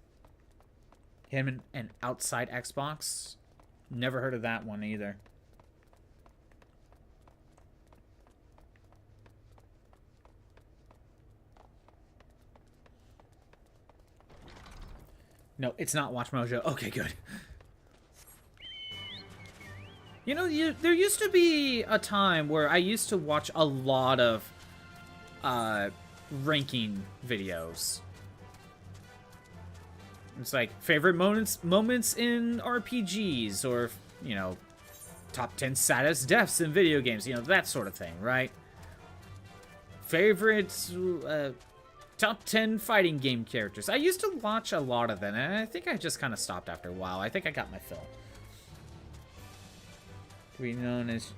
Him and Outside Xbox? Never heard of that one either. No, it's not Watch Mojo. Okay, good. You know, there used to be a time where I used to watch a lot of ranking videos. It's like favorite moments in RPGs, or, you know, top 10 saddest deaths in video games, you know, that sort of thing, right? Favorites, top 10 fighting game characters. I used to watch a lot of them, and I think I just kind of stopped after a while. I think I got my fill. To be known as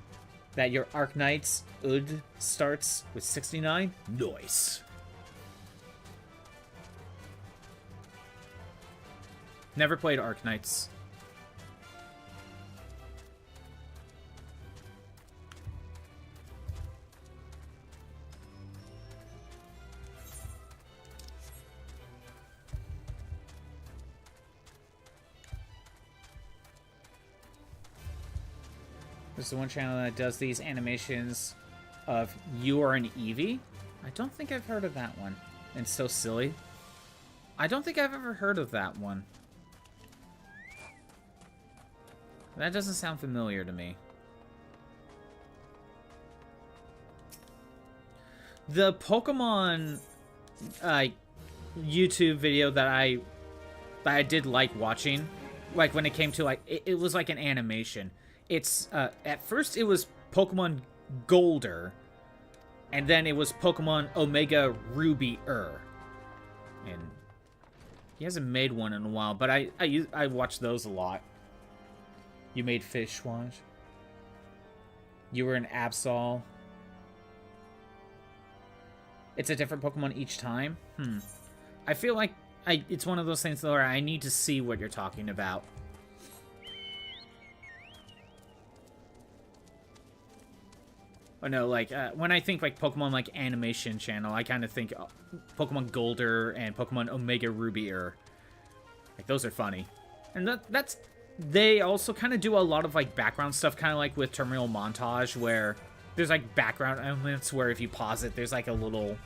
that your Arknight's UD starts with 69? Nice. Never played Arknights. There's the one channel that does these animations of you are an Eevee. I don't think I've heard of that one. And so silly. I don't think I've ever heard of that one. That doesn't sound familiar to me. The Pokemon YouTube video that I did like watching, like when it came to like it was like an animation. It's at first it was Pokemon Golder, and then it was Pokemon Omega Ruby and he hasn't made one in a while, but I watched those a lot. You made Fish Wash. You were an Absol. It's a different Pokemon each time. I feel like it's one of those things where I need to see what you're talking about. Oh no, like, when I think, like, Pokemon, like, animation channel, I kind of think Pokemon Golder and Pokemon Omega Ruby like, those are funny. And that's... They also kind of do a lot of, like, background stuff, kind of like with Terminal Montage, where there's, like, background elements where if you pause it, there's, like, a little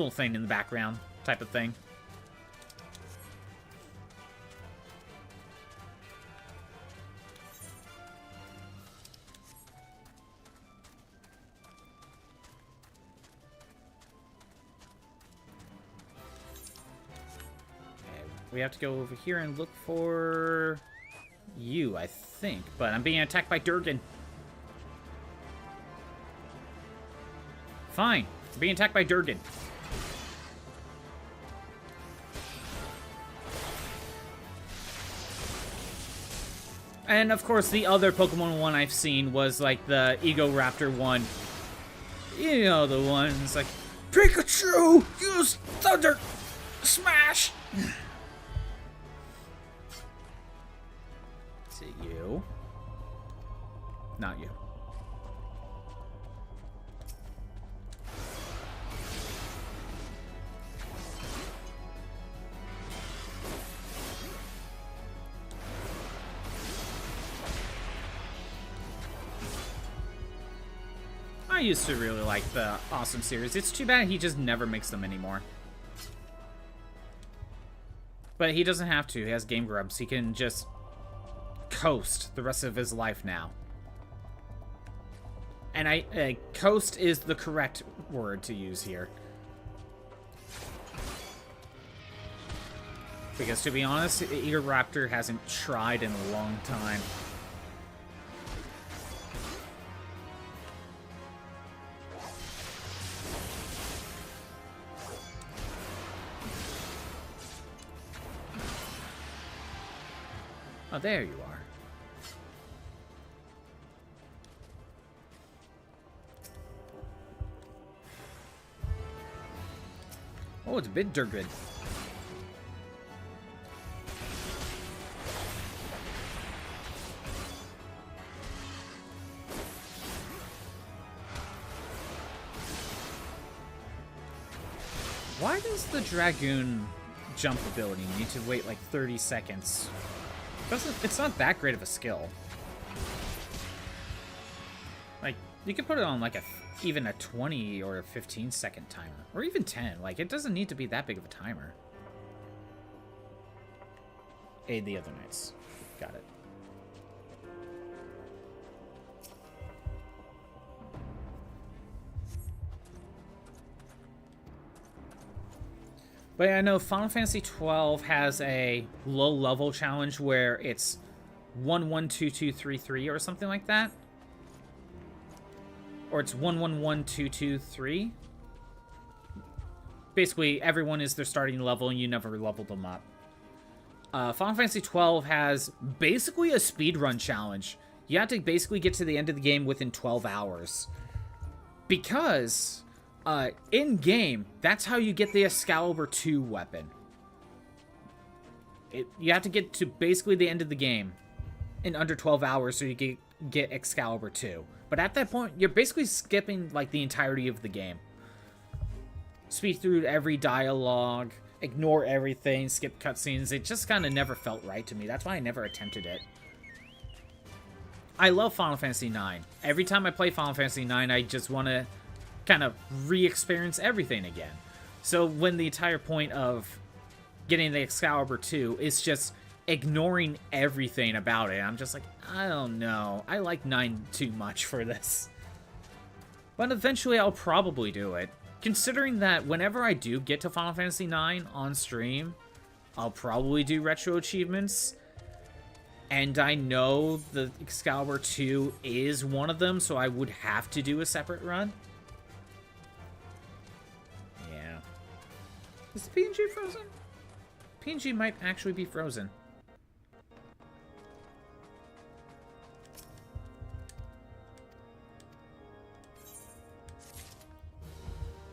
thing in the background type of thing. We have to go over here and look for you, I think. But I'm being attacked by Durgan. Fine. I'm being attacked by Durgan. And, of course, the other Pokemon one I've seen was, like, the Egoraptor one. You know the one. It's like, Pikachu! Use Thunder Smash! Is it you? Not you. I used to really like the Awesome series. It's too bad he just never makes them anymore. But he doesn't have to. He has Game Grumps. He can just coast the rest of his life now. And coast is the correct word to use here. Because to be honest, Egoraptor hasn't tried in a long time. Oh, there you are. Oh, it's a bit Durgan. Why does the Dragoon jump ability need to wait like 30 seconds? It's not that great of a skill. Like, you could put it on like even a 20 or a 15 second timer. Or even 10. Like, it doesn't need to be that big of a timer. Aid the other knights. Got it. But I know Final Fantasy XII has a low-level challenge where it's 112233 or something like that. Or it's 111223. Basically, everyone is their starting level and you never leveled them up. Final Fantasy XII has basically a speedrun challenge. You have to basically get to the end of the game within 12 hours. Because, in-game, that's how you get the Excalibur 2 weapon. You have to get to basically the end of the game in under 12 hours so you get Excalibur 2. But at that point, you're basically skipping, like, the entirety of the game. Speed through every dialogue, ignore everything, skip cutscenes. It just kind of never felt right to me. That's why I never attempted it. I love Final Fantasy IX. Every time I play Final Fantasy IX, I just want to kind of re-experience everything again. So when the entire point of getting the Excalibur 2 is just ignoring everything about it, I'm just like, I don't know. I like 9 too much for this. But eventually I'll probably do it. Considering that whenever I do get to Final Fantasy IX on stream, I'll probably do retro achievements. And I know the Excalibur 2 is one of them, so I would have to do a separate run. Yeah. Is PNG frozen? PNG might actually be frozen.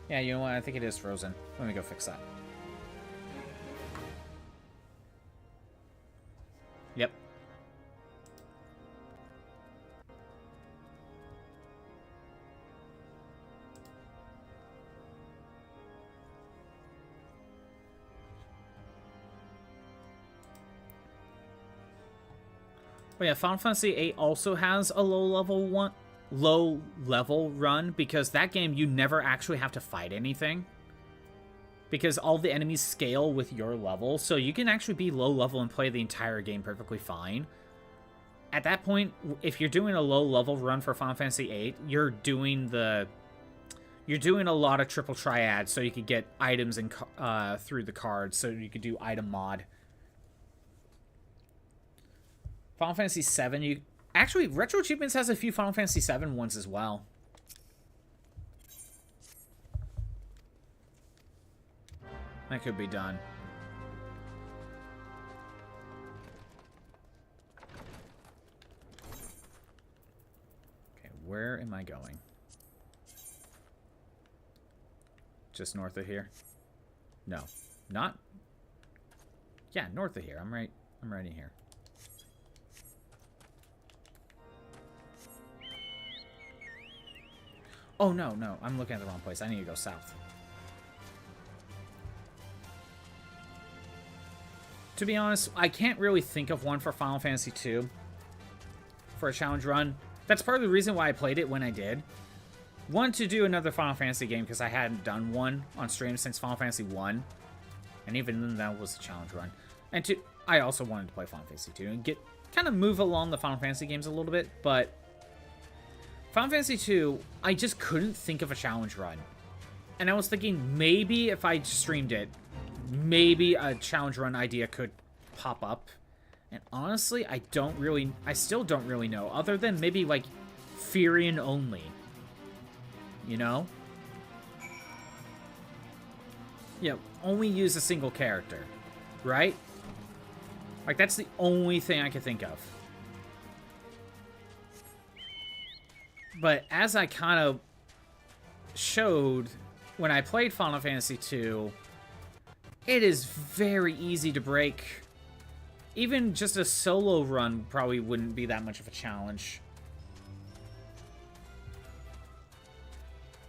Yeah, you know what? I think it is frozen. Let me go fix that. Yep. But yeah, Final Fantasy VIII also has a low level run, because that game you never actually have to fight anything, because all the enemies scale with your level, so you can actually be low level and play the entire game perfectly fine. At that point, if you're doing a low level run for Final Fantasy VIII, you're doing a lot of triple triads, so you could get items and through the cards, so you could do item mod. Final Fantasy VII, actually, Retro Achievements has a few Final Fantasy VII ones as well. That could be done. Okay, where am I going? Just north of here? No. Not? Yeah, north of here. I'm right in here. Oh, no. I'm looking at the wrong place. I need to go south. To be honest, I can't really think of one for Final Fantasy II for a challenge run. That's part of the reason why I played it when I did. One, to do another Final Fantasy game, because I hadn't done one on stream since Final Fantasy I. And even then, that was a challenge run. And two, I also wanted to play Final Fantasy II and kind of move along the Final Fantasy games a little bit, but Final Fantasy II, I just couldn't think of a challenge run. And I was thinking maybe if I streamed it, maybe a challenge run idea could pop up. And honestly, I still don't really know. Other than maybe like Firion only. You know? Yeah, only use a single character. Right? Like that's the only thing I could think of. But as I kind of showed when I played Final Fantasy II, it is very easy to break. Even just a solo run probably wouldn't be that much of a challenge.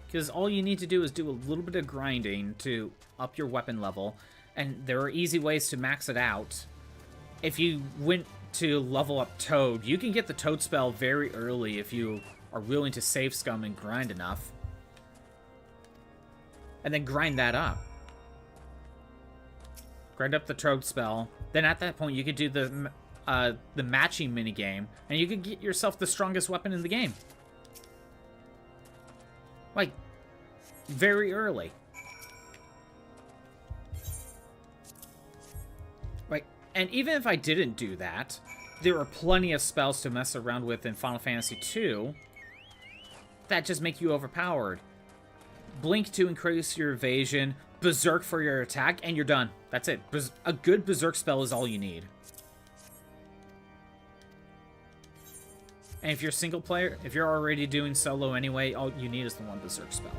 Because all you need to do is do a little bit of grinding to up your weapon level. And there are easy ways to max it out. If you went to level up Toad, you can get the Toad spell very early if you are willing to save scum and grind enough. And then grind that up. Grind up the Toad spell. Then at that point, you could do the matching minigame, and you could get yourself the strongest weapon in the game. Like, very early. And even if I didn't do that, there are plenty of spells to mess around with in Final Fantasy II that just make you overpowered. Blink to increase your evasion, Berserk for your attack, and you're done. That's it. A good Berserk spell is all you need. And if you're single player, if you're already doing solo anyway, all you need is the one Berserk spell.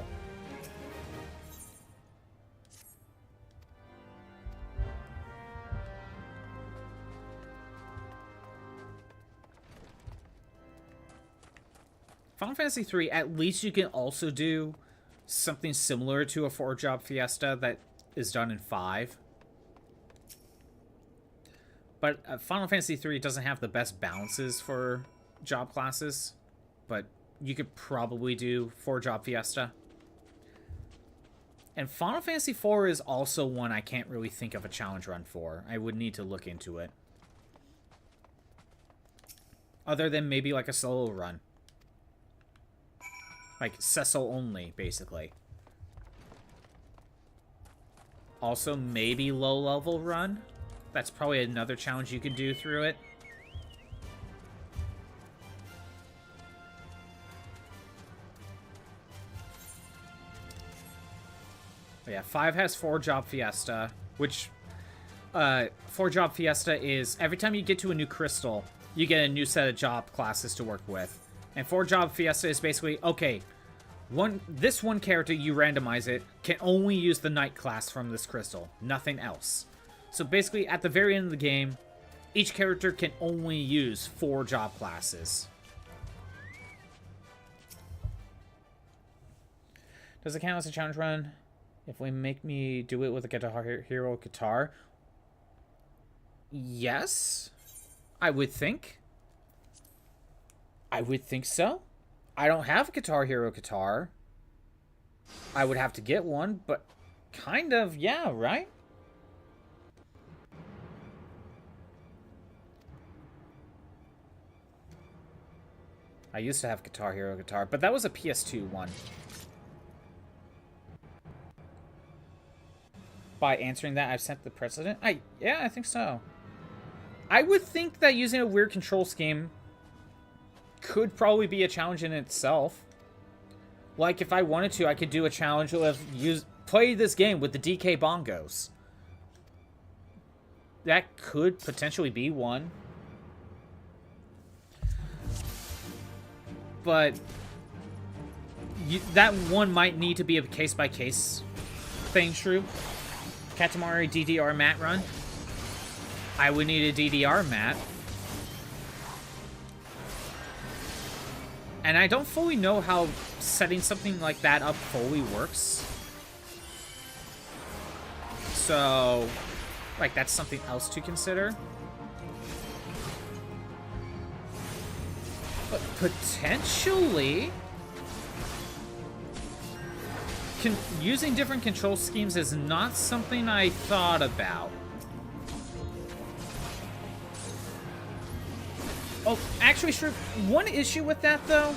Final Fantasy III, at least you can also do something similar to a 4-job fiesta that is done in 5. But Final Fantasy III doesn't have the best balances for job classes, but you could probably do 4-job fiesta. And Final Fantasy IV is also one I can't really think of a challenge run for. I would need to look into it. Other than maybe like a solo run. Like, Cecil only, basically. Also, maybe low-level run. That's probably another challenge you could do through it. But yeah, 5 has 4-job fiesta, which... 4-job fiesta is every time you get to a new crystal, you get a new set of job classes to work with. And 4-job fiesta is basically, okay, this one character, you randomize it, can only use the knight class from this crystal, nothing else. So basically, at the very end of the game, each character can only use 4 job classes. Does it count as a challenge run if we make me do it with a Guitar Hero guitar? Yes, I would think. I would think so. I don't have a Guitar Hero guitar. I would have to get one, but kind of, yeah, right? I used to have Guitar Hero guitar, but that was a PS2 one. By answering that, I've set the precedent? Yeah, I think so. I would think that using a weird control scheme could probably be a challenge in itself. Like, if I wanted to, I could do a challenge of play this game with the DK bongos. That could potentially be one. But that one might need to be a case-by-case thing, true. Katamari DDR mat run. I would need a DDR mat. And I don't fully know how setting something like that up fully works. So, like, that's something else to consider. But potentially, using different control schemes is not something I thought about. Oh, actually, sure. One issue with that, though,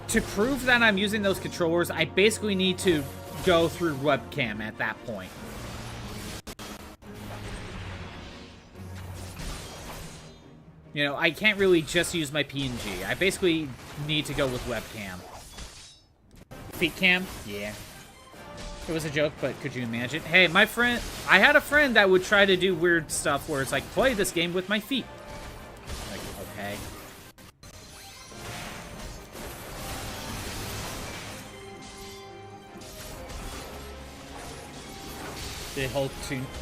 to prove that I'm using those controllers, I basically need to go through webcam at that point. You know, I can't really just use my PNG. I basically need to go with webcam. Feet cam? Yeah. It was a joke, but could you imagine? Hey, I had a friend that would try to do weird stuff where it's like, play this game with my feet. Like, okay. The whole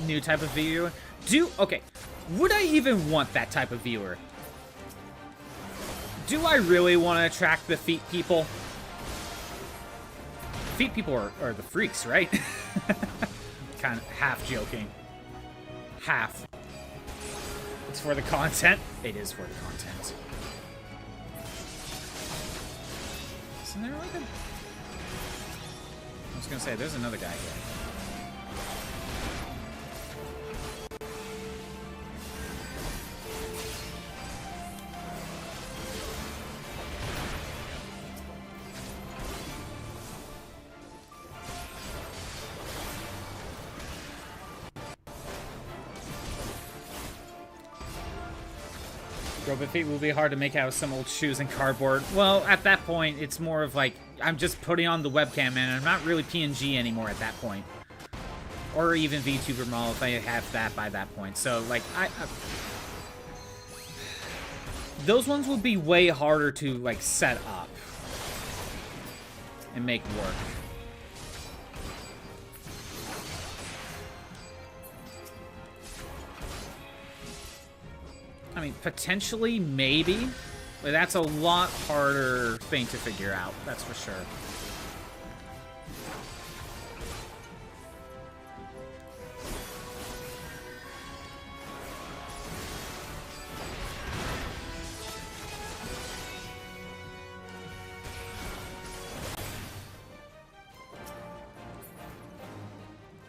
new type of viewer. Okay. Would I even want that type of viewer? Do I really want to attract the feet people? Feet people are the freaks, right? Kind of half joking. Half. It's for the content. It is for the content. Isn't there like a... I was gonna say, there's another guy here. Robot feet will be hard to make out with some old shoes and cardboard. Well, at that point, it's more of like, I'm just putting on the webcam and I'm not really PNG anymore at that point. Or even VTuber model if I have that by that point. So, like, those ones will be way harder to, like, set up and make work. I mean, potentially, maybe, but that's a lot harder thing to figure out, that's for sure.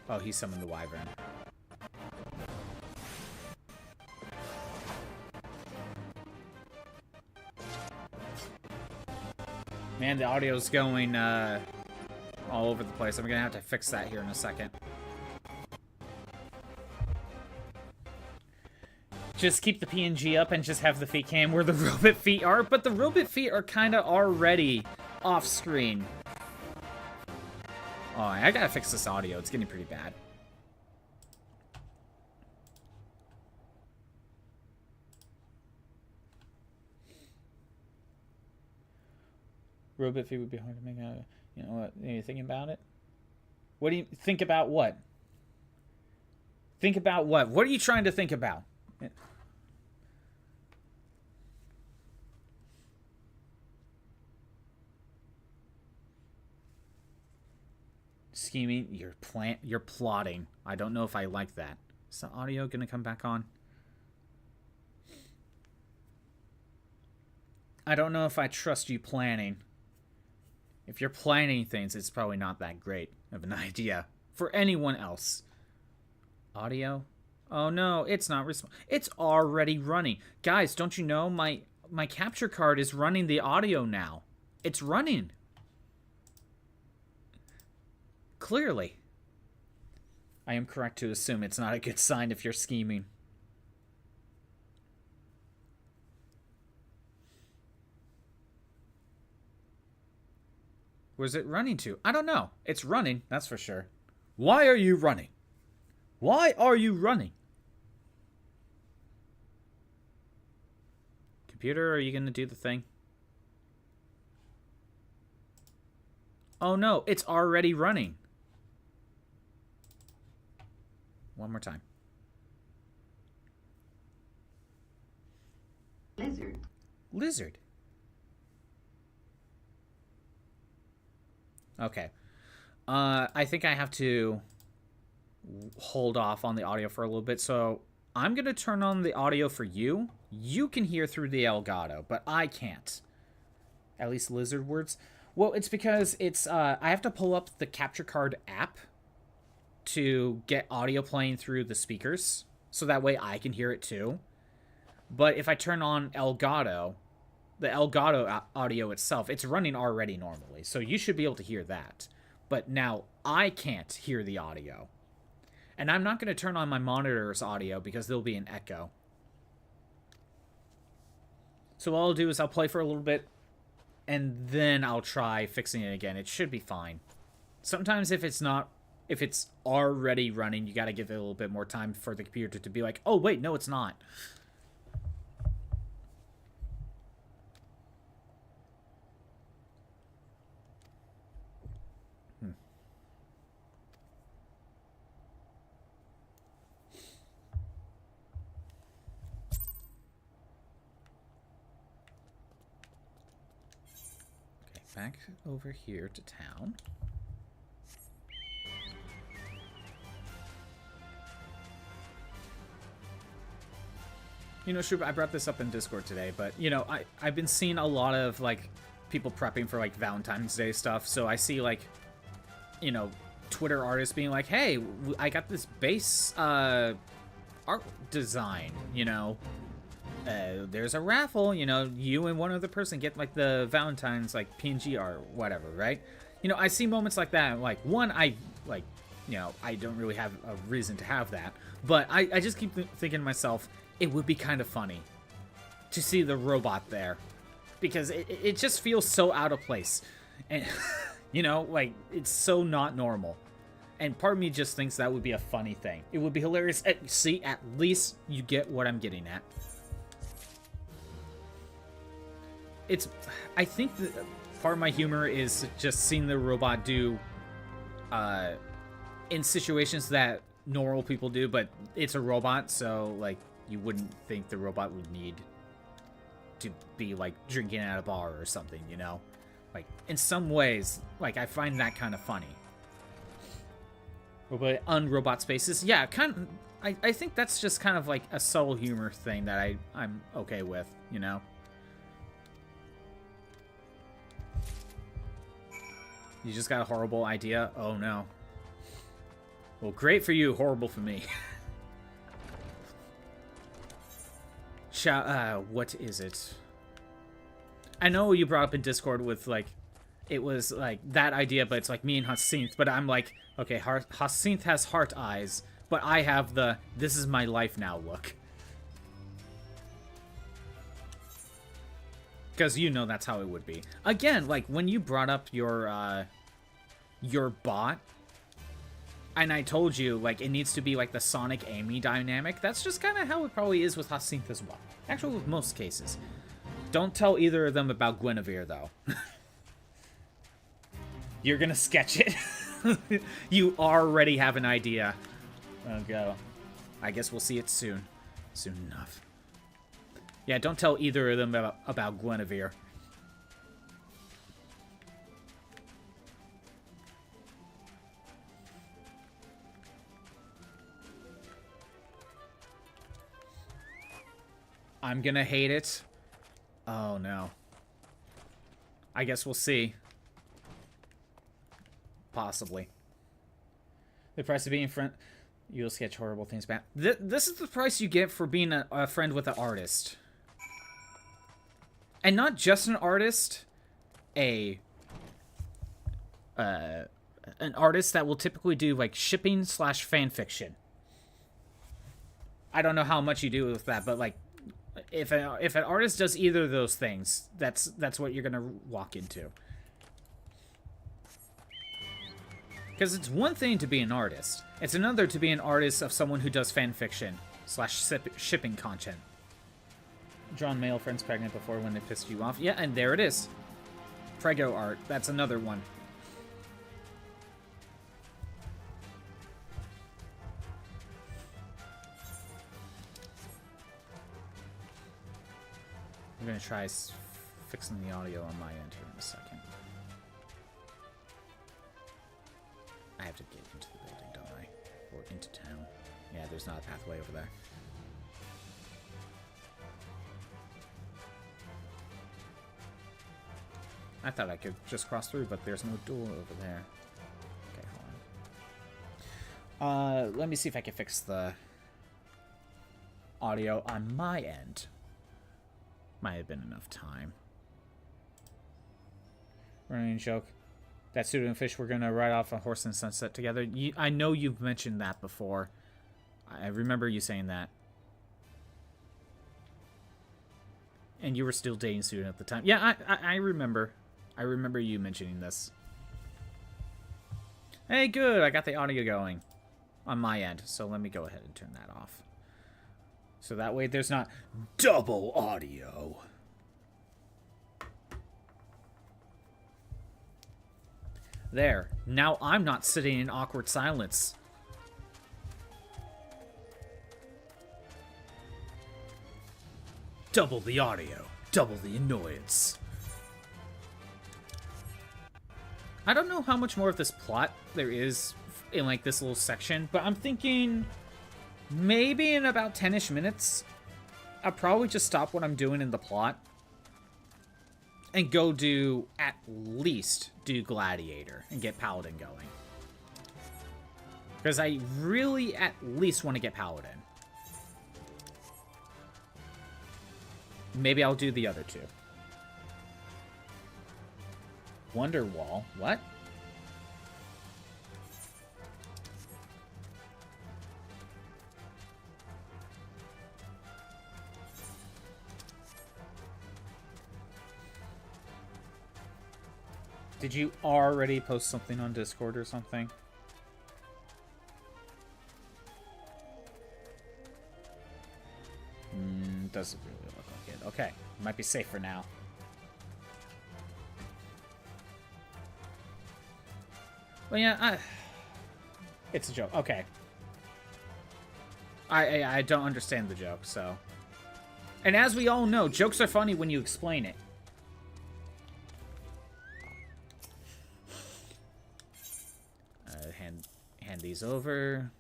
Oh, he summoned the wyvern. Man, the audio's going all over the place. I'm gonna have to fix that here in a second. Just keep the PNG up and just have the feet cam where the robot feet are, but the robot feet are kind of already off screen. Oh, I gotta fix this audio. It's getting pretty bad. Robot feet would be hard to make out. You know what? Are you thinking about it? What do you think about what? Think about what? What are you trying to think about? Scheming, you're plotting. I don't know if I like that. Is the audio gonna come back on? I don't know if I trust you planning. If you're planning things, it's probably not that great of an idea for anyone else. Audio? Oh no, it's not it's already running. Guys, don't you know my capture card is running the audio now? It's running. Clearly. I am correct to assume it's not a good sign if you're scheming. Where's it running to? I don't know. It's running, that's for sure. Why are you running? Why are you running? Computer, are you going to do the thing? Oh no, it's already running. One more time. Lizard. Lizard. Okay. I think I have to hold off on the audio for a little bit, so I'm going to turn on the audio for you. You can hear through the Elgato, but I can't. At least lizard words. Well, it's because it's I have to pull up the capture card app to get audio playing through the speakers, so that way I can hear it too. But if I turn on Elgato, the Elgato audio itself, it's running already normally, so you should be able to hear that. But now I can't hear the audio. And I'm not going to turn on my monitor's audio because there'll be an echo. So what I'll do is I'll play for a little bit, and then I'll try fixing it again. It should be fine. Sometimes if it's already running, you got to give it a little bit more time for the computer to be like, oh wait, no it's not. Back over here to town. You know, Shub, I brought this up in Discord today, but, you know, I've been seeing a lot of, like, people prepping for, like, Valentine's Day stuff, so I see, like, you know, Twitter artists being like, hey, I got this base, art design, you know, there's a raffle, you know, you and one other person get, like, the Valentine's, like, PNG art, whatever, right? You know, I see moments like that, like, one, I don't really have a reason to have that, but I just keep thinking to myself, it would be kind of funny to see the robot there. Because it just feels so out of place. And, you know, like, it's so not normal. And part of me just thinks that would be a funny thing. It would be hilarious. See, at least you get what I'm getting at. I think that part of my humor is just seeing the robot do, in situations that normal people do, but it's a robot, so, like, you wouldn't think the robot would need to be, like, drinking at a bar or something, you know? Like, in some ways, like, I find that kind of funny. But unrobot spaces, yeah, kind of, I think that's just kind of like a subtle humor thing that I'm okay with, you know? You just got a horrible idea? Oh, no. Well, great for you, horrible for me. What is it? I know you brought up in Discord with, like, it was, like, that idea, but it's, like, me and Hyacinth, but I'm like, okay, Hyacinth has heart eyes, but I have the, this is my life now look. Because you know that's how it would be. Again, like, when you brought up your bot, and I told you, like, it needs to be, like, the Sonic Amy dynamic, that's just kind of how it probably is with Hyacinth as well. Actually, with most cases. Don't tell either of them about Guinevere, though. You're gonna sketch it. You already have an idea. Oh, go. I guess we'll see it soon. Soon enough. Yeah, don't tell either of them about Guinevere. I'm gonna hate it. Oh, no. I guess we'll see. Possibly. The price of being friend... You'll sketch horrible things back. This is the price you get for being a friend with an artist. And not just an artist. An artist that will typically do, like, shipping / fanfiction. I don't know how much you do with that, but, like, if an artist does either of those things, that's what you're gonna walk into. Because it's one thing to be an artist. It's another to be an artist of someone who does fanfiction / shipping content. Drawn male friends pregnant before when they pissed you off. Yeah, and there it is. Prego art. That's another one. I'm going to try fixing the audio on my end here in a second. I have to get into the building, don't I? Or into town. Yeah, there's not a pathway over there. I thought I could just cross through, but there's no door over there. Okay, hold on. Let me see if I can fix the audio on my end. Might have been enough time. Running joke. That pseudo and fish, we're gonna ride off a horse in sunset together. I know you've mentioned that before. I remember you saying that. And you were still dating Sudan at the time. Yeah, I remember. I remember you mentioning this. Hey, good. I got the audio going on my end. So let me go ahead and turn that off. So that way there's not double audio. There. Now I'm not sitting in awkward silence. Double the audio. Double the annoyance. I don't know how much more of this plot there is in, like, this little section, but I'm thinking maybe in about 10-ish minutes, I'll probably just stop what I'm doing in the plot and go do, at least, do Gladiator and get Paladin going. Because I really at least want to get Paladin. Maybe I'll do the other two. Wonderwall? What? Did you already post something on Discord or something? Doesn't really look like it. Okay, might be safe for now. Well, yeah, it's a joke. Okay. I don't understand the joke, so. And as we all know, jokes are funny when you explain it. Hand these over.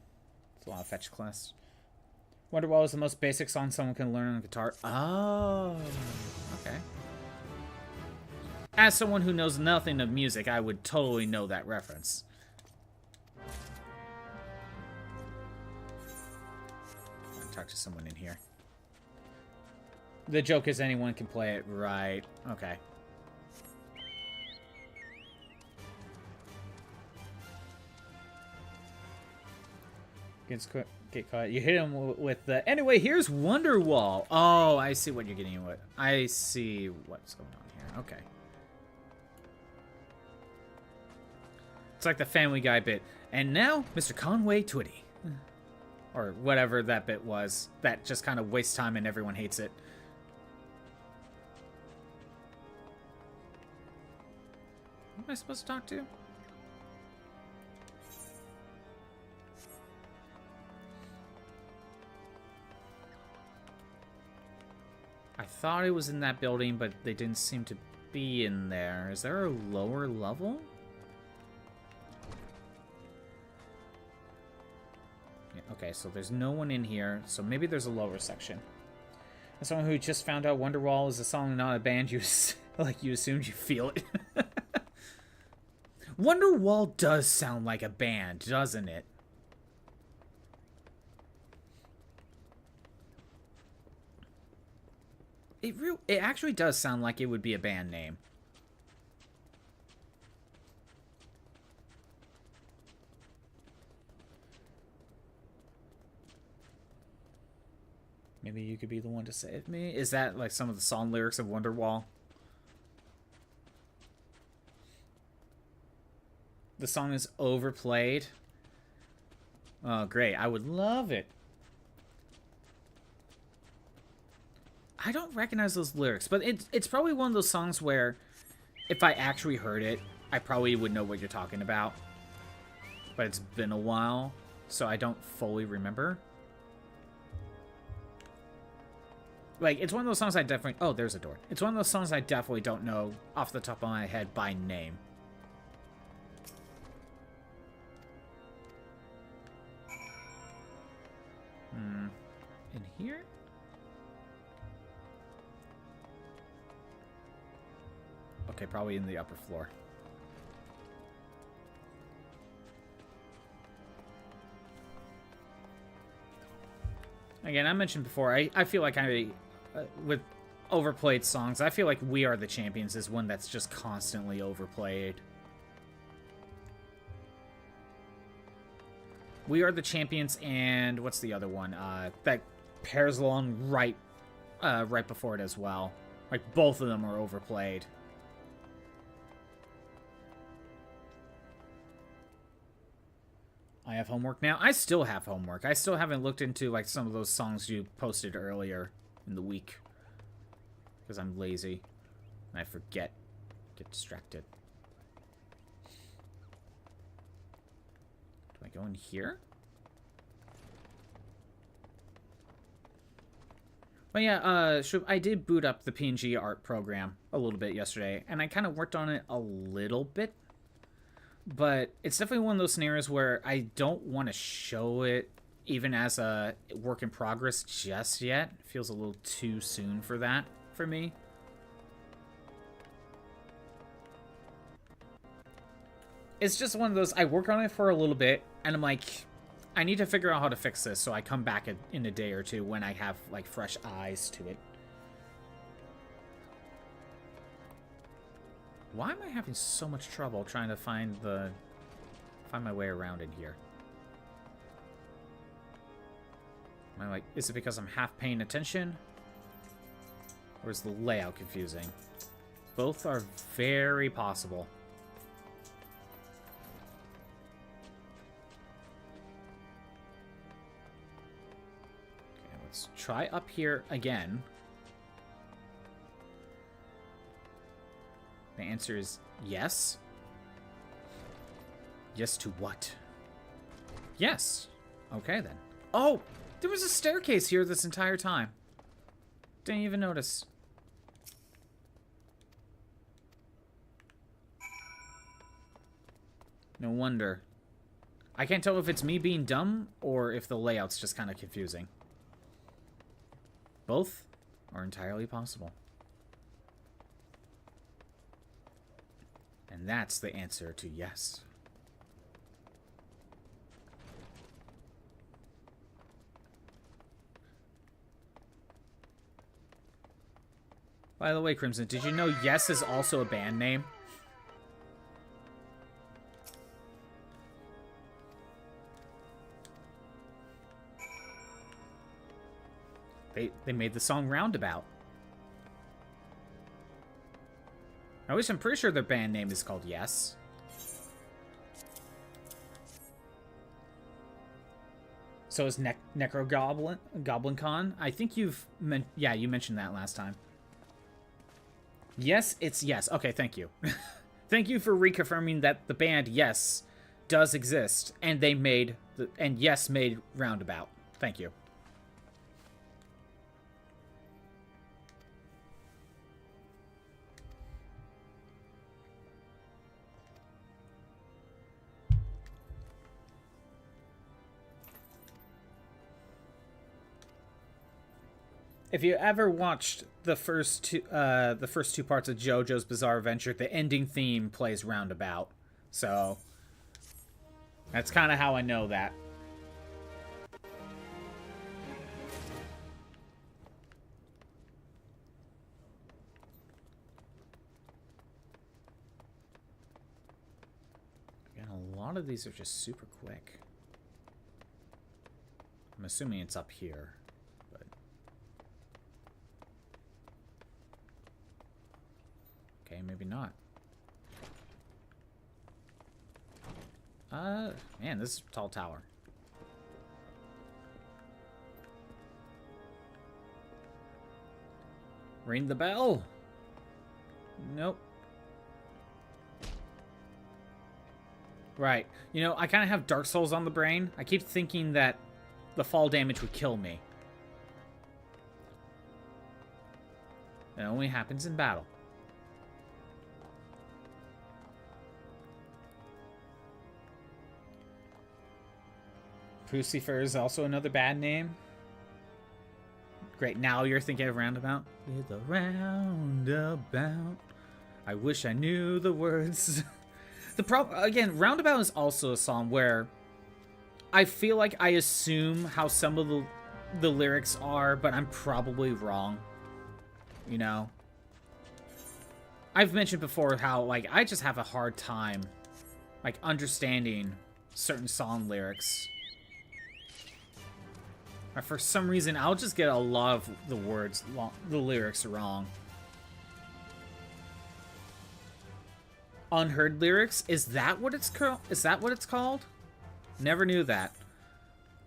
It's a lot of fetch quests. Wonderwall is the most basic song someone can learn on guitar. Oh, okay. As someone who knows nothing of music, I would totally know that reference. I'll talk to someone in here. The joke is anyone can play it, right? Okay. Get caught. You hit him with the... Anyway, here's Wonderwall. Oh, I see what you're getting with. I see what's going on here. Okay. It's like the Family Guy bit. And now, Mr. Conway Twitty. Or whatever that bit was. That just kind of wastes time and everyone hates it. Who am I supposed to talk to? I thought it was in that building, but they didn't seem to be in there. Is there a lower level? Yeah, okay, so there's no one in here, so maybe there's a lower section. As someone who just found out Wonderwall is a song, not a band, you assumed you feel it. Wonderwall does sound like a band, doesn't it? It actually does sound like it would be a band name. Maybe you could be the one to save me? Is that like some of the song lyrics of Wonderwall? The song is overplayed. Oh, great. I would love it. I don't recognize those lyrics, but it's probably one of those songs where if I actually heard it, I probably would know what you're talking about. But it's been a while, so I don't fully remember. Like, it's one of those songs I definitely... Oh, there's a door. It's one of those songs I definitely don't know off the top of my head by name. In here? Okay, probably in the upper floor. Again, I mentioned before, I feel like with overplayed songs, I feel like We Are the Champions is one that's just constantly overplayed. We Are the Champions and what's the other one? That pairs along right before it as well. Like, both of them are overplayed. I have homework now. I still have homework. I still haven't looked into like some of those songs you posted earlier in the week. Because I'm lazy. And I forget. Get distracted. Do I go in here? But yeah, I did boot up the PNG art program a little bit yesterday. And I kind of worked on it a little bit. But it's definitely one of those scenarios where I don't want to show it even as a work in progress just yet. It feels a little too soon for that for me. It's just one of those, I work on it for a little bit, and I'm like, I need to figure out how to fix this, so I come back in a day or two when I have, like, fresh eyes to it. Why am I having so much trouble trying to find my way around in here? Am I like, is it because I'm half paying attention? Or is the layout confusing? Both are very possible. Let's try up here again. The answer is yes. Yes to what? Yes. Okay, then. Oh, there was a staircase here this entire time. Didn't even notice. No wonder. I can't tell if it's me being dumb or if the layout's just kind of confusing. Both are entirely possible. And that's the answer to yes. By the way, Crimson, did you know Yes is also a band name? They made the song Roundabout. At least I'm pretty sure their band name is called Yes. So is Necro Goblin Con? I think you mentioned that last time. Yes, it's Yes. Okay, thank you. Thank you for reconfirming that the band Yes does exist, and they made Yes made Roundabout. Thank you. If you ever watched the first two parts of JoJo's Bizarre Adventure, the ending theme plays Roundabout. So that's kind of how I know that. Again, a lot of these are just super quick. I'm assuming it's up here. Okay, maybe not. Man, this is a tall tower. Ring the bell. Nope. Right. You know, I kind of have Dark Souls on the brain. I keep thinking that the fall damage would kill me. It only happens in battle. Pucifer is also another bad name. Great, now you're thinking of Roundabout? With a roundabout. I wish I knew the words. The problem, again, Roundabout is also a song where I feel like I assume how some of the lyrics are, but I'm probably wrong. You know? I've mentioned before how, like, I just have a hard time, like, understanding certain song lyrics. Or for some reason, I'll just get a lot of the lyrics wrong. Unheard lyrics? Is that what it's called? Is that what it's called? Never knew that.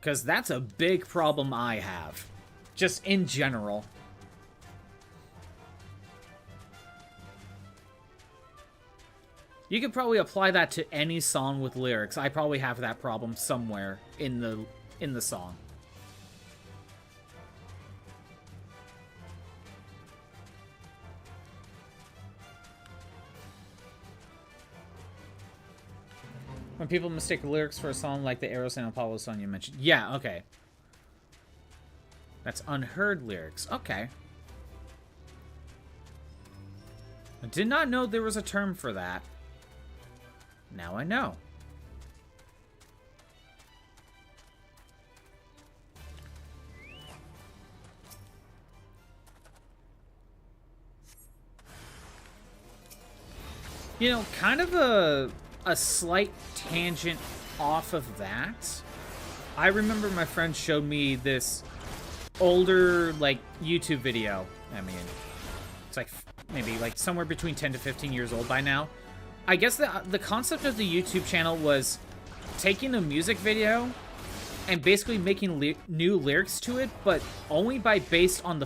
Because that's a big problem I have. Just in general. You could probably apply that to any song with lyrics. I probably have that problem somewhere in the song. When people mistake lyrics for a song like the Eros and Apollo song you mentioned. Yeah, okay. That's unheard lyrics. Okay. I did not know there was a term for that. Now I know. You know, kind of a slight tangent off of that. I remember my friend showed me this older, like, YouTube video. I mean, it's like maybe like somewhere between 10 to 15 years old by now. I guess the concept of the YouTube channel was taking a music video and basically making new lyrics to it, but only based on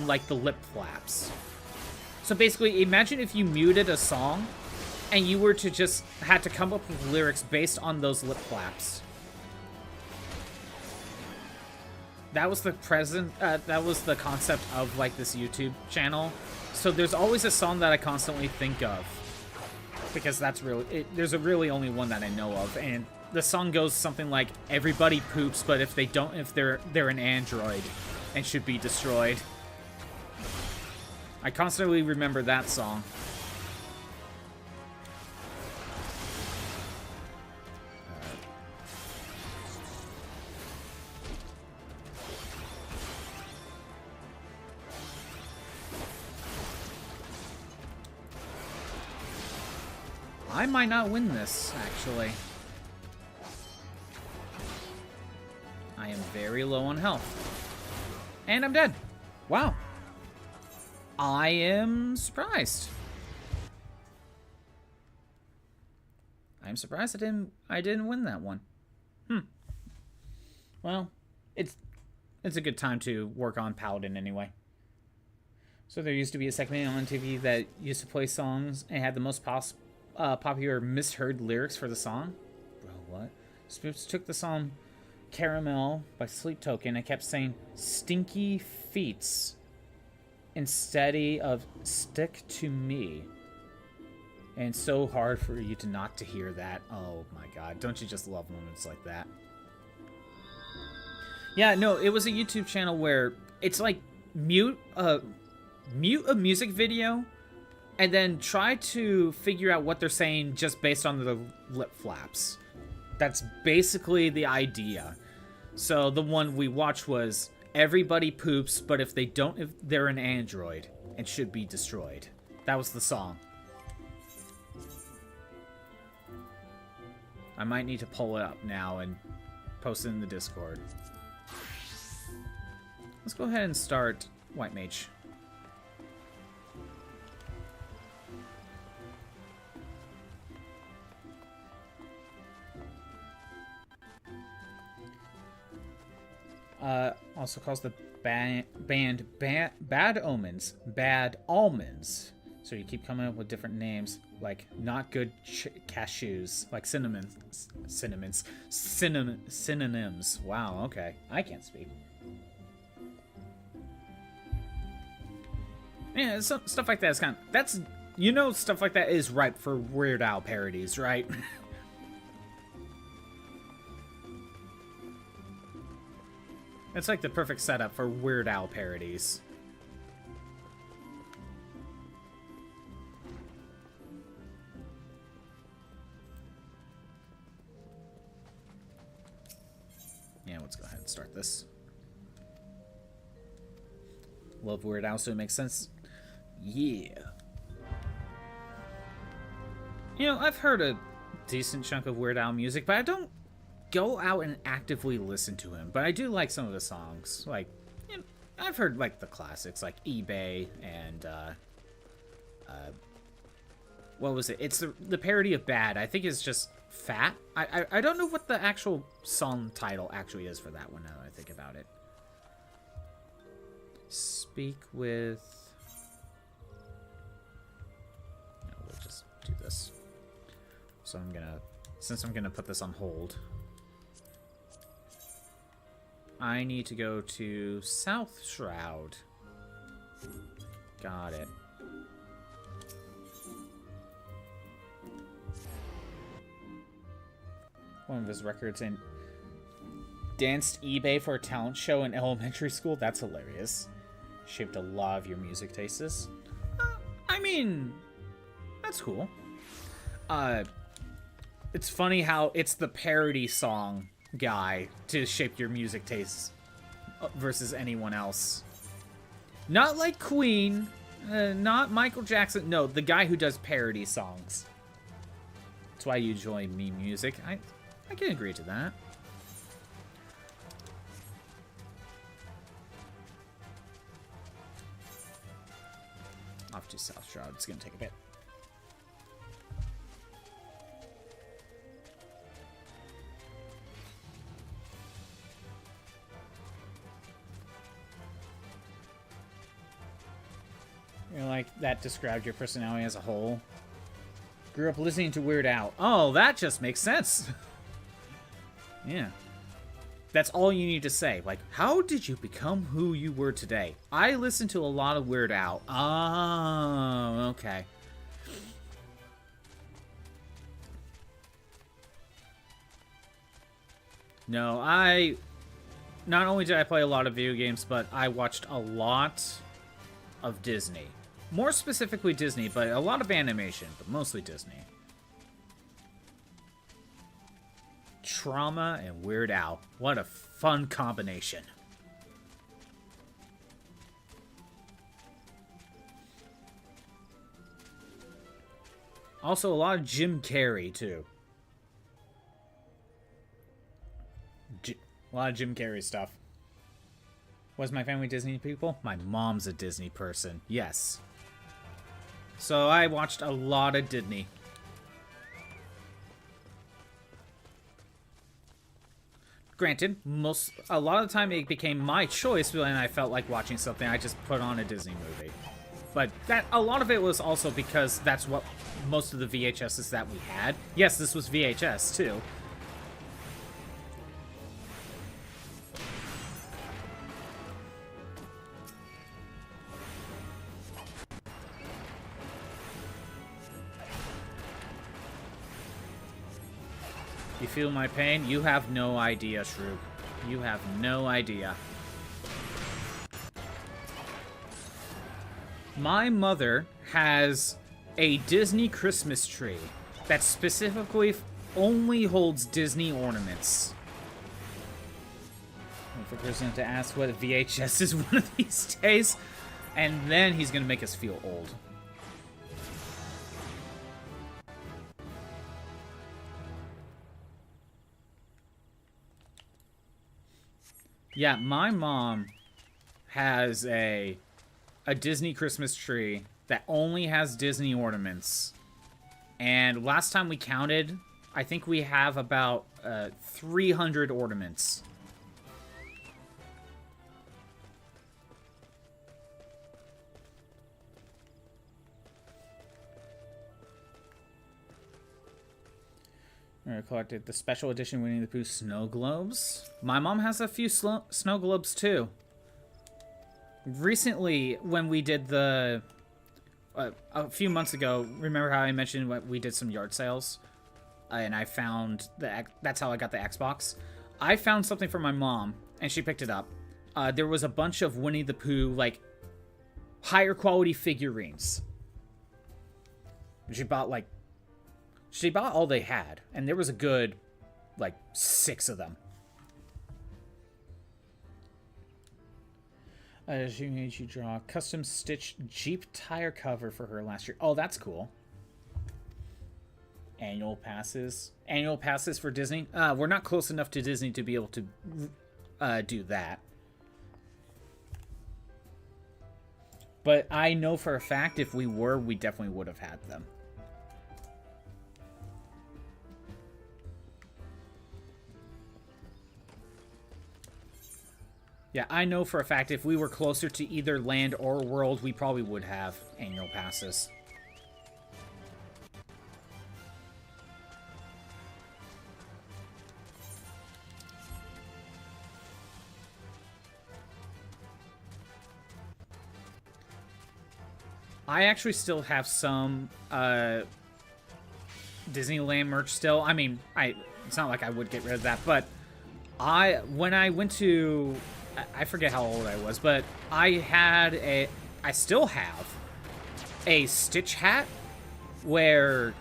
like the lip flaps. So basically, imagine if you muted a song and you were to just had to come up with lyrics based on those lip flaps. That was the that was the concept of like this YouTube channel. So there's always a song that I constantly think of, because that's really there's really only one that I know of, and the song goes something like "Everybody poops, but if they don't, if they're an android and should be destroyed." I constantly remember that song. I might not win this, actually. I am very low on health. And I'm dead. Wow. I am surprised. I'm surprised I didn't win that one. Well, it's a good time to work on Paladin anyway. So there used to be a segment on TV that used to play songs and had the most popular misheard lyrics for the song. Bro, what? Spoops took the song Caramel by Sleep Token and kept saying stinky feets instead of stick to me. And it's so hard for you to not to hear that. Oh my god, don't you just love moments like that? Yeah, no, it was a YouTube channel where it's like mute a music video and then try to figure out what they're saying just based on the lip flaps. That's basically the idea. So the one we watched was "Everybody poops, but if they don't, if they're an android and should be destroyed." That was the song. I might need to pull it up now and post it in the Discord. Let's go ahead and start White Mage. Also calls the band Bad Omens, Bad Almonds. So you keep coming up with different names, like not good cashews, like synonyms. Wow, okay. I can't speak. Yeah, so, stuff like that is kind of, that's, you know, stuff like that is ripe for Weird Al parodies, right? It's like the perfect setup for Weird Al parodies. Yeah, let's go ahead and start this. Love Weird Al, so it makes sense. Yeah. You know, I've heard a decent chunk of Weird Al music, but I don't go out and actively listen to him. But I do like some of the songs. Like, you know, I've heard like the classics, like eBay and what was it? It's the parody of Bad. I think it's just Fat. I don't know what the actual song title actually is for that one now that I think about it. Speak with... No, we'll just do this. So I'm gonna... Since I'm gonna put this on hold, I need to go to South Shroud. Got it. One of his records in danced eBay for a talent show in elementary school. That's hilarious. Shaped a lot of your music tastes. I mean, that's cool. It's funny how it's the parody song guy to shape your music tastes versus anyone else. Not like Queen, not Michael Jackson. No, the guy who does parody songs. That's why you enjoy meme music. I can agree to that. Off to South Shroud. It's gonna take a bit. You're like, that described your personality as a whole. Grew up listening to Weird Al. Oh, that just makes sense. Yeah. That's all you need to say. Like, how did you become who you were today? I listened to a lot of Weird Al. Oh, okay. No, not only did I play a lot of video games, but I watched a lot of Disney. More specifically Disney, but a lot of animation, but mostly Disney. Trauma and Weird Al. What a fun combination. Also, a lot of Jim Carrey, too. A lot of Jim Carrey stuff. Was my family Disney people? My mom's a Disney person. Yes. So I watched a lot of Disney. Granted, a lot of the time it became my choice when I felt like watching something. I just put on a Disney movie. But a lot of it was also because that's what most of the VHSs that we had. Yes, this was VHS too. You feel my pain? You have no idea, Shroop. You have no idea. My mother has a Disney Christmas tree that specifically only holds Disney ornaments. Wait for President to ask what a VHS is one of these days, and then he's gonna make us feel old. Yeah, my mom has a Disney Christmas tree that only has Disney ornaments. And last time we counted, I think we have about 300 ornaments. I collected the special edition Winnie the Pooh snow globes. My mom has a few snow globes too. Recently, when we did the... a few months ago, remember how I mentioned when we did some yard sales? And I found... that's how I got the Xbox. I found something for my mom, and she picked it up. There was a bunch of Winnie the Pooh, like, higher quality figurines. She bought, like... She bought all they had, and there was a good, like, 6 of them. She made you draw a custom-stitched Jeep tire cover for her last year. Oh, that's cool. Annual passes. Annual passes for Disney? We're not close enough to Disney to be able to do that. But I know for a fact if we were, we definitely would have had them. Yeah, I know for a fact if we were closer to either land or world, we probably would have annual passes. I actually still have some Disneyland merch still. I mean, it's not like I would get rid of that, but when I went to... I forget how old I was, but I still have a Stitch hat where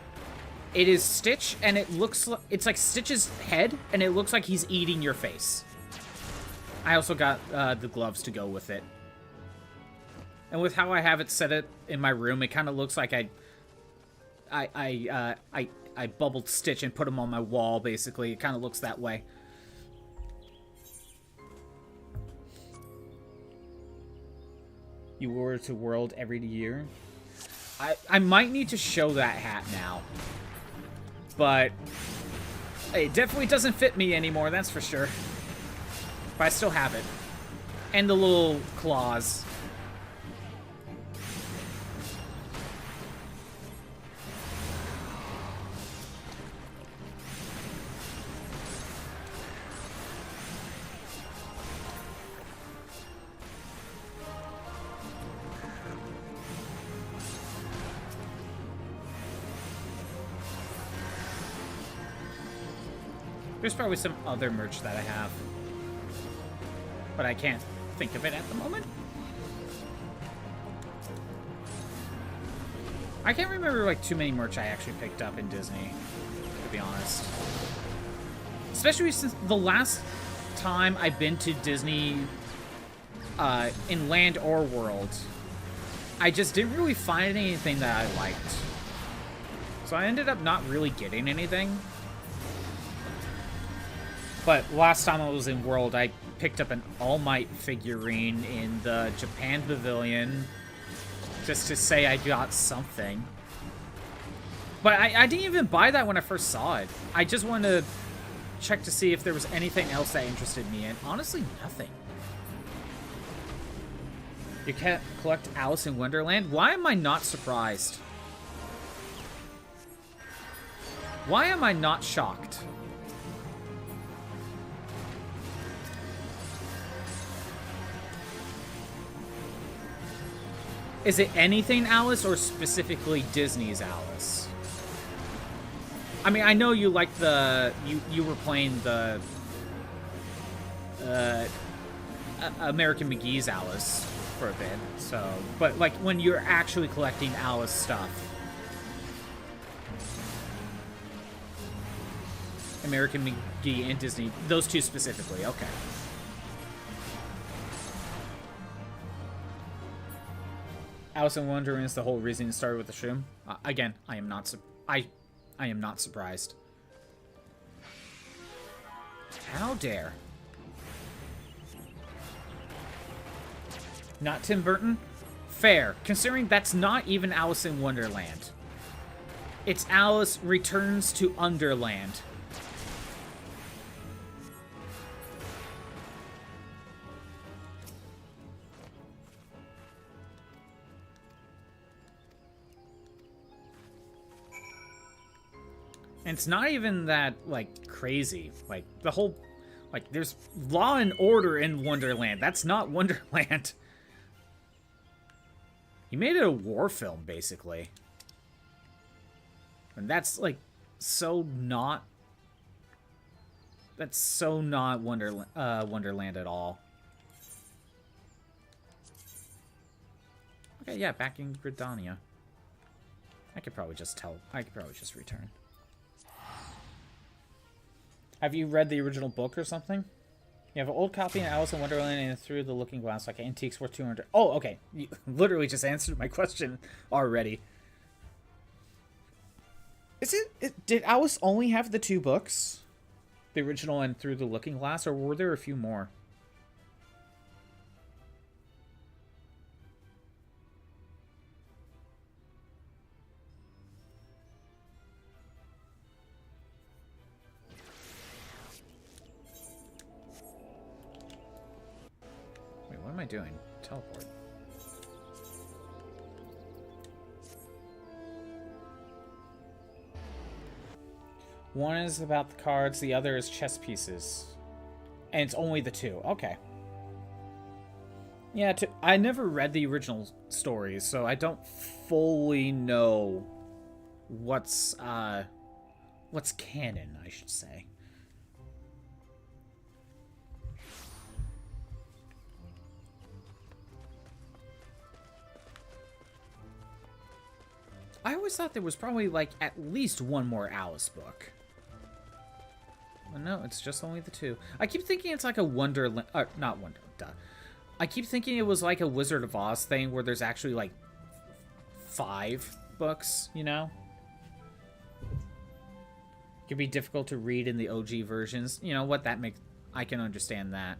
it is Stitch and it looks like, it's like Stitch's head and it looks like he's eating your face. I also got the gloves to go with it. And with how I have it set it in my room, it kind of looks like I bubbled Stitch and put him on my wall, basically. It kind of looks that way. You wore to World every year. I might need to show that hat now. But it definitely doesn't fit me anymore, that's for sure. But I still have it. And the little claws. There's probably some other merch that I have, but I can't think of it at the moment. I can't remember like too many merch I actually picked up in Disney, to be honest. Especially since the last time I've been to Disney in Land or World, I just didn't really find anything that I liked. So I ended up not really getting anything. But last time I was in World, I picked up an All Might figurine in the Japan Pavilion just to say I got something. But I didn't even buy that when I first saw it. I just wanted to check to see if there was anything else that interested me, and honestly, nothing. You can't collect Alice in Wonderland? Why am I not surprised? Why am I not shocked? Is it anything Alice or specifically Disney's Alice? I mean, I know you like the... You were playing the... American McGee's Alice for a bit, so... But, like, when you're actually collecting Alice stuff... American McGee and Disney, those two specifically, okay. Alice in Wonderland is the whole reason it started with the shroom. Again, I am not surprised. How dare? Not Tim Burton? Fair, considering that's not even Alice in Wonderland. It's Alice Returns to Underland. And it's not even that, like, crazy. Like, the whole... Like, there's law and order in Wonderland. That's not Wonderland. He made it a war film, basically. And that's, like, so not... That's so not Wonderland at all. Okay, yeah, back in Gridania. I could probably just return. Have you read the original book or something? You have an old copy of Alice in Wonderland and Through the Looking Glass, like antiques worth 200. Oh, okay. You literally just answered my question already. Did Alice only have the two books? The original and Through the Looking Glass, or were there a few more? What am I doing? Teleport. One is about the cards, the other is chess pieces. And it's only the two. Okay. Yeah, I never read the original stories, so I don't fully know what's canon, I should say. I always thought there was probably, like, at least one more Alice book. Well, no, it's just only the two. I keep thinking it's like a Wonderland... not Wonderland, duh. I keep thinking it was like a Wizard of Oz thing where there's actually, like, 5 books, you know? It could be difficult to read in the OG versions. You know what, that makes... I can understand that.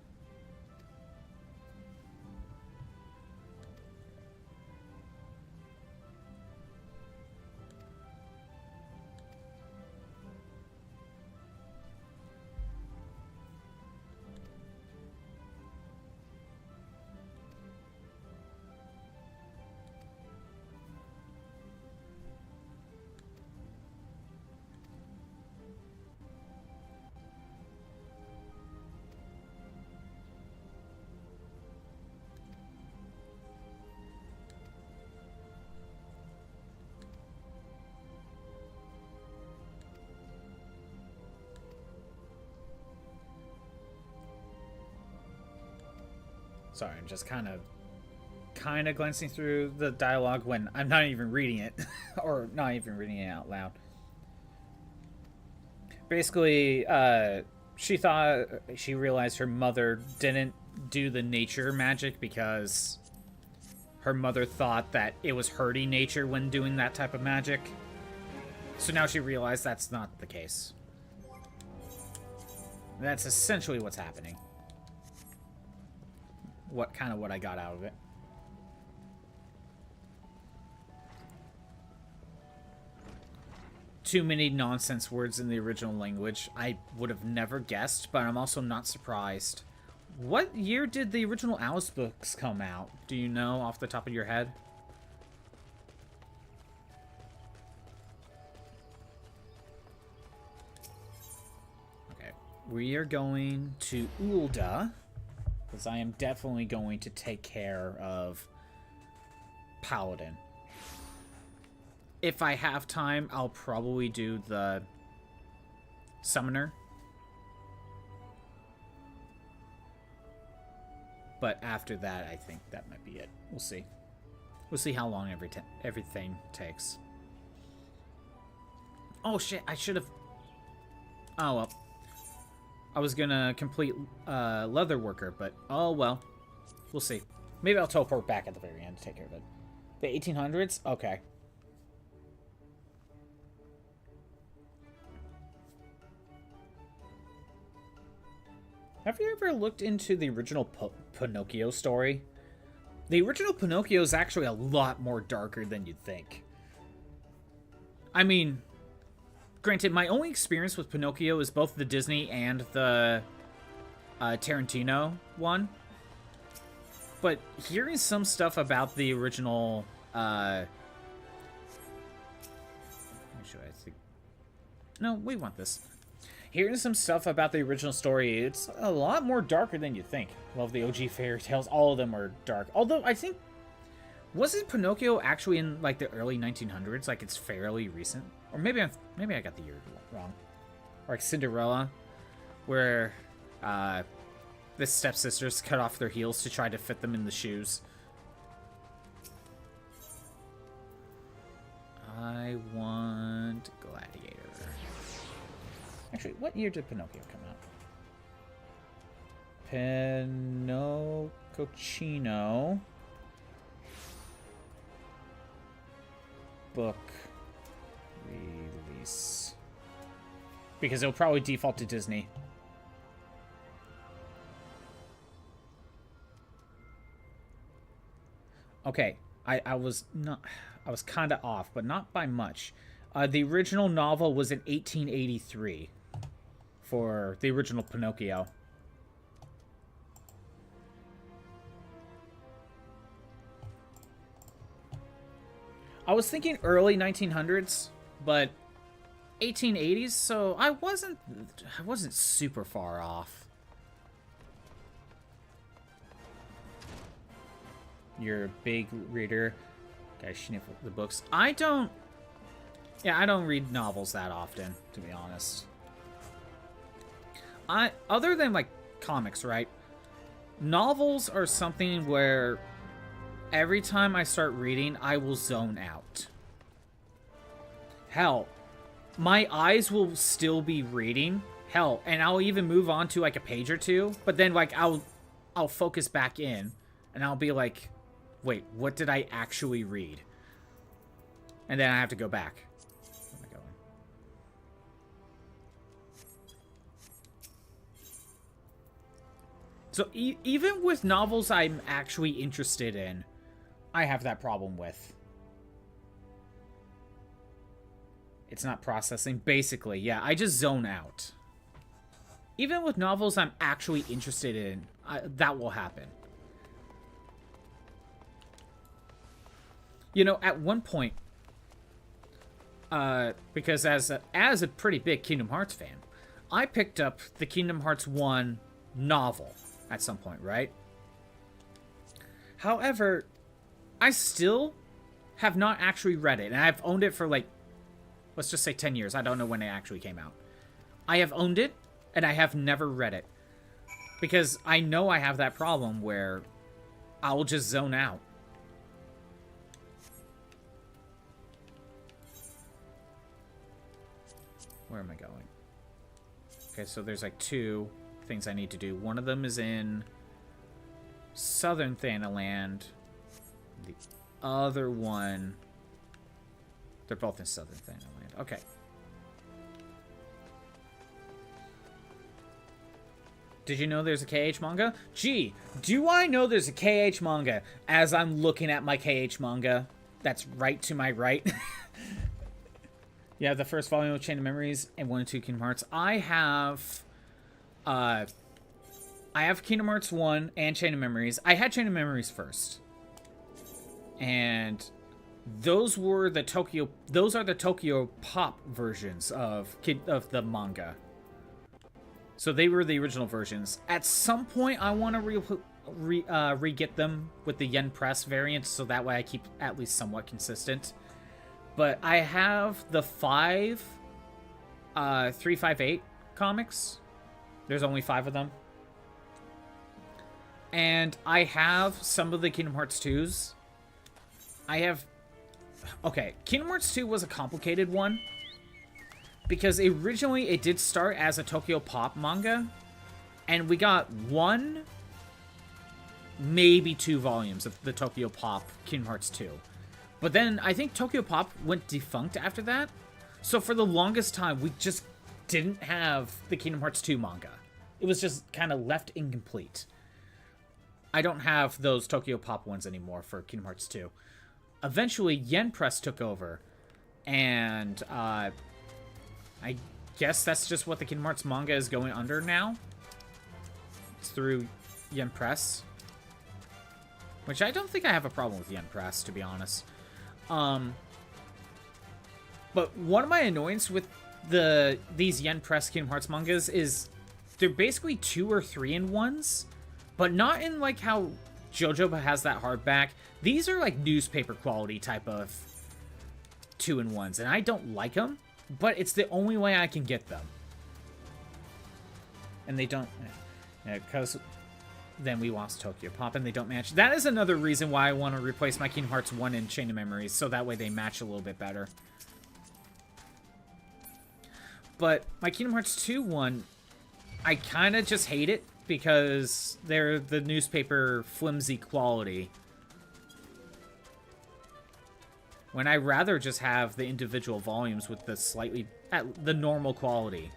Sorry, I'm just kind of glancing through the dialogue when I'm not even reading it, or not even reading it out loud. Basically, she realized her mother didn't do the nature magic because her mother thought that it was hurting nature when doing that type of magic. So now she realized that's not the case. That's essentially what's happening. What I got out of it. Too many nonsense words in the original language. I would have never guessed, but I'm also not surprised. What year did the original Alice books come out? Do you know off the top of your head? Okay. We are going to Ulda, because I am definitely going to take care of Paladin. If I have time, I'll probably do the Summoner. But after that, I think that might be it. We'll see. We'll see how long everything takes. Oh shit, I should have... Oh well. I was gonna complete Leather Worker, but oh well. We'll see. Maybe I'll teleport back at the very end to take care of it. The 1800s? Okay. Have you ever looked into the original Pinocchio story? The original Pinocchio is actually a lot more darker than you'd think. I mean, granted, my only experience with Pinocchio is both the Disney and the Tarantino one. But hearing some stuff about the original... No, we want this. Hearing some stuff about the original story, it's a lot more darker than you think. Love the OG fairy tales. All of them are dark. Although, I think... Wasn't Pinocchio actually in, like, the early 1900s? Like, it's fairly recent? Or maybe I got the year wrong. Or like Cinderella, where the stepsisters cut off their heels to try to fit them in the shoes. I want Gladiator. Actually, what year did Pinocchio come out? Pinocchio book release. Because it'll probably default to Disney. Okay, I was kind of off, but not by much. The original novel was in 1883 for the original Pinocchio. I was thinking early 1900s, but 1880s, so I wasn't super far off. You're a big reader. Guys, sniffle the books. I don't read novels that often, to be honest. Other than, like, comics, right? Novels are something where every time I start reading, I will zone out. Hell, my eyes will still be reading. Hell, and I'll even move on to, like, a page or two, but then, like, I'll focus back in, and I'll be like, wait, what did I actually read? And then I have to go back. So even with novels I'm actually interested in, I have that problem with. It's not processing. Basically, yeah, I just zone out. Even with novels I'm actually interested in, that will happen. You know, at one point, because as a pretty big Kingdom Hearts fan, I picked up the Kingdom Hearts 1 novel at some point, right? However, I still have not actually read it, and I've owned it for, like, let's just say 10 years. I don't know when it actually came out. I have owned it, and I have never read it. Because I know I have that problem where I'll just zone out. Where am I going? Okay, so there's like 2 things I need to do. One of them is in southern Thanaland. The other one... They're both in southern Thanaland. Okay. Did you know there's a KH manga? Gee, do I know there's a KH manga as I'm looking at my KH manga? That's right to my right. Yeah, the first volume of Chain of Memories and 1 and 2 Kingdom Hearts. I have Kingdom Hearts 1 and Chain of Memories. I had Chain of Memories first. And those are the Tokyo Pop versions of the manga. So they were the original versions. At some point, I want to re-get them with the Yen Press variant, so that way I keep at least somewhat consistent. But I have the 358 comics. There's only 5 of them. And I have some of the Kingdom Hearts 2s. Okay, Kingdom Hearts 2 was a complicated one. Because originally it did start as a Tokyo Pop manga. And we got 1, maybe 2 volumes of the Tokyo Pop Kingdom Hearts 2. But then I think Tokyo Pop went defunct after that. So for the longest time, we just didn't have the Kingdom Hearts 2 manga. It was just kind of left incomplete. I don't have those Tokyo Pop ones anymore for Kingdom Hearts 2. Eventually, Yen Press took over. And I guess that's just what the Kingdom Hearts manga is going under now. It's through Yen Press. Which I don't think I have a problem with Yen Press, to be honest. But one of my annoyances with these Yen Press Kingdom Hearts mangas is they're basically 2 or 3-in-1s, but not in like how JoJo has that hardback. These are like newspaper quality type of 2-in-1s, and I don't like them, but it's the only way I can get them. And they don't, because then we lost Tokyo Pop and they don't match. That is another reason why I want to replace my Kingdom Hearts 1 and Chain of Memories, so that way they match a little bit better. But my Kingdom Hearts 2 one, I kind of just hate it because they're the newspaper flimsy quality. When I'd rather just have the individual volumes with the slightly, the normal quality.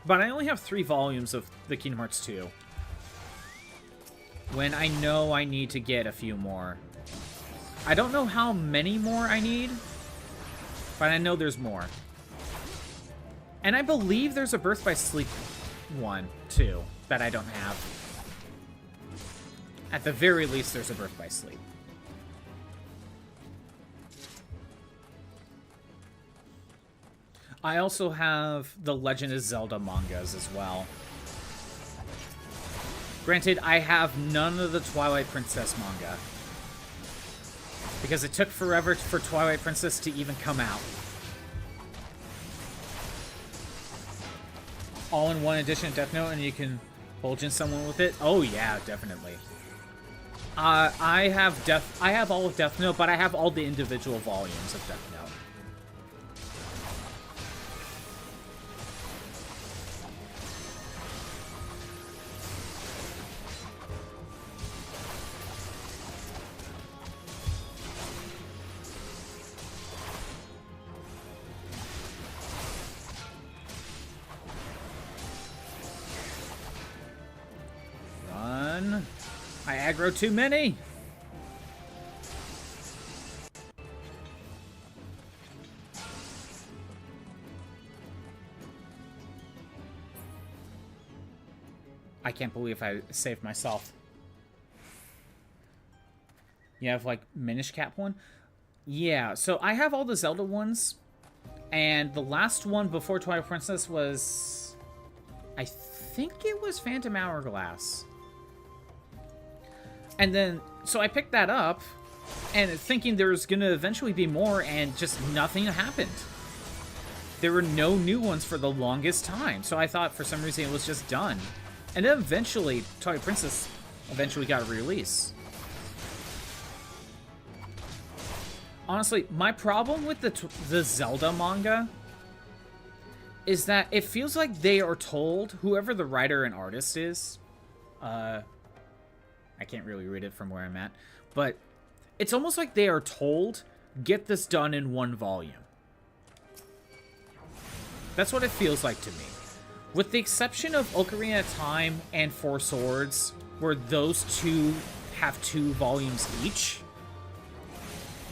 But I only have 3 volumes of the Kingdom Hearts 2. When I know I need to get a few more. I don't know how many more I need, but I know there's more. And I believe there's a Birth by Sleep one, too, that I don't have. At the very least, there's a Birth by Sleep. I also have the Legend of Zelda mangas as well. Granted, I have none of the Twilight Princess manga. Because it took forever for Twilight Princess to even come out. All in one edition of Death Note, and you can bulge in someone with it? Oh yeah, definitely. I have all of Death Note, but I have all the individual volumes of Death Note. Run. I aggro too many. I can't believe I saved myself. You have, like, Minish Cap one? Yeah, so I have all the Zelda ones. And the last one before Twilight Princess was... I think it was Phantom Hourglass. And then, so I picked that up, and thinking there was going to eventually be more, and just nothing happened. There were no new ones for the longest time, so I thought for some reason it was just done. And then eventually, Twilight Princess eventually got a release. Honestly, my problem with the Zelda manga is that it feels like they are told, whoever the writer and artist is, I can't really read it from where I'm at, but it's almost like they are told, get this done in one volume. That's what it feels like to me. With the exception of Ocarina of Time and Four Swords, where those two have 2 volumes each,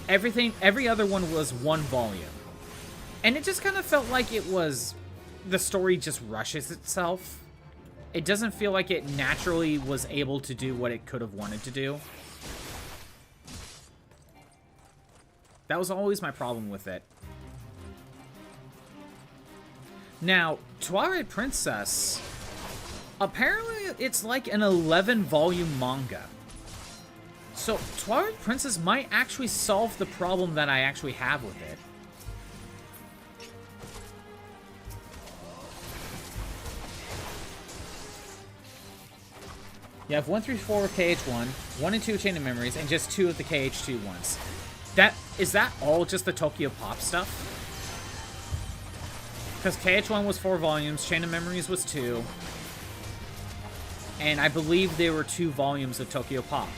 every other one was 1 volume. And it just kind of felt like it was, the story just rushes itself. It doesn't feel like it naturally was able to do what it could have wanted to do. That was always my problem with it. Now, Twilight Princess, apparently it's like an 11-volume manga. So, Twilight Princess might actually solve the problem that I actually have with it. You have 1 through 4 of KH1, 1 and 2 of Chain of Memories, and just 2 of the KH2 ones. Is that all just the Tokyo Pop stuff? Because KH1 was 4 volumes, Chain of Memories was 2, and I believe there were 2 volumes of Tokyo Pop.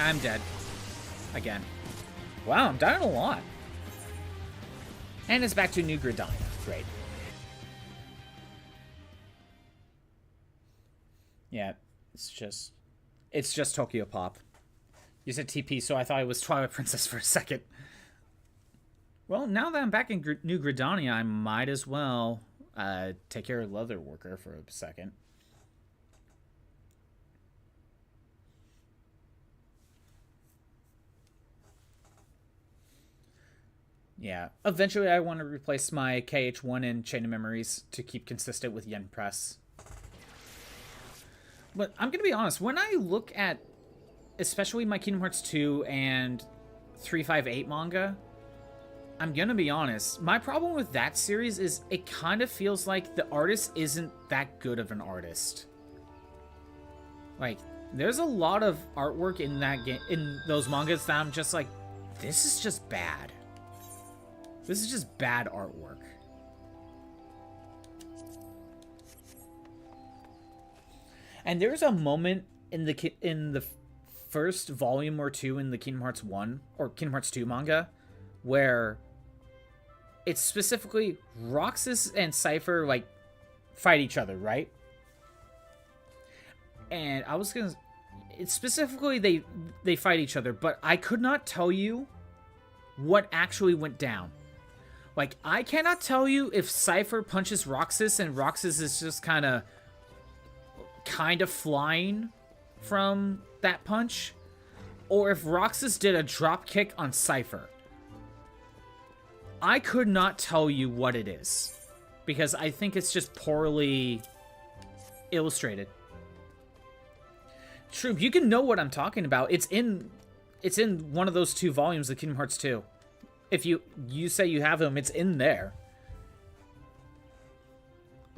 I'm dead. Again. Wow, I'm dying a lot. And it's back to New Gridania. Great. Yeah, it's just Tokyo Pop. You said TP, so I thought it was Twilight Princess for a second. Well, now that I'm back in New Gridania, I might as well take care of Leather Worker for a second. Yeah, eventually I want to replace my KH1 and Chain of Memories to keep consistent with Yen Press. But I'm going to be honest, when I look at especially my Kingdom Hearts 2 and 358 manga, I'm going to be honest, my problem with that series is it kind of feels like the artist isn't that good of an artist. Like, there's a lot of artwork in that in those mangas that I'm just like, this is just bad. This is just bad artwork. And there's a moment in the first volume or 2 in the Kingdom Hearts 1 or Kingdom Hearts 2 manga where it's specifically Roxas and Cypher like fight each other, right? And I was gonna, it's specifically they fight each other, but I could not tell you what actually went down. Like, I cannot tell you if Cypher punches Roxas and Roxas is just kind of flying from that punch, or if Roxas did a drop kick on Cypher. I could not tell you what it is, because I think it's just poorly illustrated. True, you can know what I'm talking about. It's in one of those 2 volumes of Kingdom Hearts 2. If you say you have them, it's in there.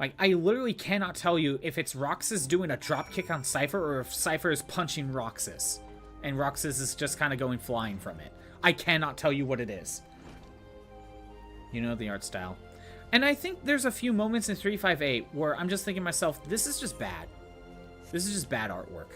Like, I literally cannot tell you if it's Roxas doing a drop kick on Cypher or if Cypher is punching Roxas. And Roxas is just kind of going flying from it. I cannot tell you what it is. You know the art style. And I think there's a few moments in 358 where I'm just thinking to myself, this is just bad. This is just bad artwork.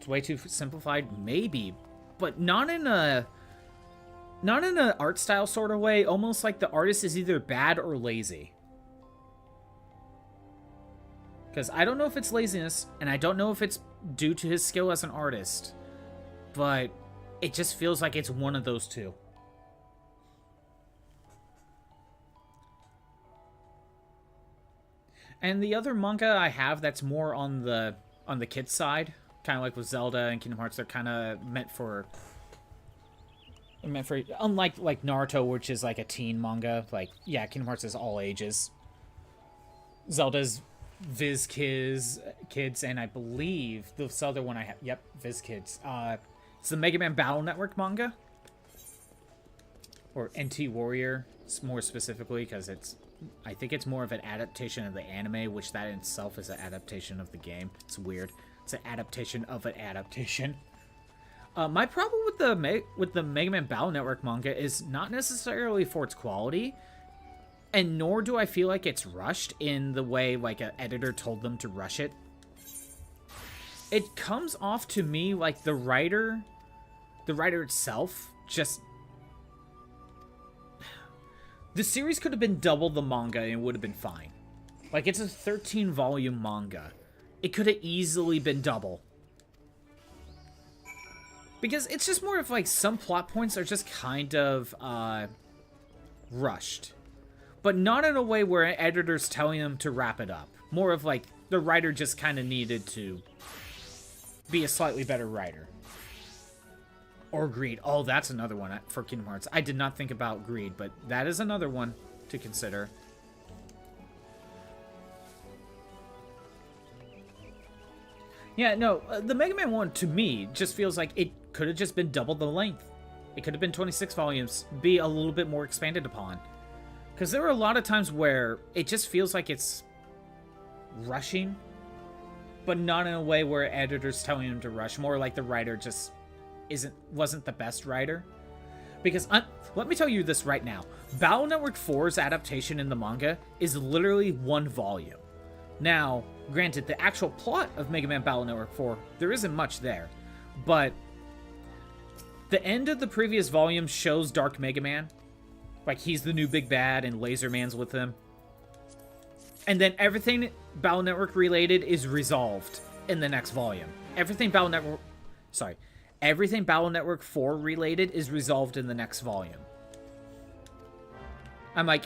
Way too simplified, maybe, but not in a art style sort of way. Almost like the artist is either bad or lazy. Because I don't know if it's laziness, and I don't know if it's due to his skill as an artist, but it just feels like it's one of those two. And the other manga I have that's more on the kids side, kind of like with Zelda and Kingdom Hearts, they're kind of meant for unlike like Naruto, which is like a teen manga. Like, yeah, Kingdom Hearts is all ages. Zelda's Viz Kids, and I believe the Zelda one I have, yep, Viz Kids. It's the Mega Man Battle Network manga, or NT Warrior, more specifically, because I think it's more of an adaptation of the anime, which that in itself is an adaptation of the game. It's weird. It's an adaptation of an adaptation. My problem with the Mega Man Battle Network manga is not necessarily for its quality, and nor do I feel like it's rushed in the way like an editor told them to rush it. It comes off to me like the writer itself just... The series could have been double the manga and it would have been fine. Like, it's a 13-volume manga. It could have easily been double. Because it's just more of, like, some plot points are just kind of, rushed. But not in a way where an editor's telling them to wrap it up. More of, like, the writer just kind of needed to be a slightly better writer. Or Greed. Oh, that's another one for Kingdom Hearts. I did not think about Greed, but that is another one to consider. Yeah, no, the Mega Man one, to me, just feels like it could have just been double the length. It could have been 26 volumes, be a little bit more expanded upon. Because there were a lot of times where it just feels like it's rushing, but not in a way where editor's telling him to rush. More like the writer just wasn't the best writer. Because let me tell you this right now. Battle Network 4's adaptation in the manga is literally one volume. Now, granted, the actual plot of Mega Man Battle Network 4, there isn't much there. But the end of the previous volume shows Dark Mega Man. Like, he's the new big bad and Laser Man's with him. And then everything Battle Network related is resolved in the next volume. Everything Battle Network 4 related is resolved in the next volume. I'm like,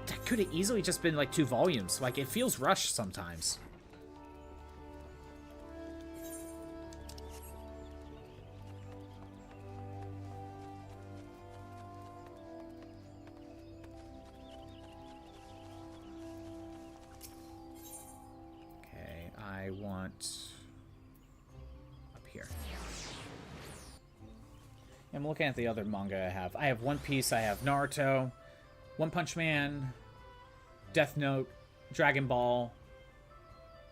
that could have easily just been like 2 volumes. Like, it feels rushed sometimes. Okay, I want up here. I'm looking at the other manga I have. I have One Piece, I have Naruto, One Punch Man, Death Note, Dragon Ball.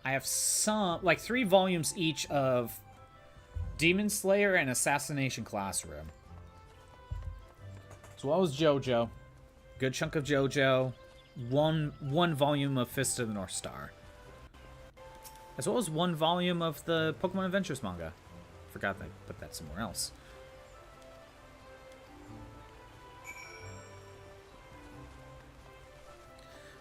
I have some, like 3 volumes each of Demon Slayer and Assassination Classroom. As well as JoJo. Good chunk of JoJo. One volume of Fist of the North Star. As well as 1 volume of the Pokemon Adventures manga. Forgot that I put that somewhere else.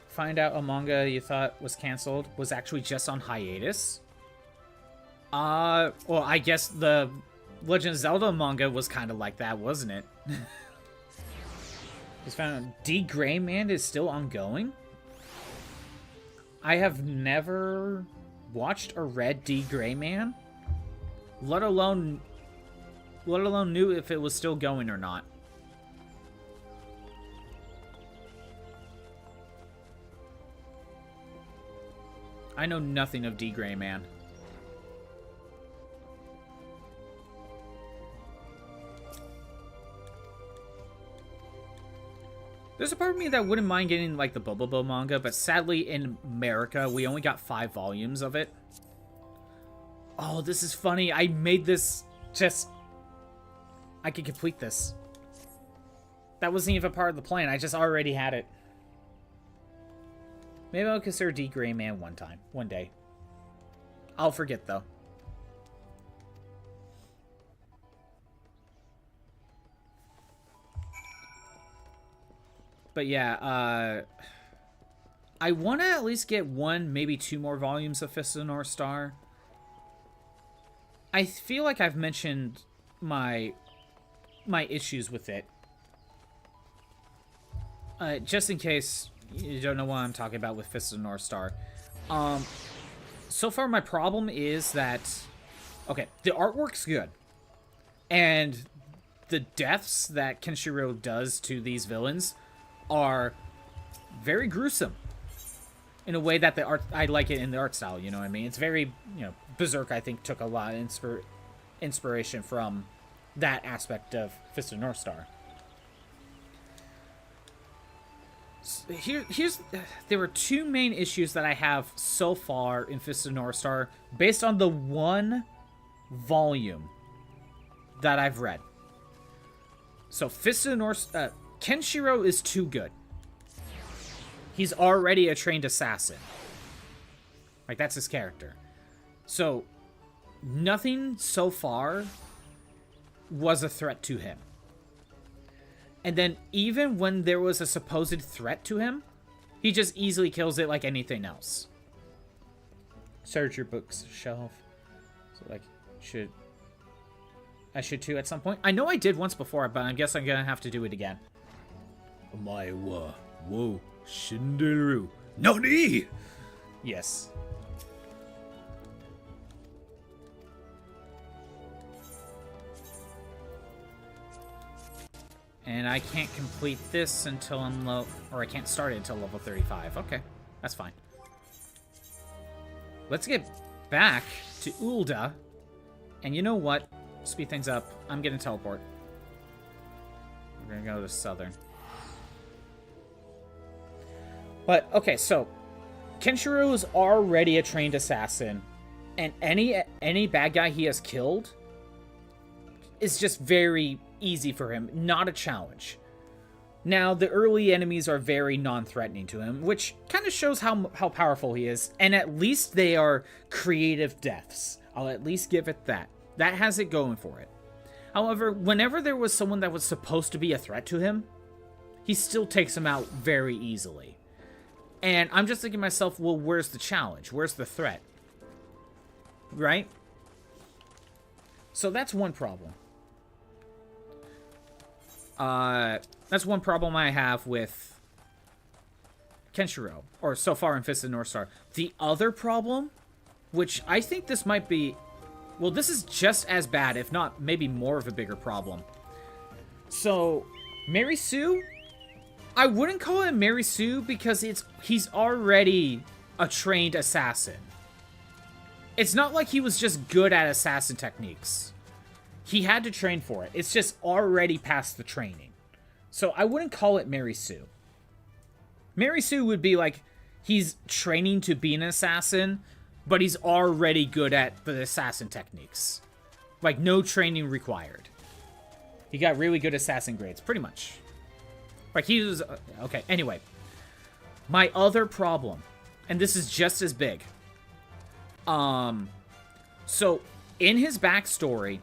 Find out a manga you thought was canceled was actually just on hiatus. Well, I guess the Legend of Zelda manga was kind of like that, wasn't it? Just found out D. Gray Man is still ongoing. I have never watched or read D. Gray Man, let alone knew if it was still going or not. I know nothing of D. Gray Man. There's a part of me that wouldn't mind getting, like, the Bobobo manga, but sadly, in America, we only got 5 volumes of it. Oh, this is funny. I made this just... I could complete this. That wasn't even part of the plan. I just already had it. Maybe I'll consider D. Gray Man one day. I'll forget, though. But yeah, I want to at least get 1, maybe 2 more volumes of Fist of the North Star. I feel like I've mentioned my issues with it. Just in case you don't know what I'm talking about with Fist of the North Star. So far my problem is that, okay, the artwork's good. And the deaths that Kenshiro does to these villains are very gruesome. In a way that the art, I like it in the art style, you know what I mean? It's very, you know, Berserk, I think, took a lot of inspiration from that aspect of Fist of North Star. There were two main issues that I have so far in Fist of North Star based on the one volume that I've read. So Fist of the North, Kenshiro is too good. He's already a trained assassin. Like, that's his character. So nothing so far was a threat to him. And then even when there was a supposed threat to him, he just easily kills it like anything else. Search your books shelf. So, like, I should too at some point. I know I did once before, but I guess I'm gonna have to do it again. Omae wa wo shinderu. Nani? Yes. And I can't complete this until I'm low, or I can't start it until level 35. Okay, that's fine. Let's get back to Ul'dah. And you know what? Speed things up. I'm gonna teleport. We're gonna go to Southern. But, okay, so Kenshiro is already a trained assassin. And any bad guy he has killed is just very easy for him, not a challenge. Now, the early enemies are very non-threatening to him, which kind of shows how powerful he is, and at least they are creative deaths. I'll at least give it that. That has it going for it. However, whenever there was someone that was supposed to be a threat to him, he still takes them out very easily. And I'm just thinking to myself, well, where's the challenge? Where's the threat? Right? So that's one problem. That's one problem I have with Kenshiro, or so far in Fist of the North Star. The other problem, which I think this might be, well, this is just as bad, if not maybe more of a bigger problem. So, Mary Sue, I wouldn't call him Mary Sue because he's already a trained assassin. It's not like he was just good at assassin techniques. He had to train for it. It's just already past the training. So I wouldn't call it Mary Sue. Mary Sue would be like, he's training to be an assassin, but he's already good at the assassin techniques. Like, no training required. He got really good assassin grades, pretty much. Like, he was... Okay, anyway. My other problem, and this is just as big. So, in his backstory,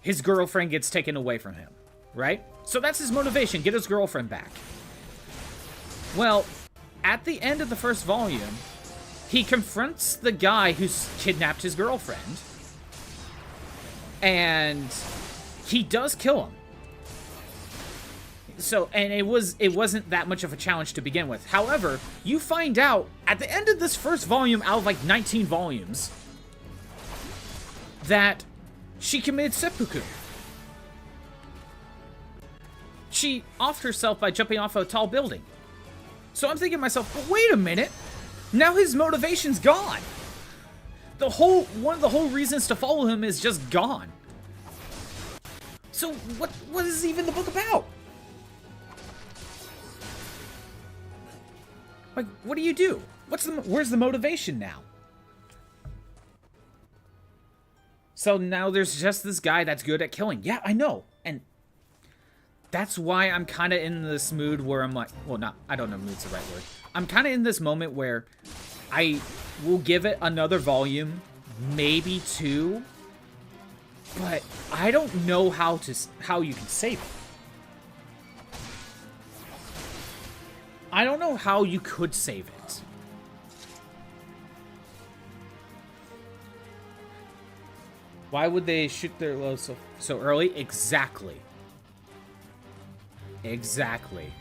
his girlfriend gets taken away from him, right? So that's his motivation, get his girlfriend back. Well, at the end of the first volume, he confronts the guy who's kidnapped his girlfriend. And he does kill him. So, and it wasn't that much of a challenge to begin with. However, you find out at the end of this first volume out of like 19 volumes that she committed seppuku. She offed herself by jumping off a tall building. So I'm thinking to myself, well, wait a minute. Now his motivation's gone. One of the whole reasons to follow him is just gone. So what is even the book about? Like, what do you do? Where's the motivation now? So now there's just this guy that's good at killing. Yeah, I know. And that's why I'm kind of in this mood where I'm like, well, I don't know if mood's the right word. I'm kind of in this moment where I will give it another volume, maybe two, but I don't know how you can save it. I don't know how you could save it. Why would they shoot their load so early? Exactly. Exactly.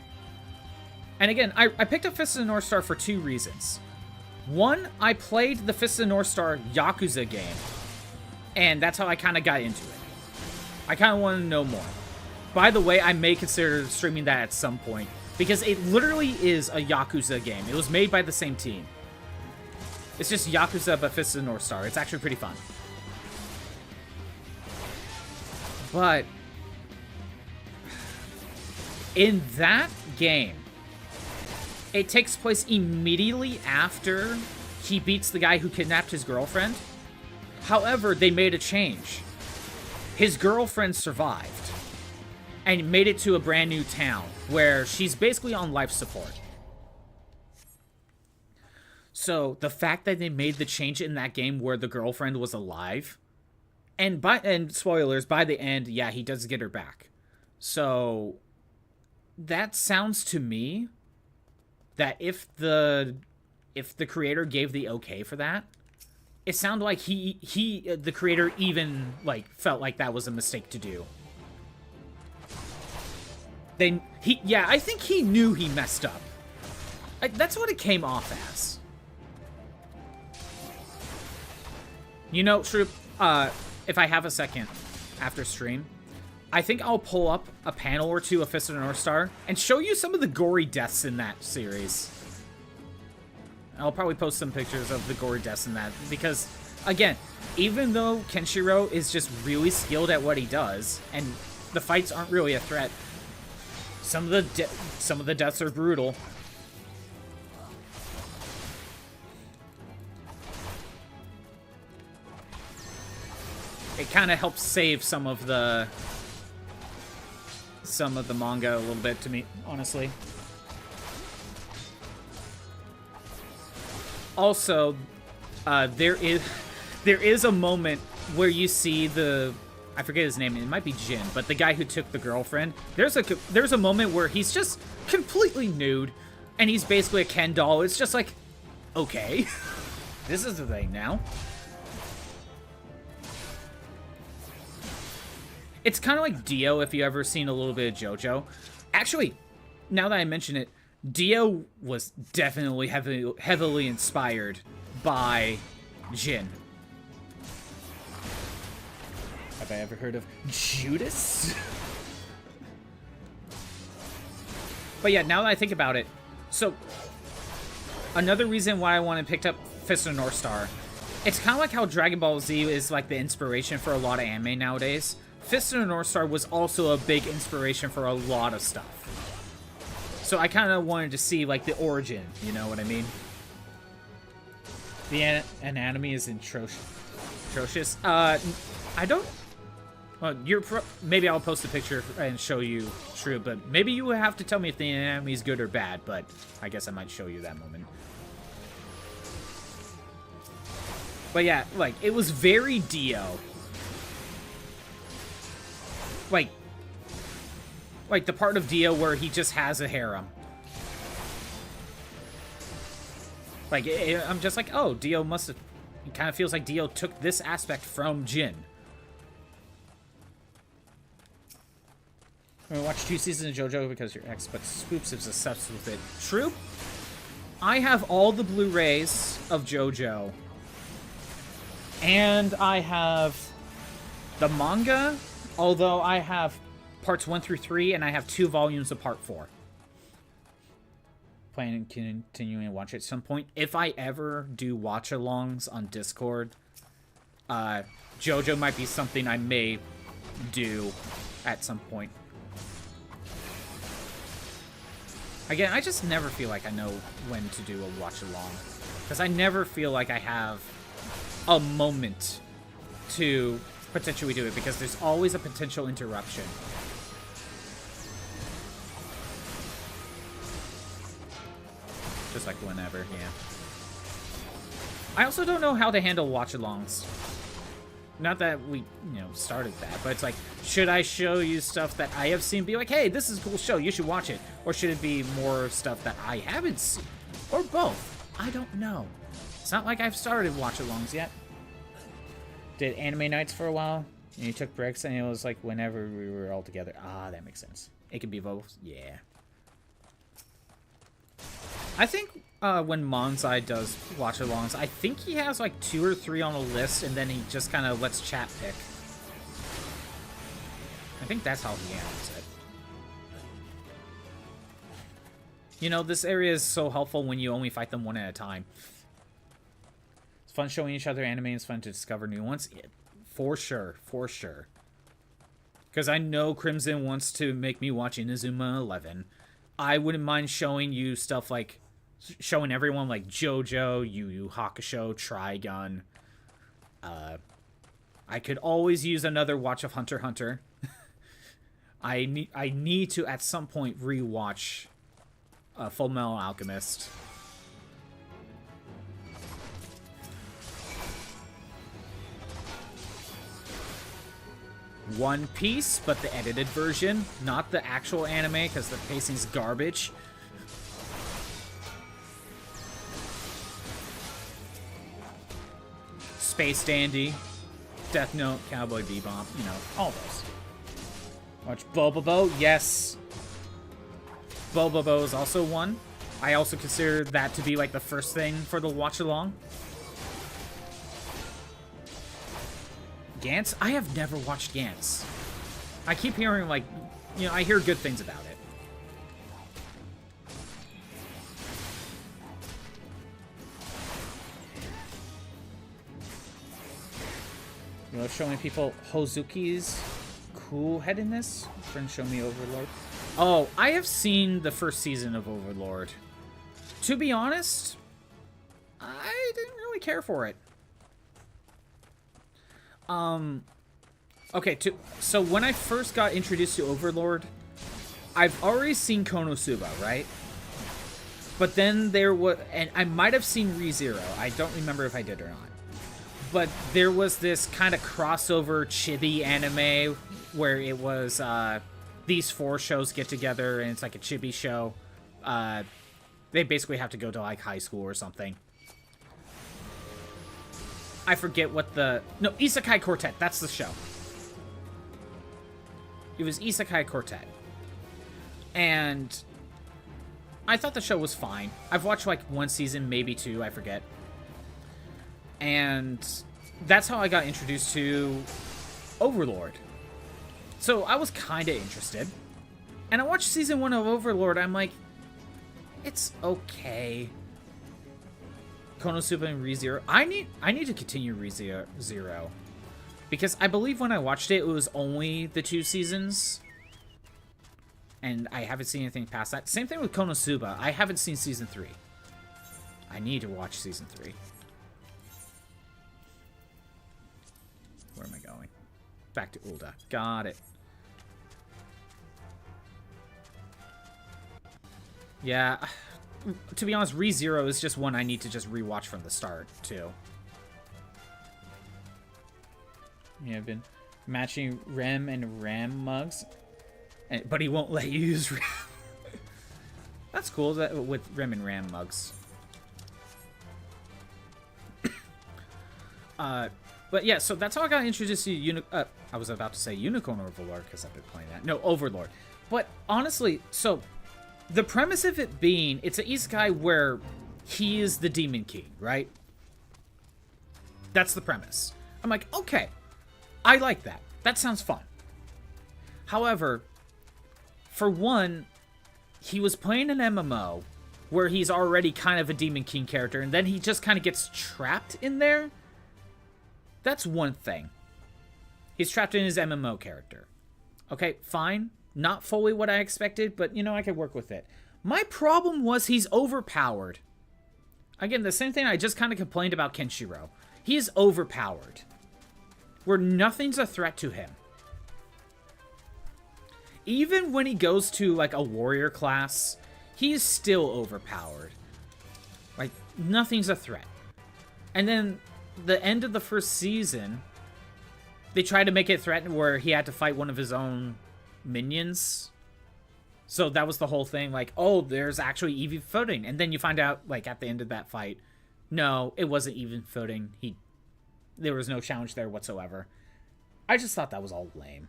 And again, I picked up Fist of the North Star for 2 reasons. One, I played the Fist of the North Star Yakuza game, and that's how I kind of got into it. I kind of want to know more. By the way, I may consider streaming that at some point, because it literally is a Yakuza game. It was made by the same team. It's just Yakuza, but Fist of the North Star. It's actually pretty fun. But in that game, it takes place immediately after he beats the guy who kidnapped his girlfriend. However, they made a change. His girlfriend survived and made it to a brand new town where she's basically on life support. So the fact that they made the change in that game where the girlfriend was alive, and spoilers, by the end, yeah, he does get her back. So that sounds to me that if the creator gave the okay for that, it sounded like the creator even like felt like that was a mistake to do. I think he knew he messed up. That's what it came off as. You know, Troop, if I have a second after stream, I think I'll pull up a panel or two of Fist of the North Star and show you some of the gory deaths in that series. I'll probably post some pictures of the gory deaths in that, because, again, even though Kenshiro is just really skilled at what he does, and the fights aren't really a threat, some of the deaths are brutal. It kind of helps save some of the manga a little bit to me, honestly. Also, there is a moment where you see I forget his name, it might be Jin, but the guy who took the girlfriend. There's a moment where he's just completely nude, and he's basically a Ken doll. It's just like, okay, this is the thing now. It's kind of like Dio, if you ever seen a little bit of JoJo. Actually, now that I mention it, Dio was definitely heavily inspired by Jin. Have I ever heard of Judas? But yeah, now that I think about it, so another reason why I wanted to pick up Fist of the North Star, it's kind of like how Dragon Ball Z is like the inspiration for a lot of anime nowadays. Fist of the North Star was also a big inspiration for a lot of stuff. So I kind of wanted to see, like, the origin, you know what I mean? The anatomy is atrocious. I don't... Well, maybe I'll post a picture and show you, True, but maybe you would have to tell me if the anatomy is good or bad, but I guess I might show you that moment. But yeah, like, it was very Dio. Like the part of Dio where he just has a harem. Like, I'm just like, oh, Dio must have... It kind of feels like Dio took this aspect from Jin. I'm gonna watch 2 seasons of JoJo because your ex, but Spoops is obsessed with it. True. I have all the Blu-rays of JoJo. And I have the manga, although I have parts 1 through 3, and I have 2 volumes of part 4. Planning on continuing to watch it at some point. If I ever do watch-alongs on Discord, JoJo might be something I may do at some point. Again, I just never feel like I know when to do a watch-along, because I never feel like I have a moment to potentially do it, because there's always a potential interruption. Just like whenever, yeah. I also don't know how to handle watch-alongs. Not that we, started that, but it's like, should I show you stuff that I have seen? Be like, hey, this is a cool show, you should watch it. Or should it be more stuff that I haven't seen? Or both. I don't know. It's not like I've started watch-alongs yet. Did anime nights for a while, and you took breaks, and it was like whenever we were all together. Ah, that makes sense. It could be both. Yeah. I think when Monzai does watch-alongs, I think he has like 2 or 3 on a list, and then he just kind of lets chat pick. I think that's how he handles it. You know, this area is so helpful when you only fight them one at a time. It's fun showing each other anime, it's fun to discover new ones. Yeah, for sure, for sure. Because I know Crimson wants to make me watch Inazuma 11. I wouldn't mind showing you stuff like... showing everyone like JoJo, Yu Yu Hakusho, Trigun. I could always use another watch of Hunter x Hunter. I need to, at some point, rewatch Full Metal Alchemist. One Piece, but the edited version, not the actual anime, because the pacing's garbage. Space Dandy, Death Note, Cowboy Bebop, you know, all those. Watch Bobobo, yes. Bobobo is also one. I also consider that to be like the first thing for the watch-along. Gantz? I have never watched Gantz. I keep hearing, like, you know, I hear good things about it. You know, showing people Hozuki's cool headedness. Friends show me Overlord. Oh, I have seen the first season of Overlord. To be honest, I didn't really care for it. Okay, so when I first got introduced to Overlord, I've already seen Konosuba, right? But then there was, and I might have seen ReZero. I don't remember if I did or not. But there was this kind of crossover chibi anime where it was, these 4 shows get together and it's like a chibi show. They basically have to go to like high school or something. I forget what the... No, Isekai Quartet. That's the show. It was Isekai Quartet. And I thought the show was fine. I've watched like 1 season, maybe 2, I forget. And that's how I got introduced to Overlord. So I was kind of interested. And I watched season 1 of Overlord. I'm like, it's okay. Konosuba and ReZero. I need to continue ReZero. Because I believe when I watched it, it was only the 2 seasons. And I haven't seen anything past that. Same thing with Konosuba. I haven't seen season 3. I need to watch season 3. Where am I going? Back to Ulda. Got it. Yeah. To be honest, ReZero is just one I need to just rewatch from the start, too. Yeah, I've been matching Rem and Ram mugs. But he won't let you use Rem. That's cool that with Rem and Ram mugs. But yeah, so that's how I got introduced to I was about to say Unicorn Overlord because I've been playing that. No, Overlord. But honestly, so the premise of it being, it's an isekai where he is the Demon King, right? That's the premise. I'm like, okay, I like that. That sounds fun. However, for one, he was playing an MMO where he's already kind of a Demon King character, and then he just kind of gets trapped in there. That's one thing. He's trapped in his MMO character. Okay, fine. Not fully what I expected, but, you know, I could work with it. My problem was he's overpowered. Again, the same thing I just kind of complained about Kenshiro. He is overpowered. Where nothing's a threat to him. Even when he goes to, like, a warrior class, he is still overpowered. Like, nothing's a threat. And then the end of the first season, they tried to make it threatened where he had to fight one of his own minions. So that was the whole thing, like, oh, there's actually even footing. And then you find out, like, at the end of that fight, no, it wasn't even footing. There was no challenge there whatsoever. I just thought that was all lame.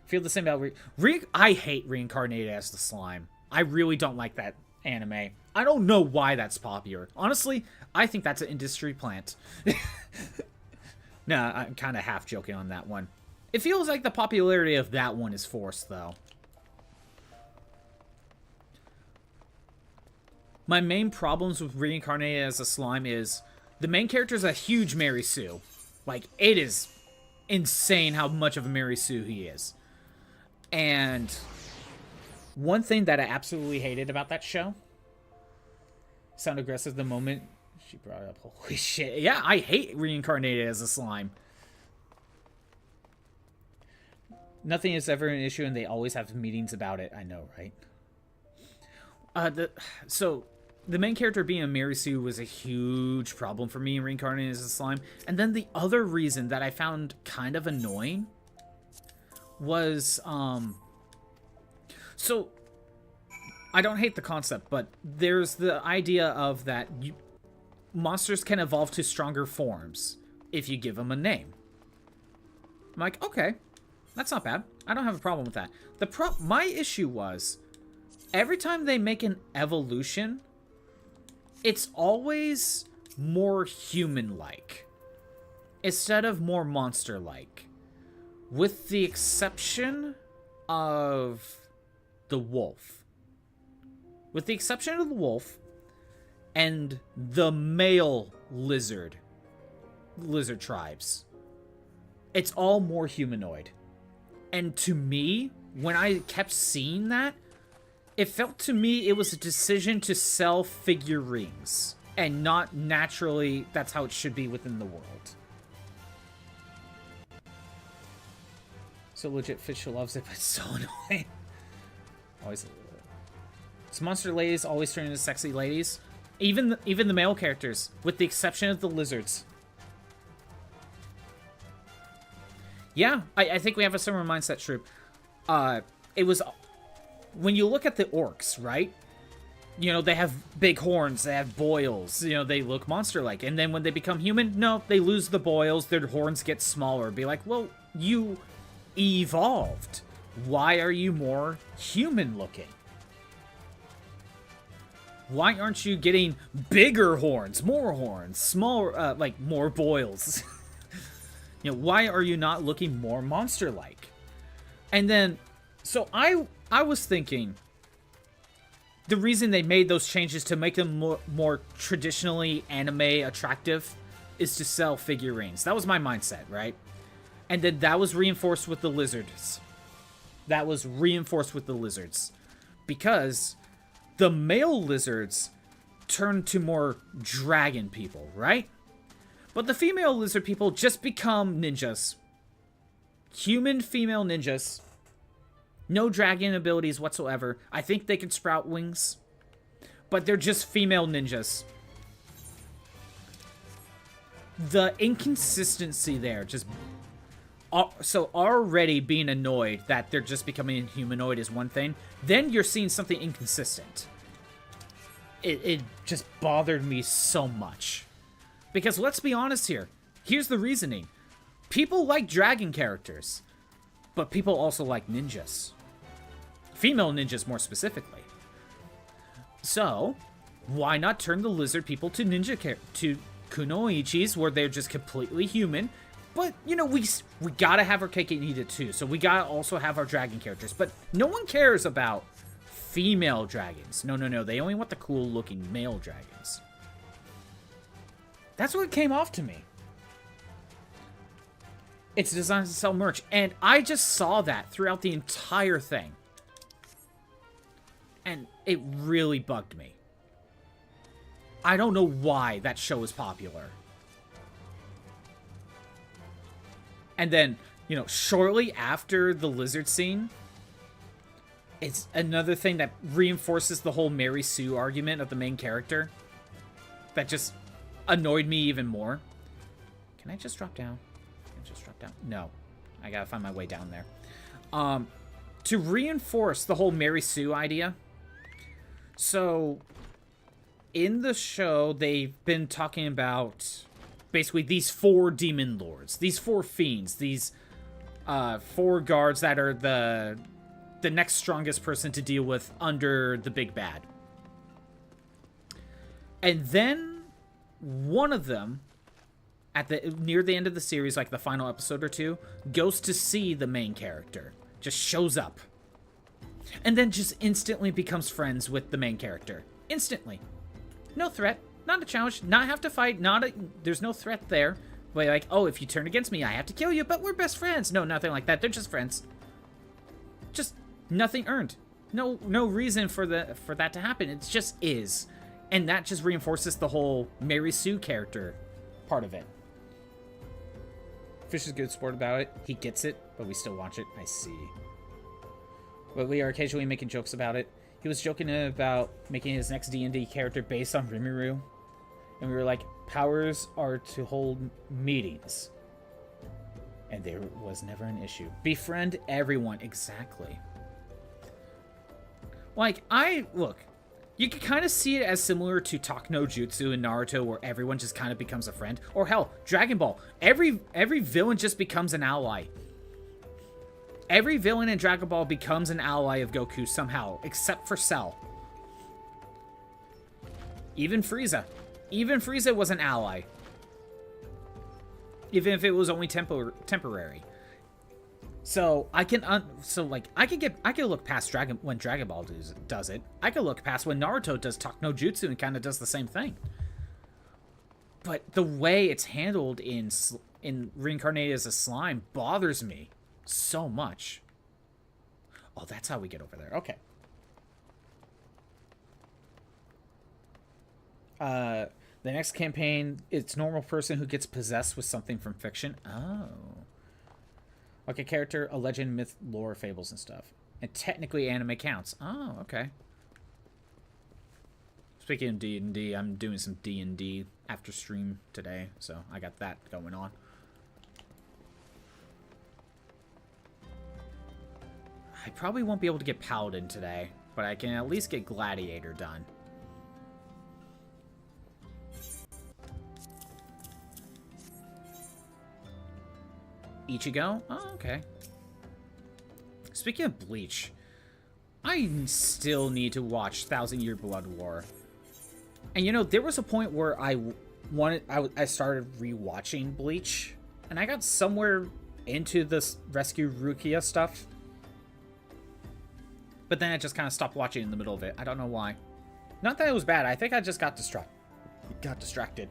Feel the same about I hate Reincarnated as the Slime. I really don't like that anime. I don't know why that's popular. Honestly, I think that's an industry plant. Nah, I'm kind of half joking on that one. It feels like the popularity of that one is forced, though. My main problems with Reincarnated as a Slime is the main character is a huge Mary Sue. Like, it is insane how much of a Mary Sue he is. And one thing that I absolutely hated about that show, sound aggressive the moment she brought it up. Holy shit. Yeah, I hate Reincarnated as a Slime. Nothing is ever an issue and they always have meetings about it. I know, right? So the main character being a Mary Sue was a huge problem for me in Reincarnated as a Slime. And then the other reason that I found kind of annoying was, so I don't hate the concept, but there's the idea of that monsters can evolve to stronger forms if you give them a name. I'm like, okay, that's not bad. I don't have a problem with that. My issue was, every time they make an evolution, it's always more human-like instead of more monster-like. With the exception of the wolf. With the exception of the wolf and the male lizard tribes, it's all more humanoid. And to me, when I kept seeing that, it felt to me it was a decision to sell figurines and not naturally that's how it should be within the world. So legit Fish loves it, but it's so annoying. Always. So monster ladies always turn into sexy ladies. Even the male characters, with the exception of the lizards. Yeah, I think we have a similar mindset, Troop. It was... When you look at the orcs, right? You know, they have big horns, they have boils, you know, they look monster-like. And then when they become human, no, they lose the boils, their horns get smaller. Be like, well, you evolved. Why are you more human-looking? Why aren't you getting bigger horns, smaller, like, more boils? You know, why are you not looking more monster-like? And then, so I was thinking, the reason they made those changes to make them more traditionally anime attractive is to sell figurines. That was my mindset, right? And then that was reinforced with the lizards. Because the male lizards turn to more dragon people, right? But the female lizard people just become ninjas. Human female ninjas. No dragon abilities whatsoever. I think they can sprout wings. But they're just female ninjas. The inconsistency there just... So already being annoyed that they're just becoming humanoid is one thing. Then you're seeing something inconsistent. It just bothered me so much. Because let's be honest here. Here's the reasoning. People like dragon characters. But people also like ninjas. Female ninjas, more specifically. So, why not turn the lizard people to ninja to kunoichis, where they're just completely human? But, you know, we gotta have our cake and eat it too. So we gotta also have our dragon characters. But no one cares about female dragons. No. They only want the cool-looking male dragons. That's what came off to me. It's designed to sell merch. And I just saw that throughout the entire thing. And it really bugged me. I don't know why that show is popular. And then, you know, shortly after the lizard scene, it's another thing that reinforces the whole Mary Sue argument of the main character. That just annoyed me even more. Can I just drop down? No. I gotta find my way down there. To reinforce the whole Mary Sue idea. So, in the show, they've been talking about basically these 4 demon lords. These 4 fiends. These 4 guards that are the next strongest person to deal with under the big bad. And then one of them, near the end of the series, like the final episode or two, goes to see the main character. Just shows up. And then just instantly becomes friends with the main character. Instantly. No threat. Not a challenge. Not have to fight. There's no threat there. Like, oh, if you turn against me, I have to kill you, but we're best friends. No, nothing like that. They're just friends. Just nothing earned. No reason for that to happen. It just is. And that just reinforces the whole Mary Sue character part of it. Fish is good sport about it. He gets it, but we still watch it. I see. But we are occasionally making jokes about it. He was joking about making his next D&D character based on Rimuru. And we were like, powers are to hold meetings. And there was never an issue. Befriend everyone. Exactly. Like, look, you can kind of see it as similar to Talk no Jutsu in Naruto, where everyone just kind of becomes a friend. Or hell, Dragon Ball. Every villain just becomes an ally. Every villain in Dragon Ball becomes an ally of Goku somehow, except for Cell. Even Frieza. Even Frieza was an ally. Even if it was only temporary. So I can look past when Dragon Ball does it. I can look past when Naruto does Talk no Jutsu and kind of does the same thing. But the way it's handled in Reincarnated as a Slime bothers me so much. Oh, that's how we get over there. Okay. The next campaign, it's normal person who gets possessed with something from fiction. Oh. Like a character, a legend, myth, lore, fables, and stuff. And technically anime counts. Oh, okay. Speaking of D&D, I'm doing some D&D after stream today, so I got that going on. I probably won't be able to get Paladin today, but I can at least get Gladiator done. Ichigo? Oh, okay. Speaking of Bleach, I still need to watch Thousand Year Blood War. And you know, there was a point where I started rewatching Bleach, and I got somewhere into this Rescue Rukia stuff. But then I just kind of stopped watching in the middle of it. I don't know why. Not that it was bad. I think I just got distracted.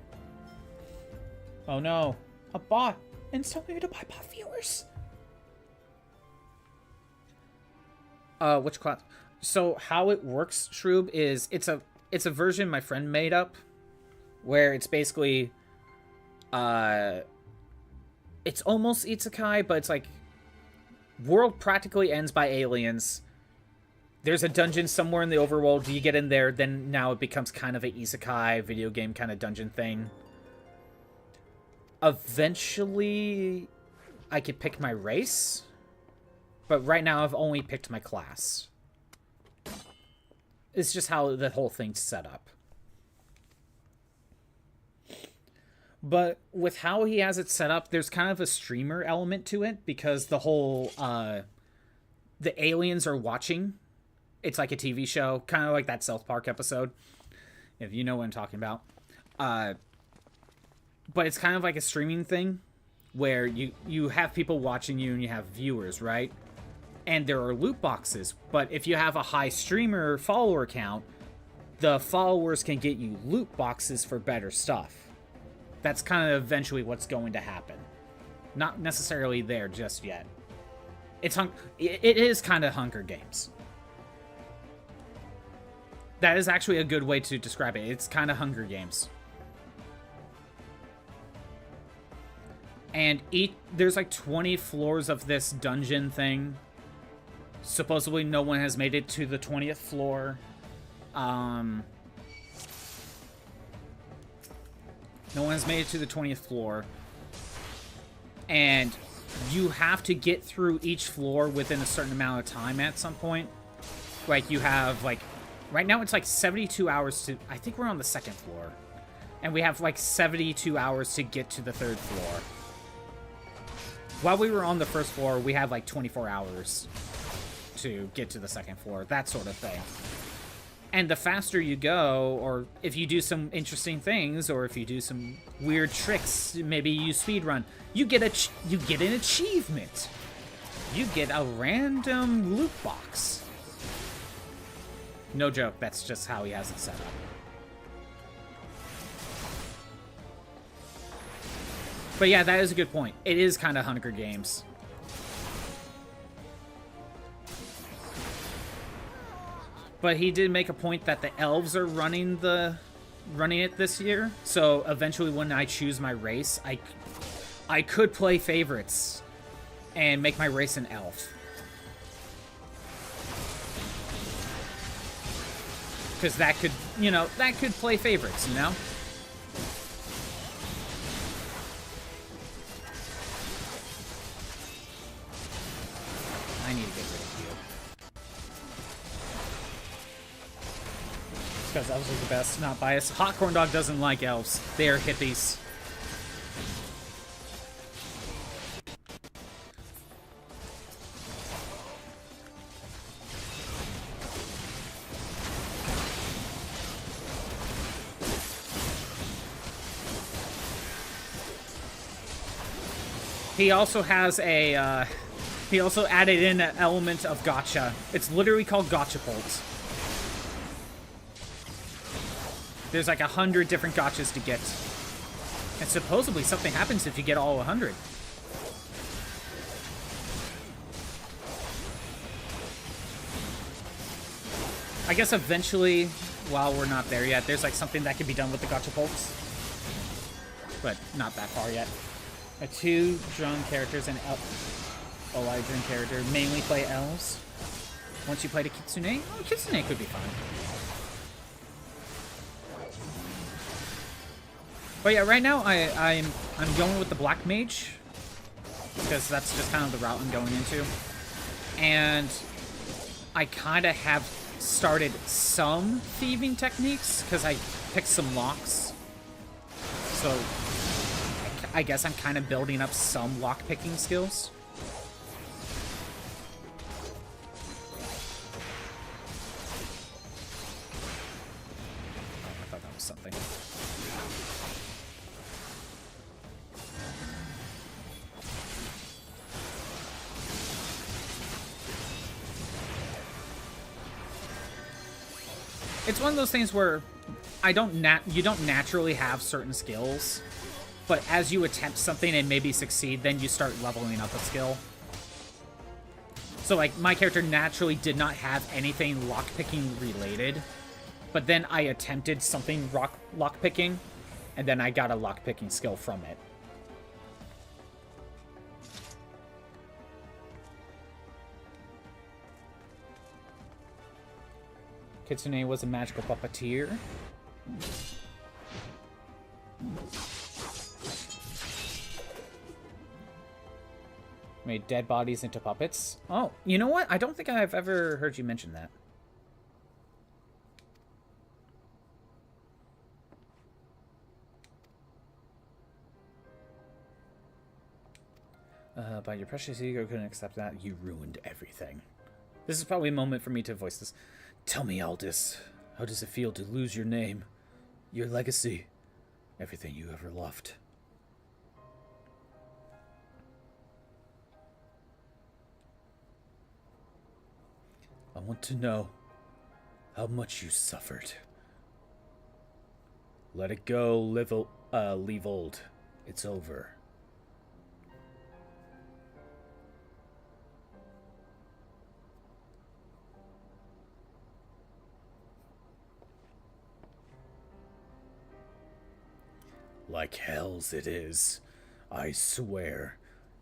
Oh no. A bot. And so weird to buy bot viewers. Which class? So how it works, Shroob, is it's a version my friend made up, where it's basically it's almost isekai, but it's like world practically ends by aliens. There's a dungeon somewhere in the overworld. You get in there, then now it becomes kind of an isekai video game kind of dungeon thing. Eventually, I could pick my race, but right now I've only picked my class. It's just how the whole thing's set up. But with how he has it set up, there's kind of a streamer element to it, because the whole, the aliens are watching. It's like a TV show, kind of like that South Park episode, if you know what I'm talking about. But it's kind of like a streaming thing, where you have people watching you and you have viewers, right? And there are loot boxes, but if you have a high streamer follower count, the followers can get you loot boxes for better stuff. That's kind of eventually what's going to happen. Not necessarily there just yet. It is kind of Hunger Games. That is actually a good way to describe it. It's kind of Hunger Games. And there's like 20 floors of this dungeon thing. Supposedly no one has made it to the 20th floor. No one has made it to the 20th floor. And you have to get through each floor within a certain amount of time at some point. Like you have like, right now it's like 72 hours to, I think we're on the second floor. And we have like 72 hours to get to the third floor. While we were on the first floor, we had like 24 hours to get to the second floor. That sort of thing. And the faster you go, or if you do some interesting things, or if you do some weird tricks, maybe you speedrun, you get an achievement. You get a random loot box. No joke, that's just how he has it set up. But yeah, that is a good point. It is kind of Hunger Games. But he did make a point that the elves are running it this year. So eventually when I choose my race, I could play favorites and make my race an elf. Because that could, that could play favorites, you know? I need to get rid of you. Because elves are the best, not biased. Hot Corn Dog doesn't like elves. They are hippies. He also has a, he also added in an element of gacha. It's literally called Gacha Bolt. There's like 100 different gachas to get. And supposedly something happens if you get all 100. I guess eventually, while we're not there yet, there's like something that can be done with the Gacha Bolts. But not that far yet. 2 drone characters and Elysian character mainly play elves. Once you play the Kitsune, oh, Kitsune could be fun. But yeah, right now I'm going with the Black Mage because that's just kind of the route I'm going into, and I kind of have started some thieving techniques because I picked some locks, so I guess I'm kind of building up some lock-picking skills. I thought that was something. It's one of those things where you don't naturally have certain skills. But as you attempt something and maybe succeed, then you start leveling up a skill. So, like, my character naturally did not have anything lockpicking related. But then I attempted something lockpicking, and then I got a lockpicking skill from it. Kitsune was a magical puppeteer. Made dead bodies into puppets. Oh, you know what? I don't think I've ever heard you mention that. But your precious ego couldn't accept that. You ruined everything. This is probably a moment for me to voice this. Tell me, Aldous, how does it feel to lose your name, your legacy, everything you ever loved? I want to know how much you suffered. Let it go, leave old. It's over. Like hell's it is. I swear,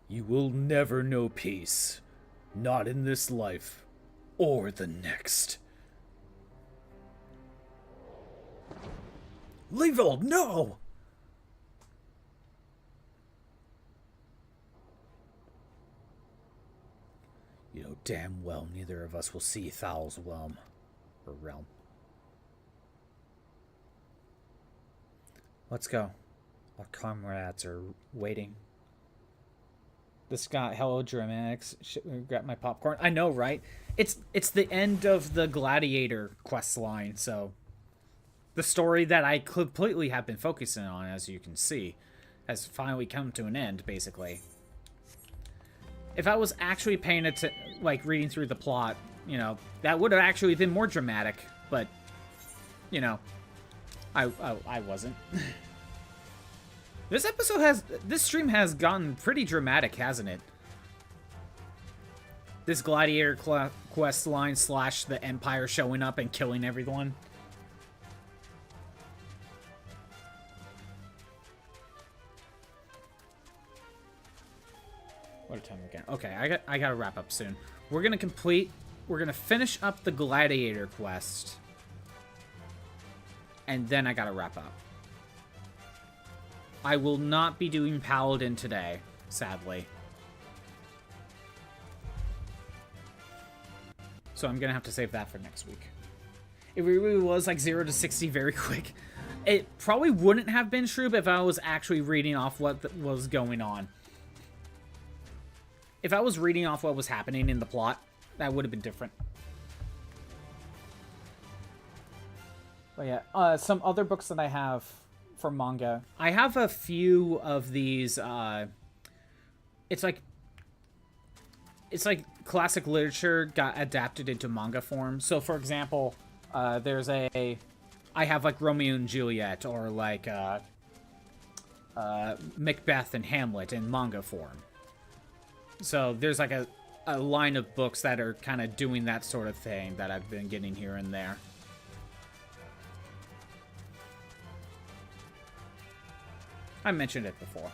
you will never know peace. Not in this life. Or the next. Leavold, no! You know damn well neither of us will see Thal's realm. Let's go. Our comrades are waiting. This got hella dramatics. Shit, grab my popcorn. I know, right? It's the end of the Gladiator Questline, so the story that I completely have been focusing on, as you can see, has finally come to an end, basically. If I was actually paying it to, like, reading through the plot, you know, that would have actually been more dramatic, but, you know, I wasn't. This stream has gotten pretty dramatic, hasn't it? This Gladiator quest line / the Empire showing up and killing everyone. What a time again. Okay, I gotta wrap up soon. We're gonna finish up the Gladiator quest. And then I gotta wrap up. I will not be doing Paladin today, sadly. So I'm gonna have to save that for next week. It really was like 0 to 60 very quick. It probably wouldn't have been true if I was actually reading off what was going on. If I was reading off what was happening in the plot, that would have been different. But yeah, some other books that I have for manga. I have a few of these, it's like classic literature got adapted into manga form. So, for example, I have like Romeo and Juliet, or like Macbeth and Hamlet in manga form. So there's like a line of books that are kind of doing that sort of thing that I've been getting here and there. I mentioned it before.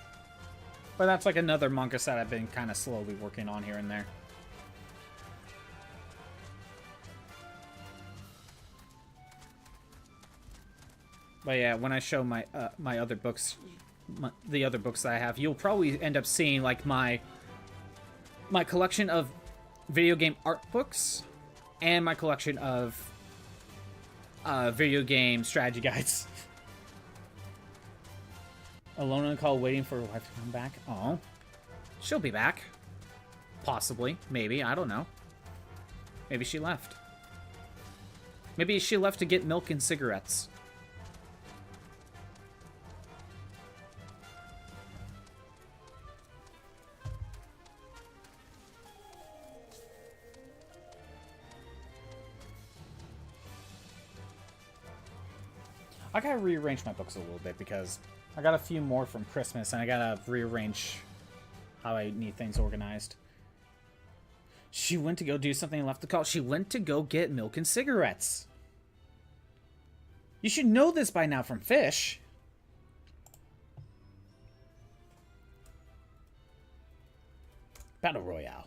But that's like another manga set I've been kind of slowly working on here and there. But yeah, when I show my my other books, the other books that I have, you'll probably end up seeing like my collection of video game art books and my collection of video game strategy guides. Alone on the call, waiting for her wife to come back. Oh, she'll be back. Possibly, maybe, I don't know. Maybe she left. Maybe she left to get milk and cigarettes. I gotta rearrange my books a little bit because I got a few more from Christmas and I gotta rearrange how I need things organized. She went to go do something and left the call. She went to go get milk and cigarettes. You should know this by now from Fish. Battle Royale.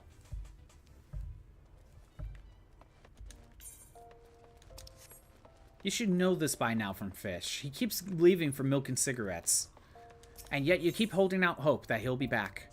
You should know this by now from Fish. He keeps leaving for milk and cigarettes. And yet you keep holding out hope that he'll be back.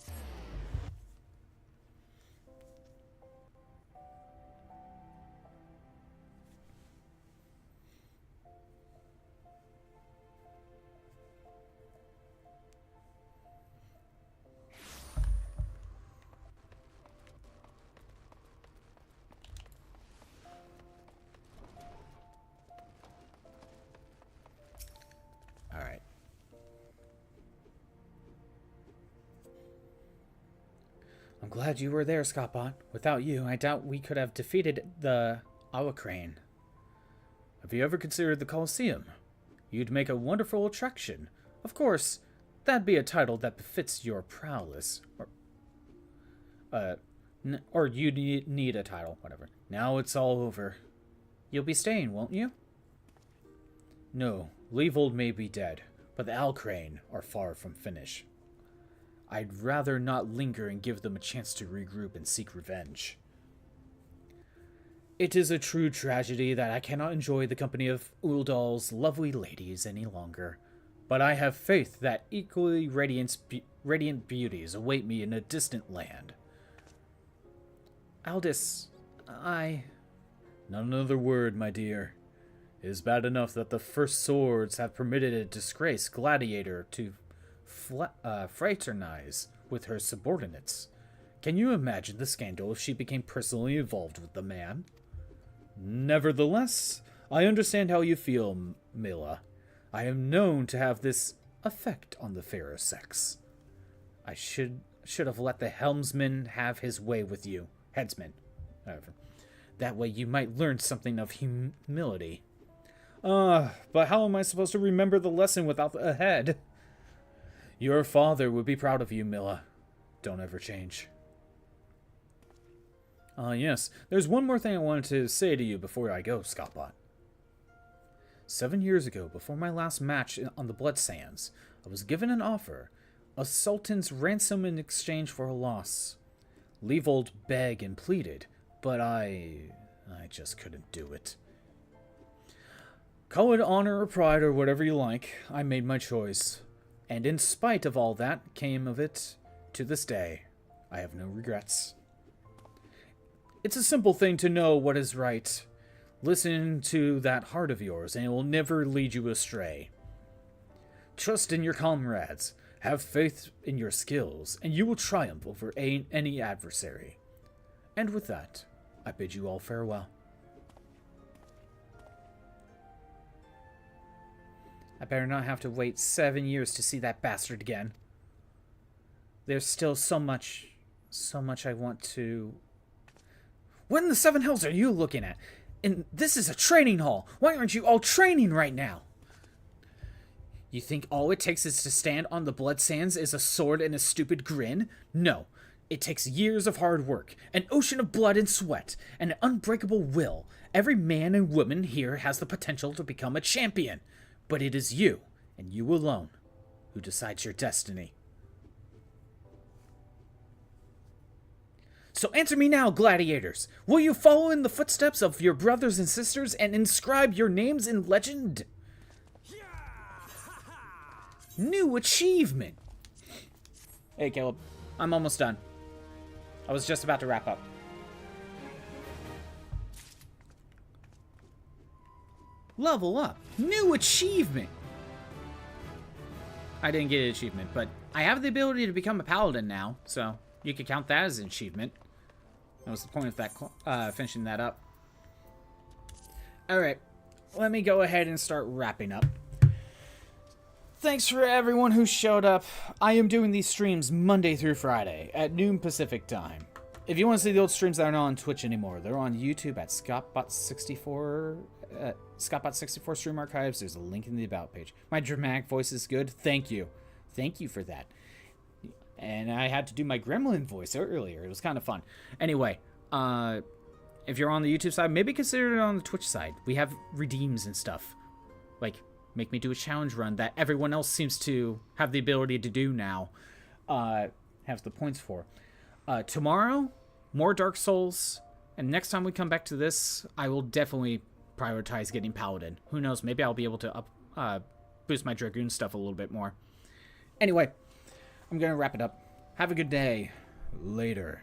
I'm glad you were there, Scottbot. Without you, I doubt we could have defeated the Awacrane. Have you ever considered the Colosseum? You'd make a wonderful attraction. Of course, that'd be a title that befits your prowess. Or you need a title, whatever. Now it's all over. You'll be staying, won't you? No, Leavold may be dead, but the Alcrane are far from finished. I'd rather not linger and give them a chance to regroup and seek revenge. It is a true tragedy that I cannot enjoy the company of Uldal's lovely ladies any longer, but I have faith that equally radiant beauties await me in a distant land. Aldous, Not another word, my dear. It is bad enough that the First Swords have permitted a disgraced gladiator to fraternize with her subordinates. Can you imagine the scandal if she became personally involved with the man? Nevertheless, I understand how you feel, Mila. I am known to have this effect on the fairer sex. I should have let the helmsman have his way with you. Headsman, however. That way you might learn something of humility. But how am I supposed to remember the lesson without a head? Your father would be proud of you, Mila. Don't ever change. Yes, there's one more thing I wanted to say to you before I go, Scottbot. 7 years ago, before my last match on the Blood Sands, I was given an offer, a sultan's ransom in exchange for a loss. Leavold begged and pleaded, but I just couldn't do it. Call it honor or pride or whatever you like, I made my choice. And in spite of all that came of it, to this day, I have no regrets. It's a simple thing to know what is right. Listen to that heart of yours, and it will never lead you astray. Trust in your comrades, have faith in your skills, and you will triumph over any adversary. And with that, I bid you all farewell. I better not have to wait 7 years to see that bastard again. There's still so much I want to... What in the seven hells are you looking at? And this is a training hall. Why aren't you all training right now? You think all it takes is to stand on the blood sands is a sword and a stupid grin? No. It takes years of hard work, an ocean of blood and sweat, and an unbreakable will. Every man and woman here has the potential to become a champion. But it is you, and you alone, who decides your destiny. So answer me now, gladiators. Will you follow in the footsteps of your brothers and sisters and inscribe your names in legend? New achievement. Hey, Caleb. I'm almost done. I was just about to wrap up. Level up. New achievement. I didn't get an achievement, but I have the ability to become a paladin now, so you could count that as an achievement. That was the point of that, finishing that up. Alright, let me go ahead and start wrapping up. Thanks for everyone who showed up. I am doing these streams Monday through Friday at noon Pacific time. If you want to see the old streams that aren't on Twitch anymore, they're on YouTube at ScottBot64, ScottBot64 Stream Archives. There's a link in the About page. My dramatic voice is good. Thank you. Thank you for that. And I had to do my gremlin voice earlier. It was kind of fun. Anyway, if you're on the YouTube side, maybe consider it on the Twitch side. We have redeems and stuff. Like, make me do a challenge run that everyone else seems to have the ability to do now. Have the points for. Tomorrow, more Dark Souls. And next time we come back to this, I will definitely prioritize getting Paladin. Who knows, maybe I'll be able to boost my Dragoon stuff a little bit more. Anyway, I'm going to wrap it up. Have a good day. Later.